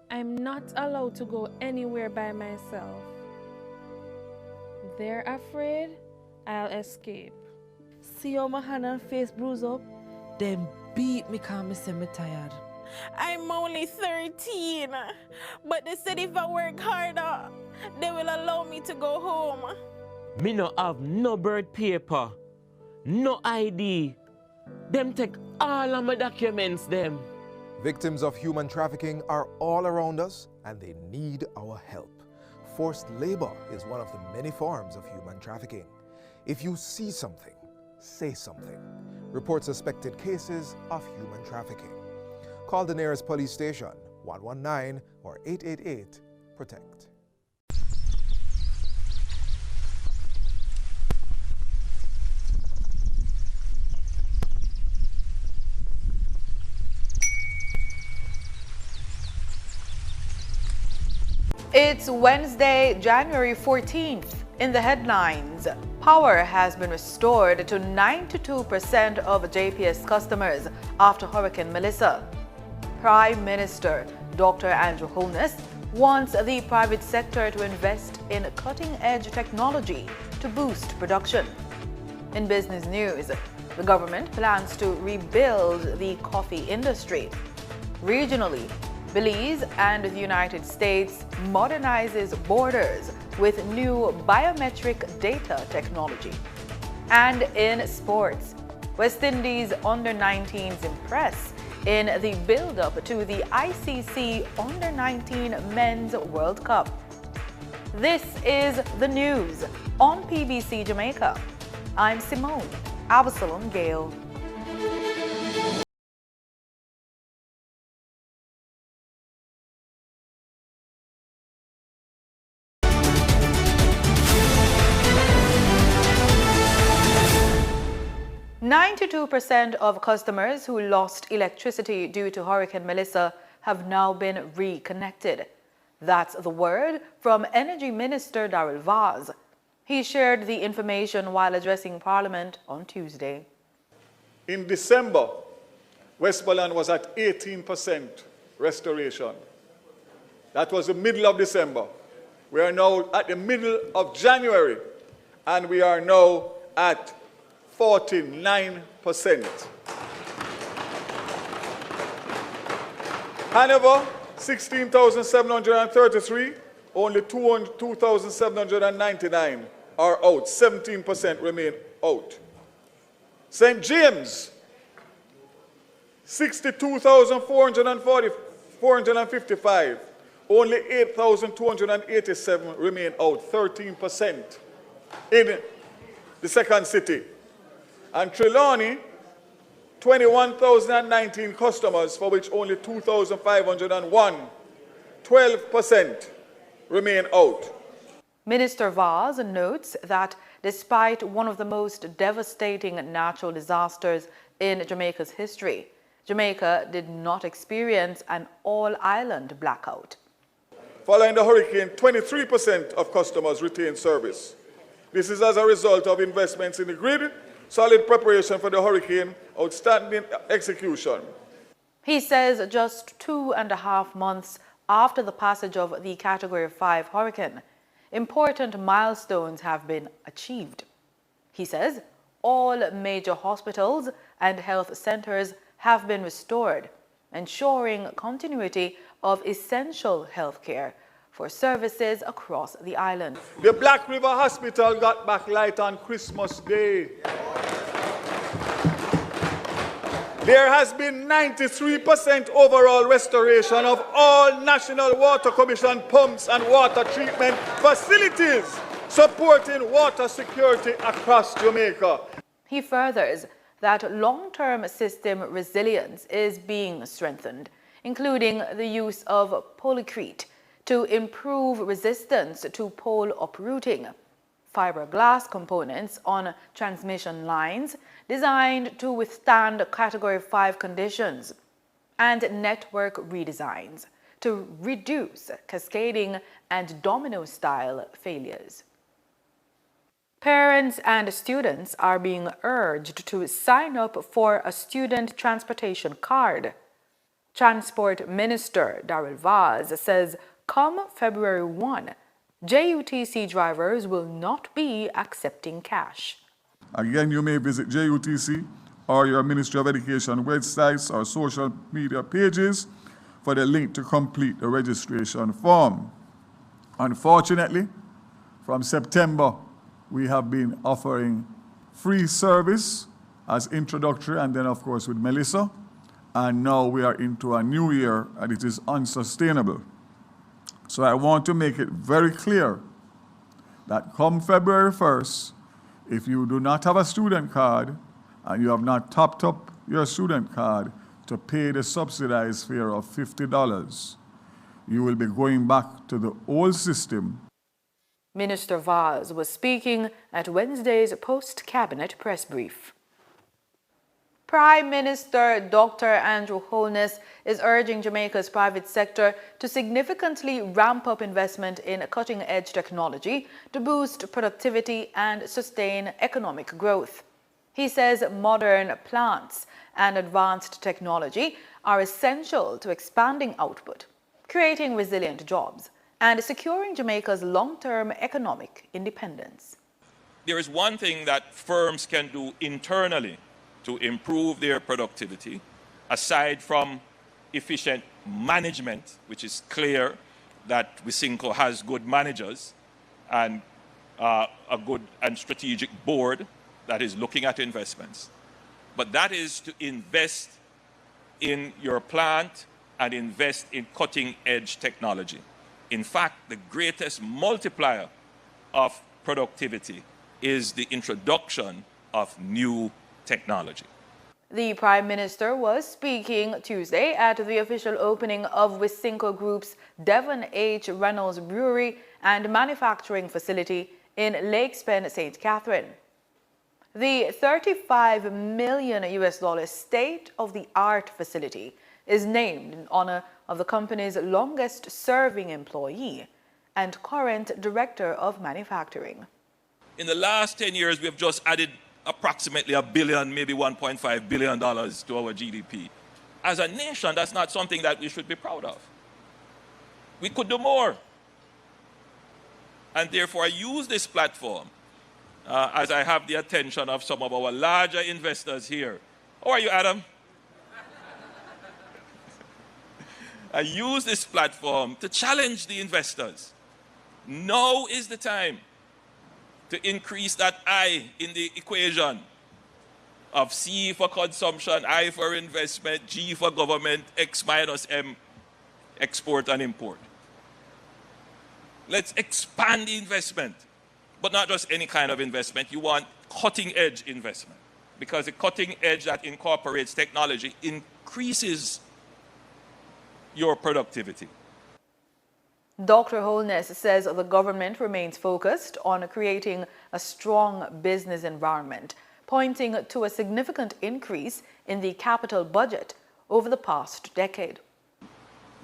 I'm not allowed to go anywhere by myself. They're afraid I'll escape. See how my hand and face bruise up? Them beat me because me say me tired. I'm only 13, but they said if I work harder, they will allow me to go home. Me no have no birth paper, no ID. Them take all of my documents, them. Victims of human trafficking are all around us and they need our help. Forced labor is one of the many forms of human trafficking. If you see something, say something. Report suspected cases of human trafficking. Call the nearest police station, 119 or 888 PROTECT. It's Wednesday, January 14th. In the headlines, power has been restored to 92% of JPS customers after Hurricane Melissa. Prime Minister Dr. Andrew Holness wants the private sector to invest in cutting-edge technology to boost production. In business news, the government plans to rebuild the coffee industry. Regionally, Belize and the United States modernizes borders with new biometric data technology. And in sports, West Indies under-19s impress in the build-up to the ICC Under-19 Men's World Cup. This is the news on PBC Jamaica. I'm Simone Absalom Gale. %92 of customers who lost electricity due to Hurricane Melissa have now been reconnected. That's the word from Energy Minister Darrell Vaz. He shared the information while addressing Parliament on Tuesday. In December, Westmoreland was at 18% restoration. That was the middle of December. We are now at the middle of January, and we are now at 49%. Hanover, 16,733, only 2,799 are out, 17% remain out. St. James, 62,455, only 8,287 remain out, 13% in the second city. And Trelawney, 21,019 customers, for which only 2,501, 12% remain out. Minister Vaz notes that despite one of the most devastating natural disasters in Jamaica's history, Jamaica did not experience an all-island blackout. Following the hurricane, 23% of customers retained service. This is as a result of investments in the grid, solid preparation for the hurricane, outstanding execution. He says just 2.5 months after the passage of the Category 5 hurricane, important milestones have been achieved. He says all major hospitals and health centers have been restored, ensuring continuity of essential health care for services across the island. The Black River Hospital got back light on Christmas Day. There has been 93% overall restoration of all National Water Commission pumps and water treatment facilities, supporting water security across Jamaica. He furthers that long-term system resilience is being strengthened, including the use of polycrete to improve resistance to pole uprooting, fiberglass components on transmission lines designed to withstand Category 5 conditions, and network redesigns to reduce cascading and domino-style failures. Parents and students are being urged to sign up for a student transportation card. Transport Minister Darrell Vaz says come February 1, JUTC drivers will not be accepting cash. Again, you may visit JUTC or your Ministry of Education websites or social media pages for the link to complete the registration form. Unfortunately, from September, we have been offering free service as introductory and then, of course, with Melissa. And now we are into a new year and it is unsustainable. So I want to make it very clear that come February 1st, if you do not have a student card and you have not topped up your student card to pay the subsidized fare of $50, you will be going back to the old system. Minister Vaz was speaking at Wednesday's post-cabinet press brief. Prime Minister Dr. Andrew Holness is urging Jamaica's private sector to significantly ramp up investment in cutting-edge technology to boost productivity and sustain economic growth. He says modern plants and advanced technology are essential to expanding output, creating resilient jobs, and securing Jamaica's long-term economic independence. There is one thing that firms can do internally to improve their productivity, aside from efficient management, which is clear that Wisynco has good managers and a good and strategic board that is looking at investments. But that is to invest in your plant and invest in cutting-edge technology. In fact, the greatest multiplier of productivity is the introduction of new technology. The Prime Minister was speaking Tuesday at the official opening of Wisynco Group's Devon H. Reynolds Brewery and Manufacturing Facility in Lake Spen, St. Catherine. The $35 million state-of-the-art facility is named in honor of the company's longest-serving employee and current Director of Manufacturing. In the last 10 years, we have just added approximately $1 billion, maybe $1.5 billion to our GDP. As a nation, that's not something that we should be proud of. We could do more. And therefore, I use this platform as I have the attention of some of our larger investors here. How are you, Adam? I use this platform to challenge the investors. Now is the time to increase that I in the equation of C for consumption, I for investment, G for government, X minus M, export and import. Let's expand the investment, but not just any kind of investment. You want cutting-edge investment, because the cutting edge that incorporates technology increases your productivity. Dr. Holness says the government remains focused on creating a strong business environment, pointing to a significant increase in the capital budget over the past decade.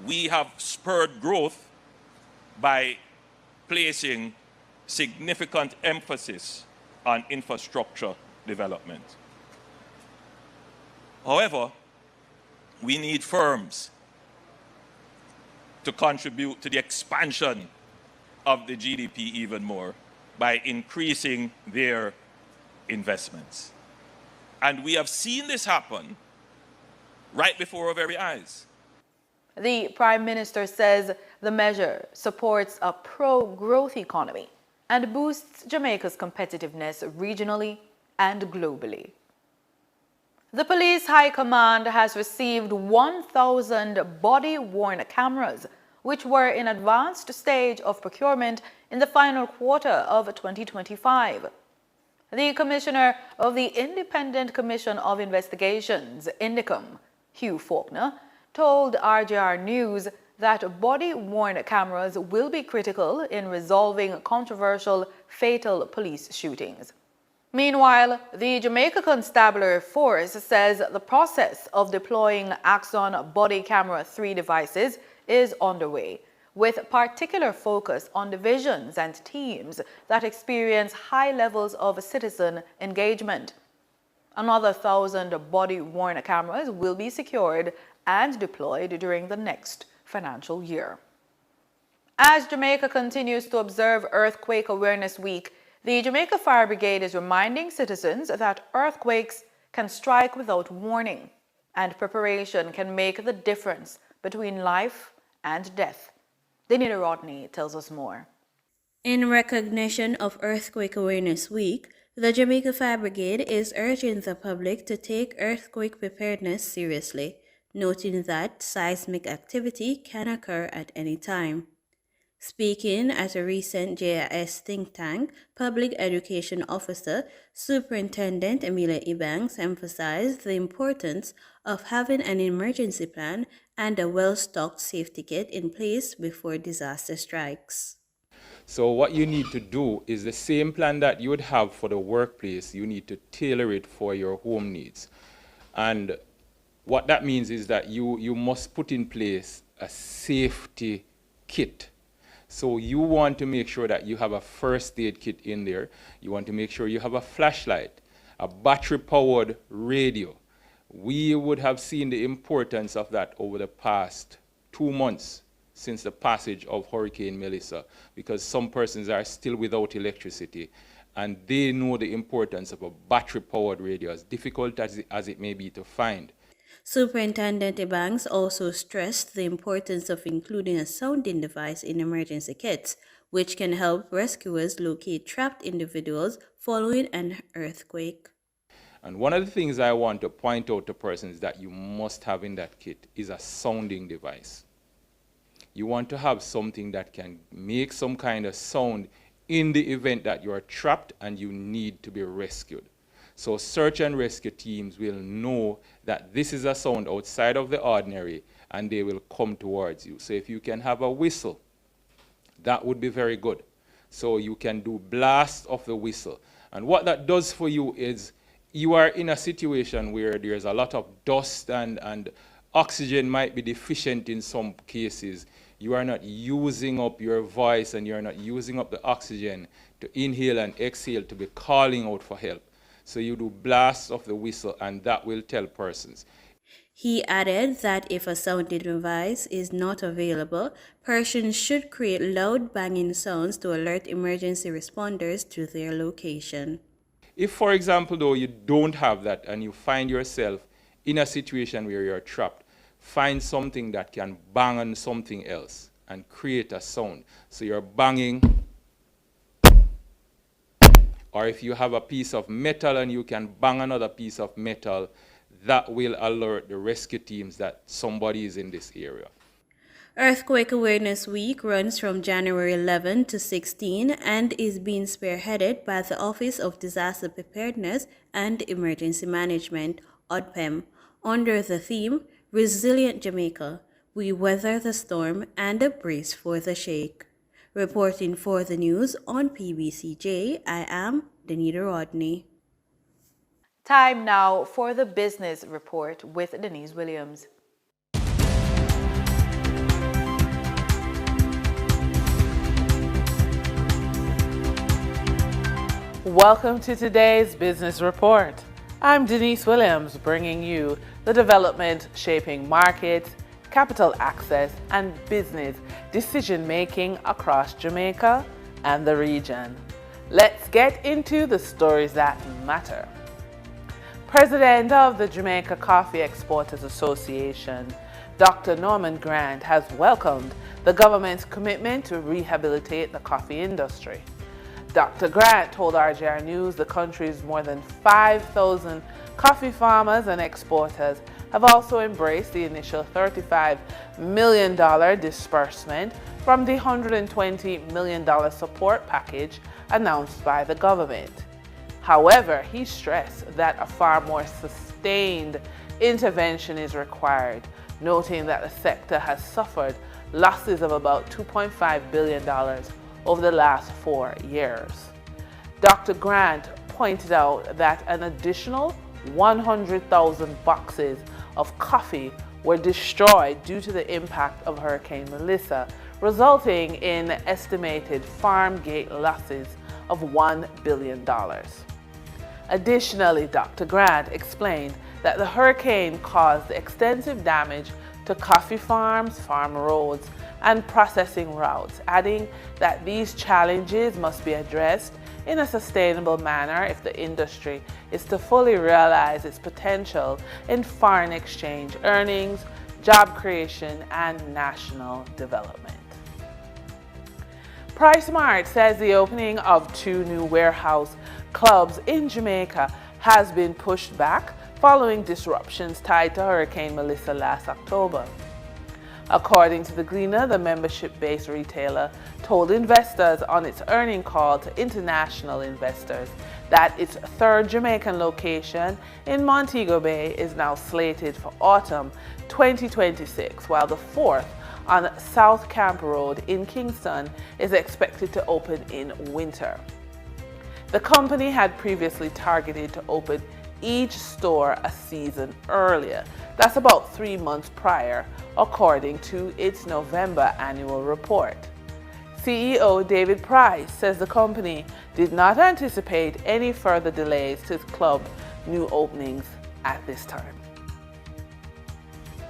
We have spurred growth by placing significant emphasis on infrastructure development. However, we need firms to contribute to the expansion of the GDP even more by increasing their investments. And we have seen this happen right before our very eyes. The Prime Minister says the measure supports a pro-growth economy and boosts Jamaica's competitiveness regionally and globally. The Police High Command has received 1,000 body-worn cameras, which were in advanced stage of procurement in the final quarter of 2025. The Commissioner of the Independent Commission of Investigations, INDICOM, Hugh Faulkner, told RJR News that body-worn cameras will be critical in resolving controversial fatal police shootings. Meanwhile, the Jamaica Constabulary Force says the process of deploying Axon Body Camera 3 devices is underway, with particular focus on divisions and teams that experience high levels of citizen engagement. Another 1,000 body-worn cameras will be secured and deployed during the next financial year. As Jamaica continues to observe Earthquake Awareness Week, the Jamaica Fire Brigade is reminding citizens that earthquakes can strike without warning, and preparation can make the difference between life and death. Denita Rodney tells us more. In recognition of Earthquake Awareness Week, the Jamaica Fire Brigade is urging the public to take earthquake preparedness seriously, noting that seismic activity can occur at any time. Speaking at a recent JIS think tank, Public Education Officer Superintendent Amelia Ebanks emphasized the importance of having an emergency plan and a well-stocked safety kit in place before disaster strikes. So what you need to do is the same plan that you would have for the workplace, you need to tailor it for your home needs. And what that means is that you must put in place a safety kit. So you want to make sure that you have a first aid kit in there. You want to make sure you have a flashlight, a battery-powered radio. We would have seen the importance of that over the past 2 months since the passage of Hurricane Melissa, because some persons are still without electricity, and they know the importance of a battery-powered radio, as difficult as it may be to find. Superintendent Ebanks also stressed the importance of including a sounding device in emergency kits, which can help rescuers locate trapped individuals following an earthquake. And one of the things I want to point out to persons that you must have in that kit is a sounding device. You want to have something that can make some kind of sound in the event that you are trapped and you need to be rescued. So search and rescue teams will know that this is a sound outside of the ordinary, and they will come towards you. So if you can have a whistle, that would be very good. So you can do blasts of the whistle. And what that does for you is you are in a situation where there's a lot of dust and oxygen might be deficient in some cases. You are not using up your voice and you're not using up the oxygen to inhale and exhale to be calling out for help. So you do blasts of the whistle, and that will tell persons. He added that if a sounding device is not available, persons should create loud banging sounds to alert emergency responders to their location. If, for example, though, you don't have that and you find yourself in a situation where you're trapped, find something that can bang on something else and create a sound. So you're banging. Or if you have a piece of metal and you can bang another piece of metal, that will alert the rescue teams that somebody is in this area. Earthquake Awareness Week runs from January 11 to 16 and is being spearheaded by the Office of Disaster Preparedness and Emergency Management, ODPEM, under the theme, Resilient Jamaica, We Weather the Storm and Brace for the Shake. Reporting for the news on PBCJ, I am Denita Rodney. Time now for the business report with Denise Williams. Welcome to today's business report. I'm Denise Williams, bringing you the development shaping markets, capital access, and business decision-making across Jamaica and the region. Let's get into the stories that matter. President of the Jamaica Coffee Exporters Association, Dr. Norman Grant, has welcomed the government's commitment to rehabilitate the coffee industry. Dr. Grant told RJR News the country's more than 5,000 coffee farmers and exporters have also embraced the initial $35 million disbursement from the $120 million support package announced by the government. However, he stressed that a far more sustained intervention is required, noting that the sector has suffered losses of about $2.5 billion over the last 4 years. Dr. Grant pointed out that an additional 100,000 boxes of coffee were destroyed due to the impact of Hurricane Melissa, resulting in estimated farm gate losses of $1 billion. Additionally, Dr. Grant explained that the hurricane caused extensive damage to coffee farms, farm roads, and processing routes, adding that these challenges must be addressed in a sustainable manner if the industry is to fully realize its potential in foreign exchange earnings, job creation, and national development. PriceSmart says the opening of 2 new warehouse clubs in Jamaica has been pushed back following disruptions tied to Hurricane Melissa last October. According to the Gleaner, the membership-based retailer told investors on its earnings call to international investors that its 3rd Jamaican location in Montego Bay is now slated for autumn 2026, while the 4th on South Camp Road in Kingston is expected to open in winter. The company had previously targeted to open each store a season earlier. That's about 3 months prior, according to its November annual report. CEO David Price says the company did not anticipate any further delays to its club new openings at this time.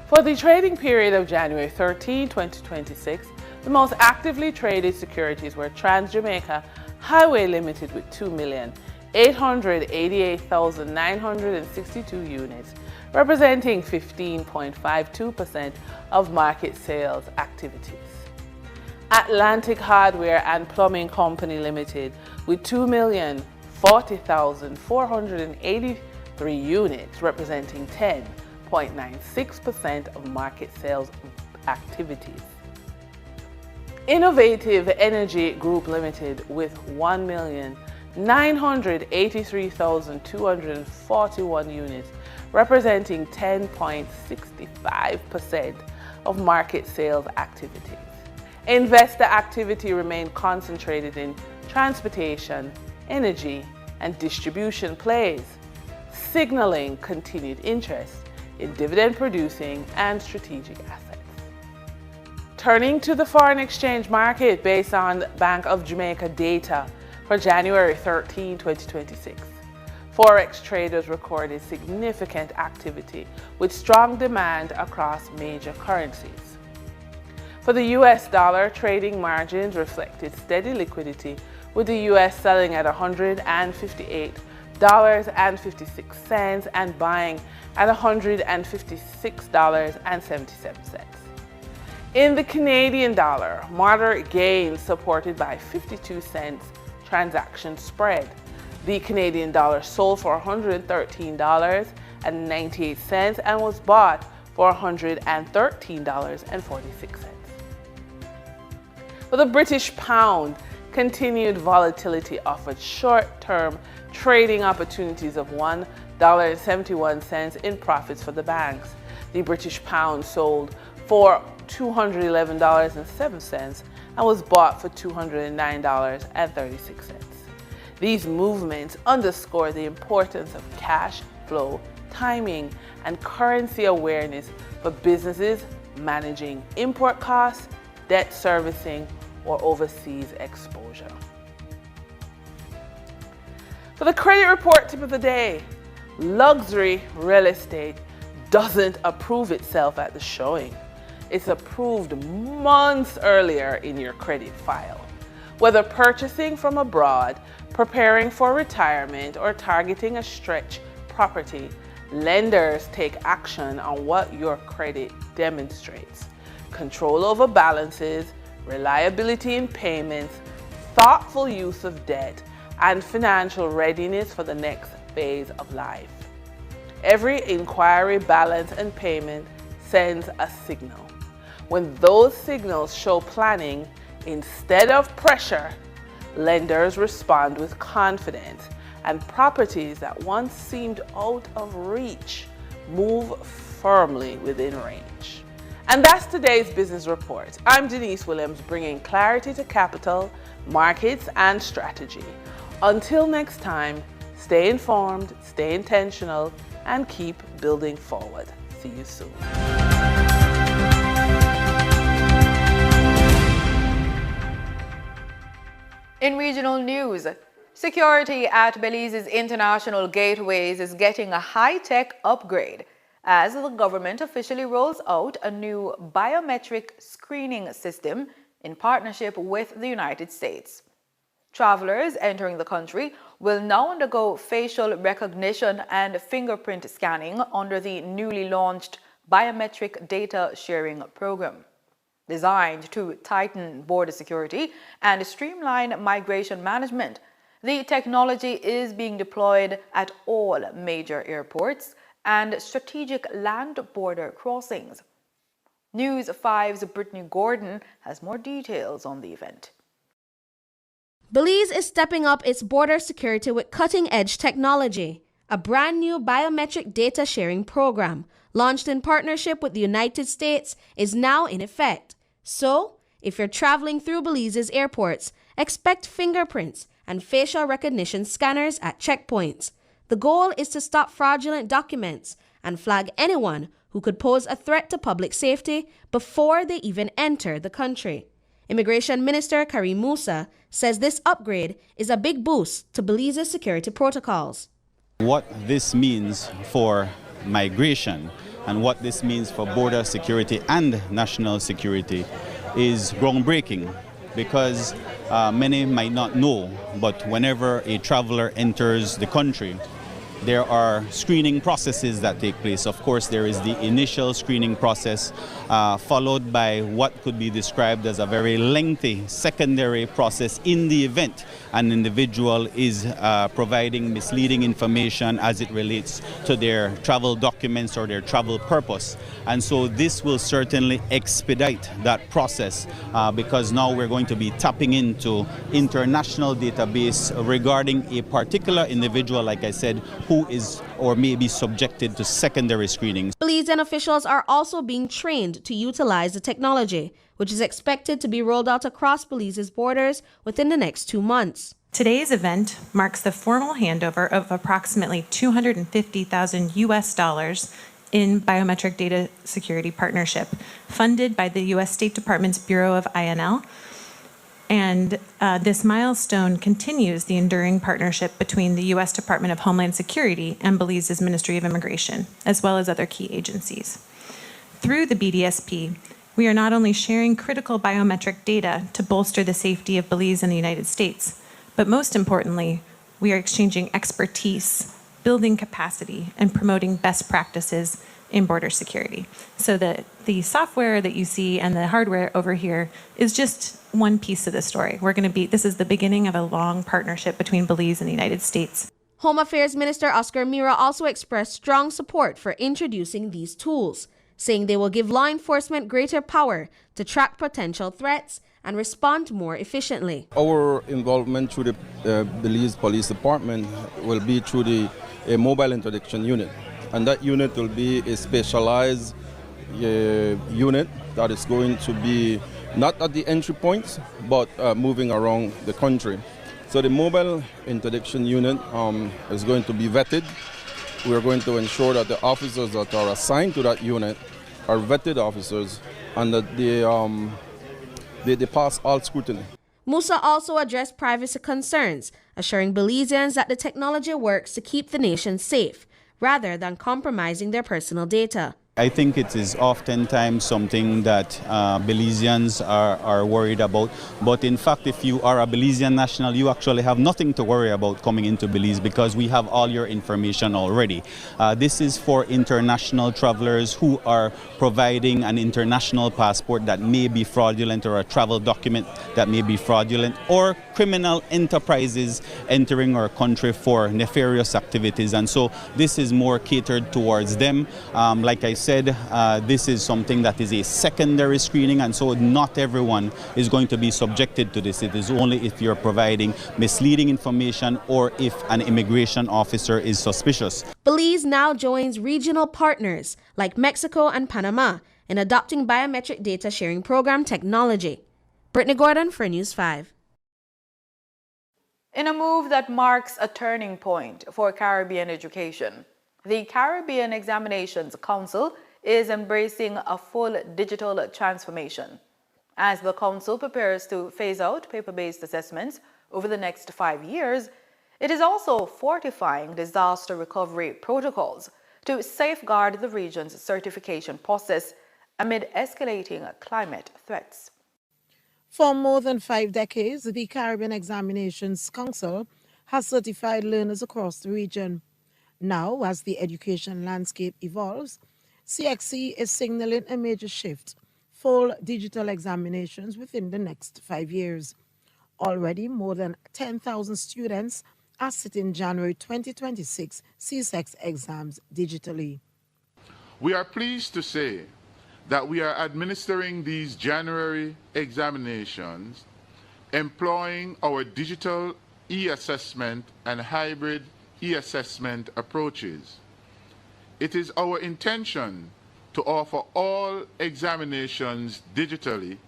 For the trading period of January 13, 2026, the most actively traded securities were Trans-Jamaica Highway Limited with 2,888,962 units, representing 15.52% of market sales activities. Atlantic Hardware and Plumbing Company Limited with 2,040,483 units, representing 10.96% of market sales activities. Innovative Energy Group Limited with 1,983,241 units, representing 10.65% of market sales activities. Investor activity remained concentrated in transportation, energy, and distribution plays, signaling continued interest in dividend-producing and strategic assets. Turning to the foreign exchange market based on Bank of Jamaica data for January 13, 2026. Forex traders recorded significant activity with strong demand across major currencies. For the US dollar, trading margins reflected steady liquidity, with the US selling at $158.56 and buying at $156.77. In the Canadian dollar, moderate gains supported by 52 cents transaction spread. The Canadian dollar sold for $113.98 and was bought for $113.46. For the British pound, continued volatility offered short-term trading opportunities of $1.71 in profits for the banks. The British pound sold for $211.07 and was bought for $209.36. These movements underscore the importance of cash flow, timing, and currency awareness for businesses managing import costs, debt servicing, or overseas exposure. For the credit report tip of the day, luxury real estate doesn't approve itself at the showing. It's approved months earlier in your credit file. Whether purchasing from abroad, preparing for retirement, or targeting a stretch property, lenders take action on what your credit demonstrates. Control over balances, reliability in payments, thoughtful use of debt, and financial readiness for the next phase of life. Every inquiry, balance, and payment sends a signal. When those signals show planning instead of pressure, lenders respond with confidence, and properties that once seemed out of reach move firmly within range. And that's today's business report. I'm Denise Williams, bringing clarity to capital, markets, and strategy. Until next time, stay informed, stay intentional, and keep building forward. See you soon. In regional news, security at Belize's international gateways is getting a high-tech upgrade as the government officially rolls out a new biometric screening system in partnership with the United States. Travelers entering the country will now undergo facial recognition and fingerprint scanning under the newly launched Biometric Data Sharing Program. Designed to tighten border security and streamline migration management, the technology is being deployed at all major airports and strategic land border crossings. News 5's Brittany Gordon has more details on the event. Belize is stepping up its border security with cutting-edge technology. A brand new biometric data sharing program, launched in partnership with the United States, is now in effect. So, if you're traveling through Belize's airports, expect fingerprints and facial recognition scanners at checkpoints. The goal is to stop fraudulent documents and flag anyone who could pose a threat to public safety before they even enter the country. Immigration Minister Karim Musa says this upgrade is a big boost to Belize's security protocols. What this means for migration and what this means for border security and national security is groundbreaking, because many might not know, but whenever a traveler enters the country, there are screening processes that take place. Of course, there is the initial screening process, followed by what could be described as a very lengthy secondary process in the event an individual is providing misleading information as it relates to their travel documents or their travel purpose. And so this will certainly expedite that process because now we're going to be tapping into international database regarding a particular individual, like I said, who is or may be subjected to secondary screenings. Belizean officials are also being trained to utilize the technology, which is expected to be rolled out across Belize's borders within the next 2 months. Today's event marks the formal handover of approximately $250,000 US in biometric data security partnership, funded by the U.S. State Department's Bureau of INL. And this milestone continues the enduring partnership between the U.S. Department of Homeland Security and Belize's Ministry of Immigration, as well as other key agencies. Through the BDSP, we are not only sharing critical biometric data to bolster the safety of Belize and the United States, but most importantly, we are exchanging expertise, building capacity, and promoting best practices in border security. So that the software that you see and the hardware over here is just one piece of the story. This is the beginning of a long partnership between Belize and the United States. Home Affairs Minister Oscar Mira also expressed strong support for introducing these tools, saying they will give law enforcement greater power to track potential threats and respond more efficiently. Our involvement through the Belize Police Department will be through a mobile interdiction unit. And that unit will be a specialized unit that is going to be not at the entry points, but moving around the country. So the mobile interdiction unit is going to be vetted. We are going to ensure that the officers that are assigned to that unit are vetted officers and that they pass all scrutiny. Musa also addressed privacy concerns, assuring Belizeans that the technology works to keep the nation safe, rather than compromising their personal data. I think it is oftentimes something that Belizeans are worried about. But in fact, if you are a Belizean national, you actually have nothing to worry about coming into Belize because we have all your information already. This is for international travelers who are providing an international passport that may be fraudulent or a travel document that may be fraudulent, or criminal enterprises entering our country for nefarious activities. And so this is more catered towards them. Like I said, this is something that is a secondary screening, and so not everyone is going to be subjected to this. It is only if you're providing misleading information or if an immigration officer is suspicious. Belize now joins regional partners like Mexico and Panama in adopting biometric data sharing program technology. Brittany Gordon for News 5. In a move that marks a turning point for Caribbean education, the Caribbean Examinations Council is embracing a full digital transformation. As the council prepares to phase out paper-based assessments over the next 5 years, it is also fortifying disaster recovery protocols to safeguard the region's certification process amid escalating climate threats. For more than 5 decades, the Caribbean Examinations Council has certified learners across the region. Now, as the education landscape evolves, CXC is signaling a major shift: full digital examinations within the next 5 years. Already, more than 10,000 students are sitting January 2026 CSEX exams digitally. We are pleased to say that we are administering these January examinations employing our digital e-assessment and hybrid e-assessment approaches. It is our intention to offer all examinations digitally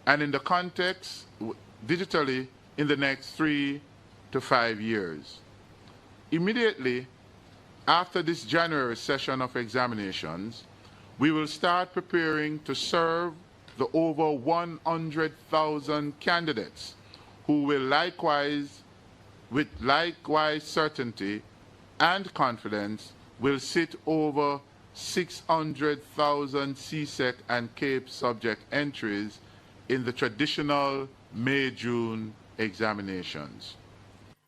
and in the context digitally in the next 3 to 5 years. Immediately after this January session of examinations, we will start preparing to serve the over 100,000 candidates who will with likewise certainty and confidence, will sit over 600,000 CSEC and CAPE subject entries in the traditional May-June examinations.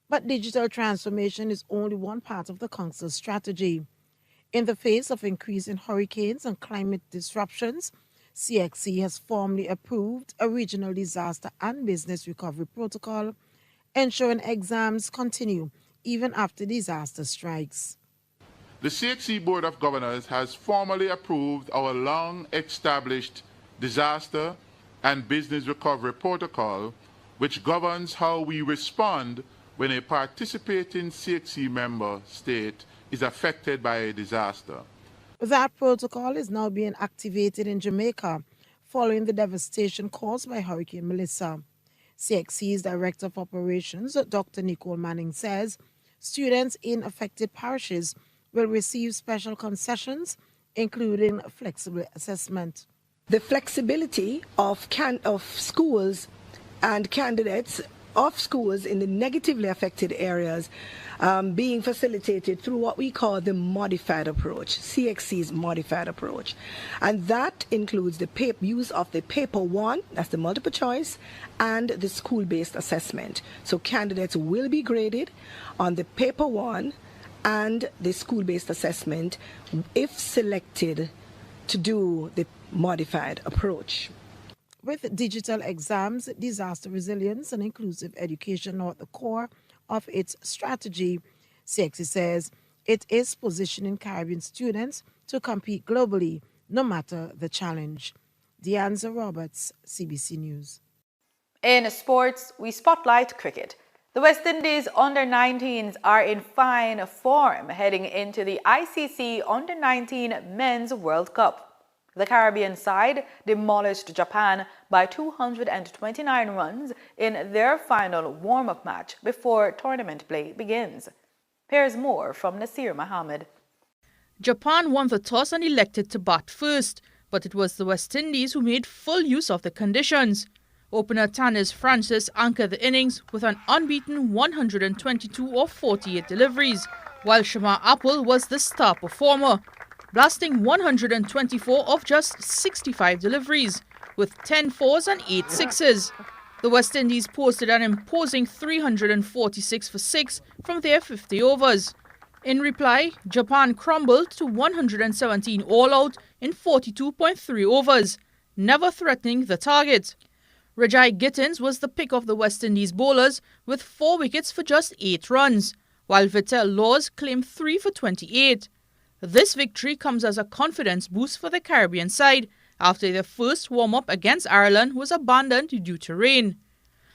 But digital transformation is only one part of the Council's strategy. In the face of increasing hurricanes and climate disruptions, CXC has formally approved a regional disaster and business recovery protocol, ensuring exams continue even after disaster strikes. The CXC Board of Governors has formally approved our long-established disaster and business recovery protocol, which governs how we respond when a participating CXC member state is affected by a disaster. That protocol is now being activated in Jamaica following the devastation caused by Hurricane Melissa. CXC's Director of Operations, Dr. Nicole Manning, says students in affected parishes will receive special concessions, including flexible assessment. The flexibility of schools and candidates of schools in the negatively affected areas being facilitated through what we call the modified approach, CXC's modified approach. And that includes the use of the paper one, that's the multiple choice, and the school-based assessment. So candidates will be graded on the paper one and the school-based assessment if selected to do the modified approach. With digital exams, disaster resilience and inclusive education are at the core of its strategy, CXC says it is positioning Caribbean students to compete globally, no matter the challenge. Deanza Roberts, CBC News. In sports, we spotlight cricket. The West Indies under-19s are in fine form heading into the ICC Under-19 Men's World Cup. The Caribbean side demolished Japan by 229 runs in their final warm-up match before tournament play begins. Here's more from Nasir Mohammed. Japan won the toss and elected to bat first, but it was the West Indies who made full use of the conditions. Opener Tanis Francis anchored the innings with an unbeaten 122 of 48 deliveries, while Shama Apple was the star performer, blasting 124 of just 65 deliveries, with 10 fours and 8 sixes. The West Indies posted an imposing 346 for 6 from their 50 overs. In reply, Japan crumbled to 117 all-out in 42.3 overs, never threatening the target. Rajai Gittins was the pick of the West Indies bowlers with 4 wickets for just 8 runs, while Vittel Laws claimed 3 for 28. This victory comes as a confidence boost for the Caribbean side after their first warm-up against Ireland was abandoned due to rain.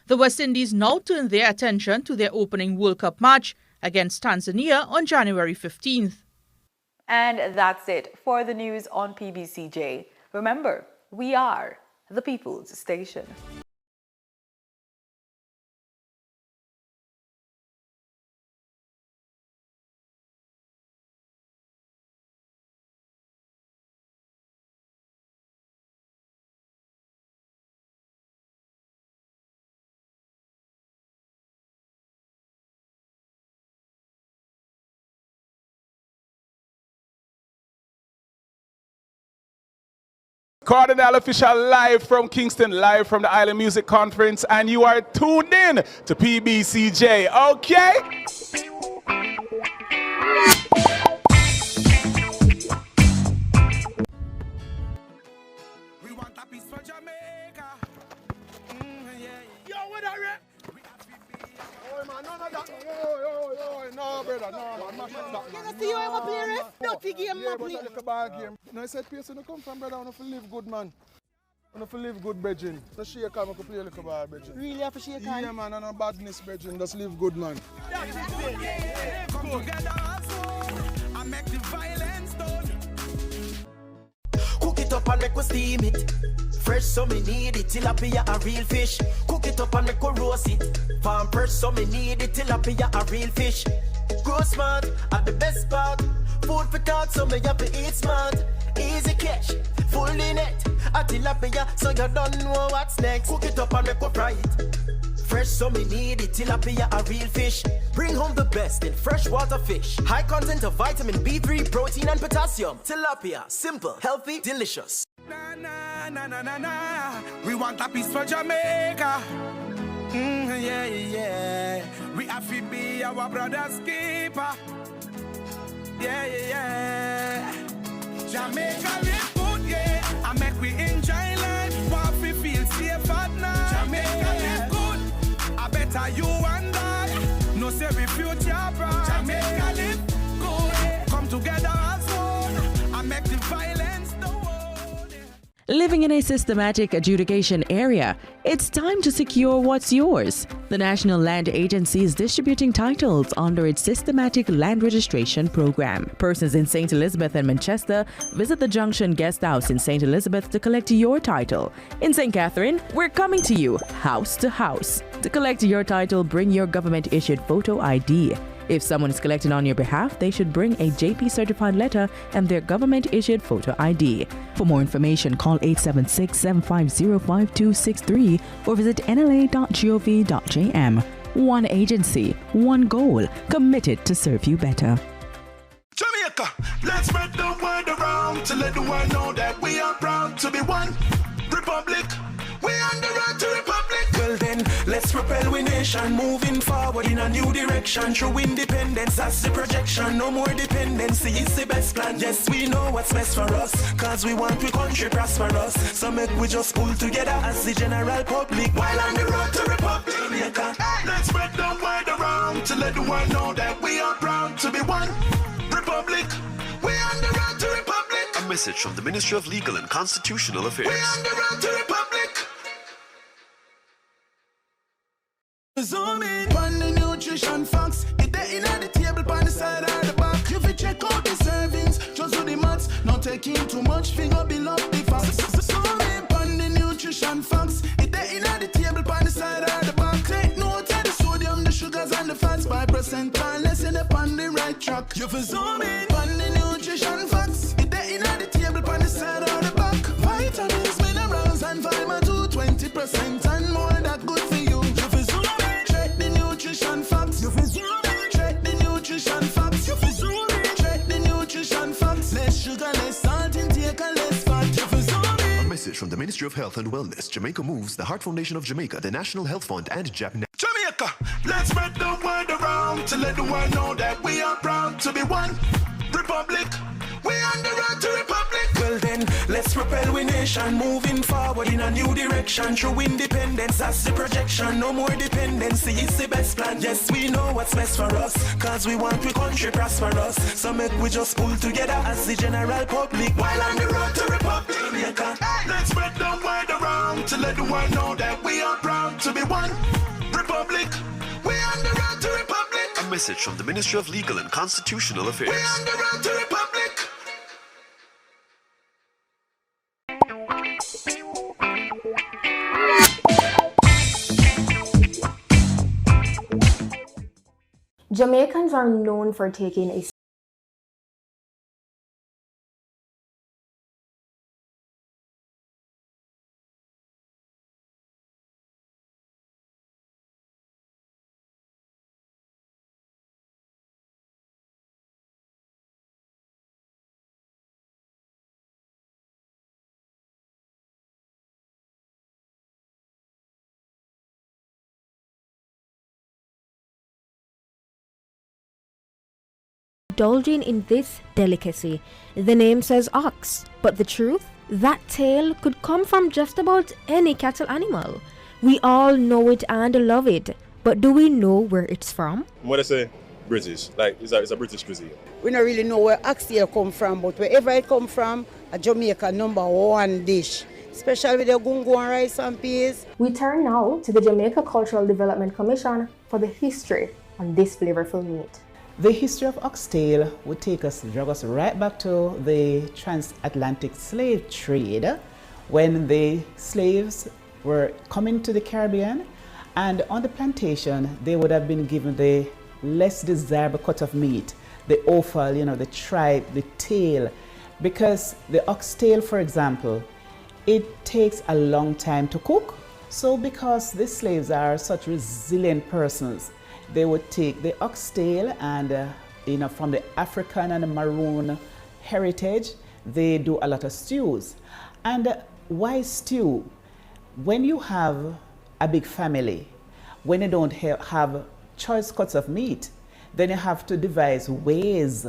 The West Indies now turn their attention to their opening World Cup match against Tanzania on January 15th. And that's it for the news on PBCJ. Remember, we are the People's Station. Cardinal Official live from Kingston, live from the Island Music Conference, and you are tuned in to PBCJ, okay? We want a piece for Jamaica. Yo, what are you? Oh, man, none of that. No, brother, no, man. Mash up that, man. You see you ever play ref? Dirty game, no play. Like a bad game. No, I said, person who come from, brother, I want to live good, man. I want to live good, brethren. So shake hand, I can play like a bad, brethren. Really, have to shake hand? Yeah, man, and no badness, brethren. Just live good, man. Come together as one and make the violence done. Cook it up and make we steam it. Fresh so me need it, tilapia a real fish. Cook it up and make we roast it. Farm fresh so me need it, tilapia a real fish. Grow smart at the best part. Food for thought so me have to eat smart. Easy cash, fully net. A tilapia so you don't know what's next. Cook it up and make we fry it. Fresh so me need it, tilapia a real fish. Bring home the best in freshwater fish. High content of vitamin B3, protein and potassium. Tilapia, simple, healthy, delicious. Na na na na na na. We want a piece for Jamaica. Yeah, yeah. We have to be our brother's keeper. Yeah, yeah. Jamaica live good, yeah. I make we enjoy life. Want we feel safe at night. Jamaica live good. I better you and I. No say we future bright. Jamaica live good. Come together as one. I make the violence the world. Living in a systematic adjudication area, it's time to secure what's yours. The National Land Agency is distributing titles under its systematic land registration program. Persons in St. Elizabeth and Manchester, visit the Junction Guest House in St. Elizabeth to collect your title. In St. Catherine, we're coming to you house to house. To collect your title, bring your government-issued photo ID. If someone is collecting on your behalf, they should bring a JP certified letter and their government-issued photo ID. For more information, call 876-750-5263 or visit nla.gov.jm. One agency, one goal, committed to serve you better. Jamaica, let's spread the word around to let the world know that we are proud to be one republic. We on the road to republic. Well then, let's propel we nation moving forward in a new direction. True independence, that's the projection. No more dependency, it's the best plan. Yes, we know what's best for us, cause we want we country prosperous. So make we just pull together as the general public while on the road to republic. Jamaica, let's spread the word around to let the world know that we are proud to be one republic. We on the road to republic. A message from the Ministry of Legal and Constitutional Affairs. We on the road to republic. Zoom in on the nutrition facts. It there in the table by the side or the back. If you check out the servings, just do the maths. Not taking too much, finger below the facts. Zoom in on the nutrition facts. It there in the table by the side or the back. Take note of the sodium, the sugars and the fats by percent. And let's end up on the right track. You for zoom in on the nutrition facts. It there in the table by the side or the back. Vitamins, minerals and vitamin 2, 20% and more that good for you. Nutrition facts. You feel check the nutrition facts. You feel check the nutrition facts. Less sugar, less salt intake, and less fat. You feel A message from the Ministry of Health and Wellness, Jamaica Moves, the Heart Foundation of Jamaica, the National Health Fund, and Japan. Jamaica, let's spread the word around to let the world know that we are proud to be one republic. We on the road to republic. Well then, let's propel we nation moving forward in a new direction. True independence, that's the projection. No more dependency, it's the best plan. Yes, we know what's best for us, cause we want we country prosperous. So make we just pull together as the general public while on the road to republic. Jamaica, let's spread the word around to let the world know that we are proud to be one republic. We on the road to republic. A message from the Ministry of Legal and Constitutional Affairs. We on the road to republic. Jamaicans are known for taking a Indulging in this delicacy. The name says ox, but the truth? That tail could come from just about any cattle animal. We all know it and love it, but do we know where it's from? What I say? British. Like, it's a British cuisine. We don't really know where oxtail come from, but wherever it come from, a Jamaica #1 dish, especially with the gungo and rice and peas. We turn now to the Jamaica Cultural Development Commission for the history on this flavorful meat. The history of oxtail would drag us right back to the transatlantic slave trade, when the slaves were coming to the Caribbean, and on the plantation they would have been given the less desirable cut of meat, the offal, the tripe, the tail, because the oxtail, for example, it takes a long time to cook. So because the slaves are such resilient persons, they would take the oxtail and, from the African and the Maroon heritage, they do a lot of stews. And why stew? When you have a big family, when you don't have choice cuts of meat, then you have to devise ways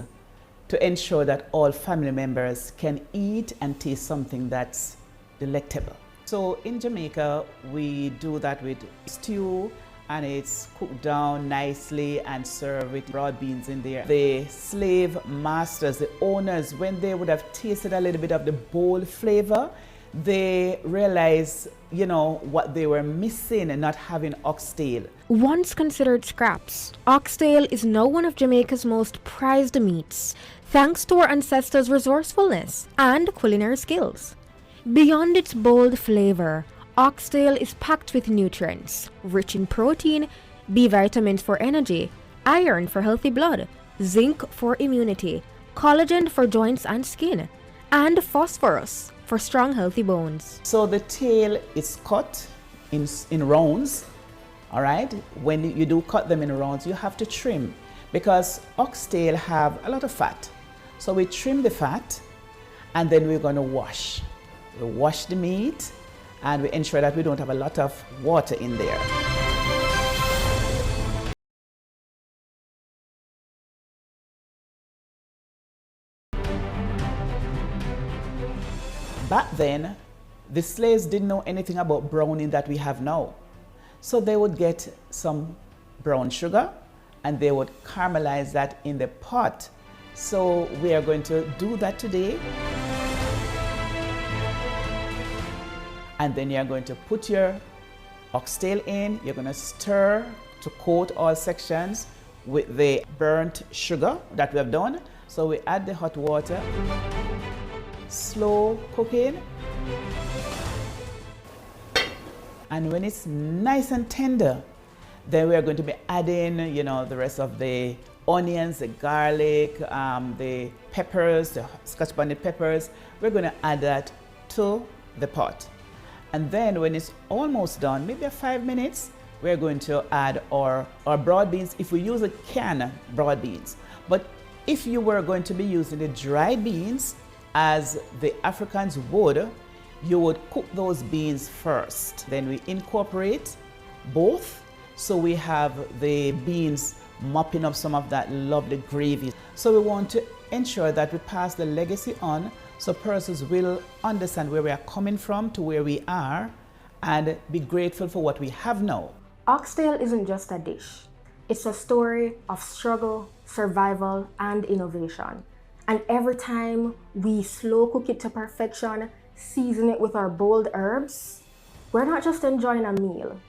to ensure that all family members can eat and taste something that's delectable. So in Jamaica, we do that with stew, and it's cooked down nicely and served with broad beans in there. The slave masters, the owners, when they would have tasted a little bit of the bold flavor, they realized, what they were missing and not having oxtail. Once considered scraps, oxtail is now one of Jamaica's most prized meats, thanks to our ancestors' resourcefulness and culinary skills. Beyond its bold flavor, oxtail is packed with nutrients, rich in protein, B vitamins for energy, iron for healthy blood, zinc for immunity, collagen for joints and skin, and phosphorus for strong, healthy bones. So the tail is cut in rounds, all right? When you do cut them in rounds, you have to trim, because oxtail have a lot of fat. So we trim the fat, and then we're going to wash. We wash the meat, and we ensure that we don't have a lot of water in there. Back then, the slaves didn't know anything about browning that we have now. So they would get some brown sugar and they would caramelize that in the pot. So we are going to do that today. And then you're going to put your oxtail in. You're going to stir to coat all sections with the burnt sugar that we have done. So we add the hot water. Slow cooking, and when it's nice and tender, then we are going to be adding, the rest of the onions, the garlic, the peppers, the scotch bonnet peppers. We're going to add that to the pot, and then when it's almost done, maybe 5 minutes, we're going to add our broad beans. If we use a can broad beans, but if you were going to be using the dried beans, as the Africans would, you would cook those beans first. Then we incorporate both, so we have the beans mopping up some of that lovely gravy. So we want to ensure that we pass the legacy on, so persons will understand where we are coming from to where we are and be grateful for what we have now. Oxtail isn't just a dish. It's a story of struggle, survival, and innovation. And every time we slow cook it to perfection, season it with our bold herbs, we're not just enjoying a meal.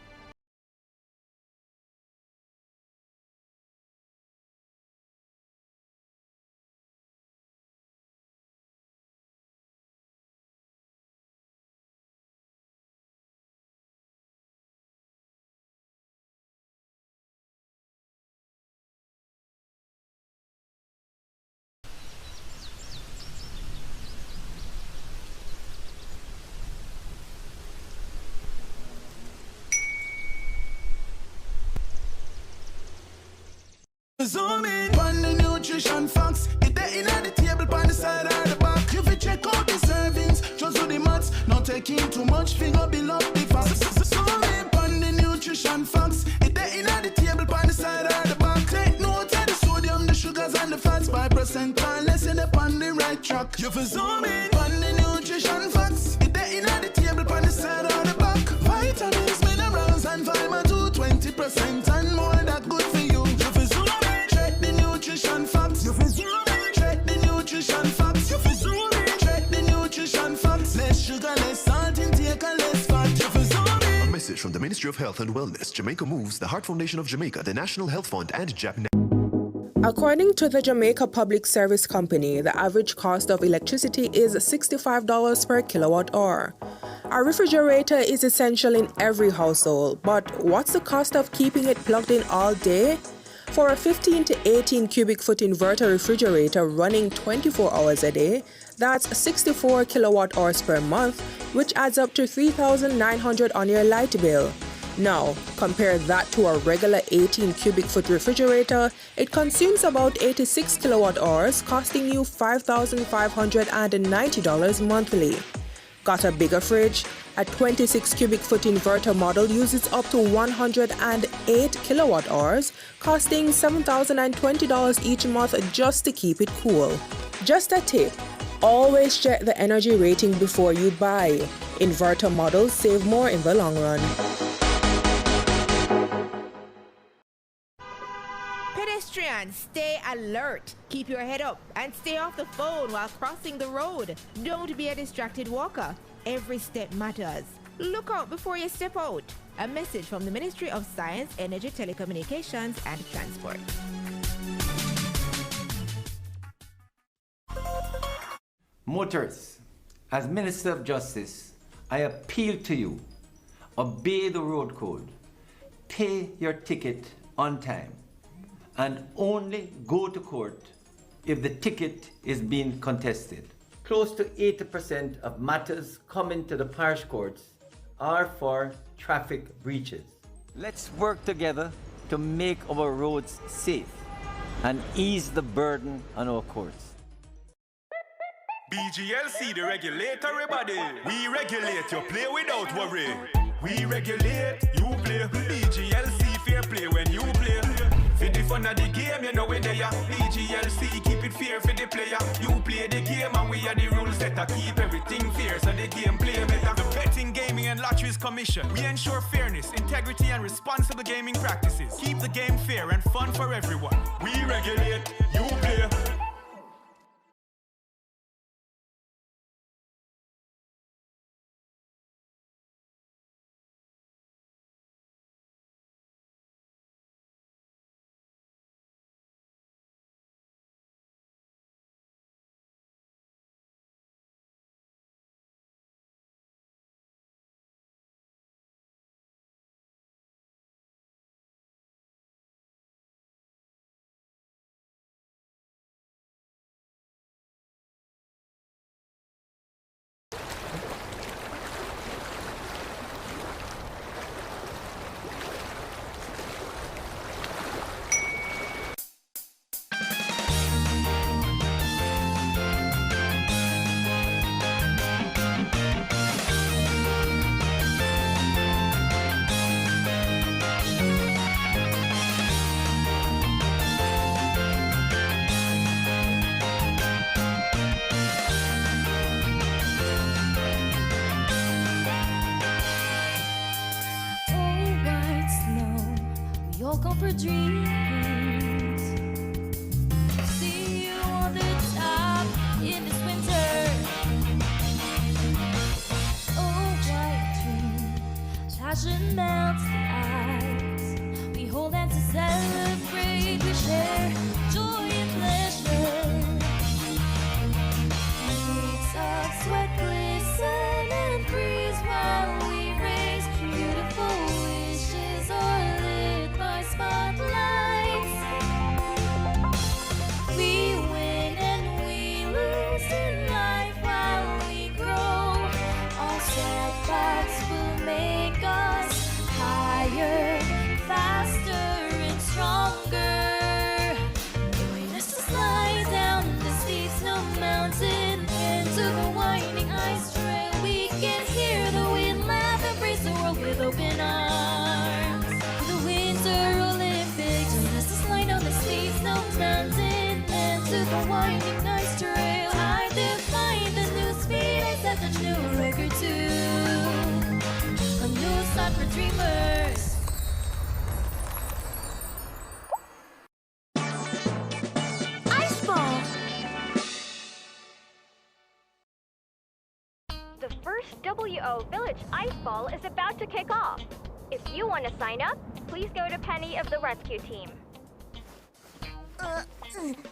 Zoom in on the nutrition facts. It there in the table, on the side or the back. You fi check out the servings, just do the maths. Not taking too much, finger below the facts. Zoom in on the nutrition facts. It there in the table, on the side or the back. Take note of the sodium, the sugars and the fats. You feel zoom in on the nutrition facts. It there in the table, on the side or the back. Vitamins, minerals, and vitamin 2, 20% and more that good for you. You feel zoom in, check the nutrition facts. You feel zoom in, check the nutrition facts. You feel zoom in, check the nutrition facts. Less sugar, less salt intake, and less fat. You feel zoom in. A message from the Ministry of Health and Wellness, Jamaica Moves, the Heart Foundation of Jamaica, the National Health Fund, and Japan. According to the Jamaica Public Service Company, the average cost of electricity is $65 per kilowatt hour. A refrigerator is essential in every household, but what's the cost of keeping it plugged in all day? For a 15 to 18 cubic foot inverter refrigerator running 24 hours a day, that's 64 kilowatt hours per month, which adds up to $3,900 on your light bill. Now, compare that to a regular 18 cubic foot refrigerator. It consumes about 86 kilowatt hours, costing you $5,590 monthly. Got a bigger fridge? A 26 cubic foot inverter model uses up to 108 kilowatt hours, costing $7,020 each month just to keep it cool. Just a tip. Always check the energy rating before you buy. Inverter models save more in the long run. Pedestrians, stay alert. Keep your head up and stay off the phone while crossing the road. Don't be a distracted walker. Every step matters. Look out before you step out. A message from the Ministry of Science, Energy, Telecommunications and Transport. Motorists, as Minister of Justice, I appeal to you, obey the road code, pay your ticket on time, and only go to court if the ticket is being contested. Close to 80% of matters coming to the parish courts are for traffic breaches. Let's work together to make our roads safe and ease the burden on our courts. BGLC, the regulatory body. We regulate, you play without worry. We regulate, you play. BGLC, fair play when you play. For the fun of the game, you know we're there. BGLC, keep it fair for the player. You play the game and we are the rules setter. Keep everything fair so the game play better. The Betting, Gaming and Lotteries Commission. We ensure fairness, integrity and responsible gaming practices. Keep the game fair and fun for everyone. We regulate, you play. Go for dreams. See you on the top in this winter. Oh, white dream, passion melts the eyes. We hold hands to celebrate. We share joy and pleasure. Beads of sweat glisten and freeze while we raise beautiful wishes or lit by spotlights. We win and we lose in life while we grow. All setbacks will make us higher, faster and stronger. Join us to slide down the steep snow mountain into the winding ice trail. We can hear the wind laugh, embrace the world with open arms. The Winter Olympics, join us to slide down the steep snow mountain into the winding ice trail. I do. burger too. A new start for dreamers. Ice ball. The first WO Village Ice Ball is about to kick off. If you want to sign up, please go to Penny of the Rescue Team.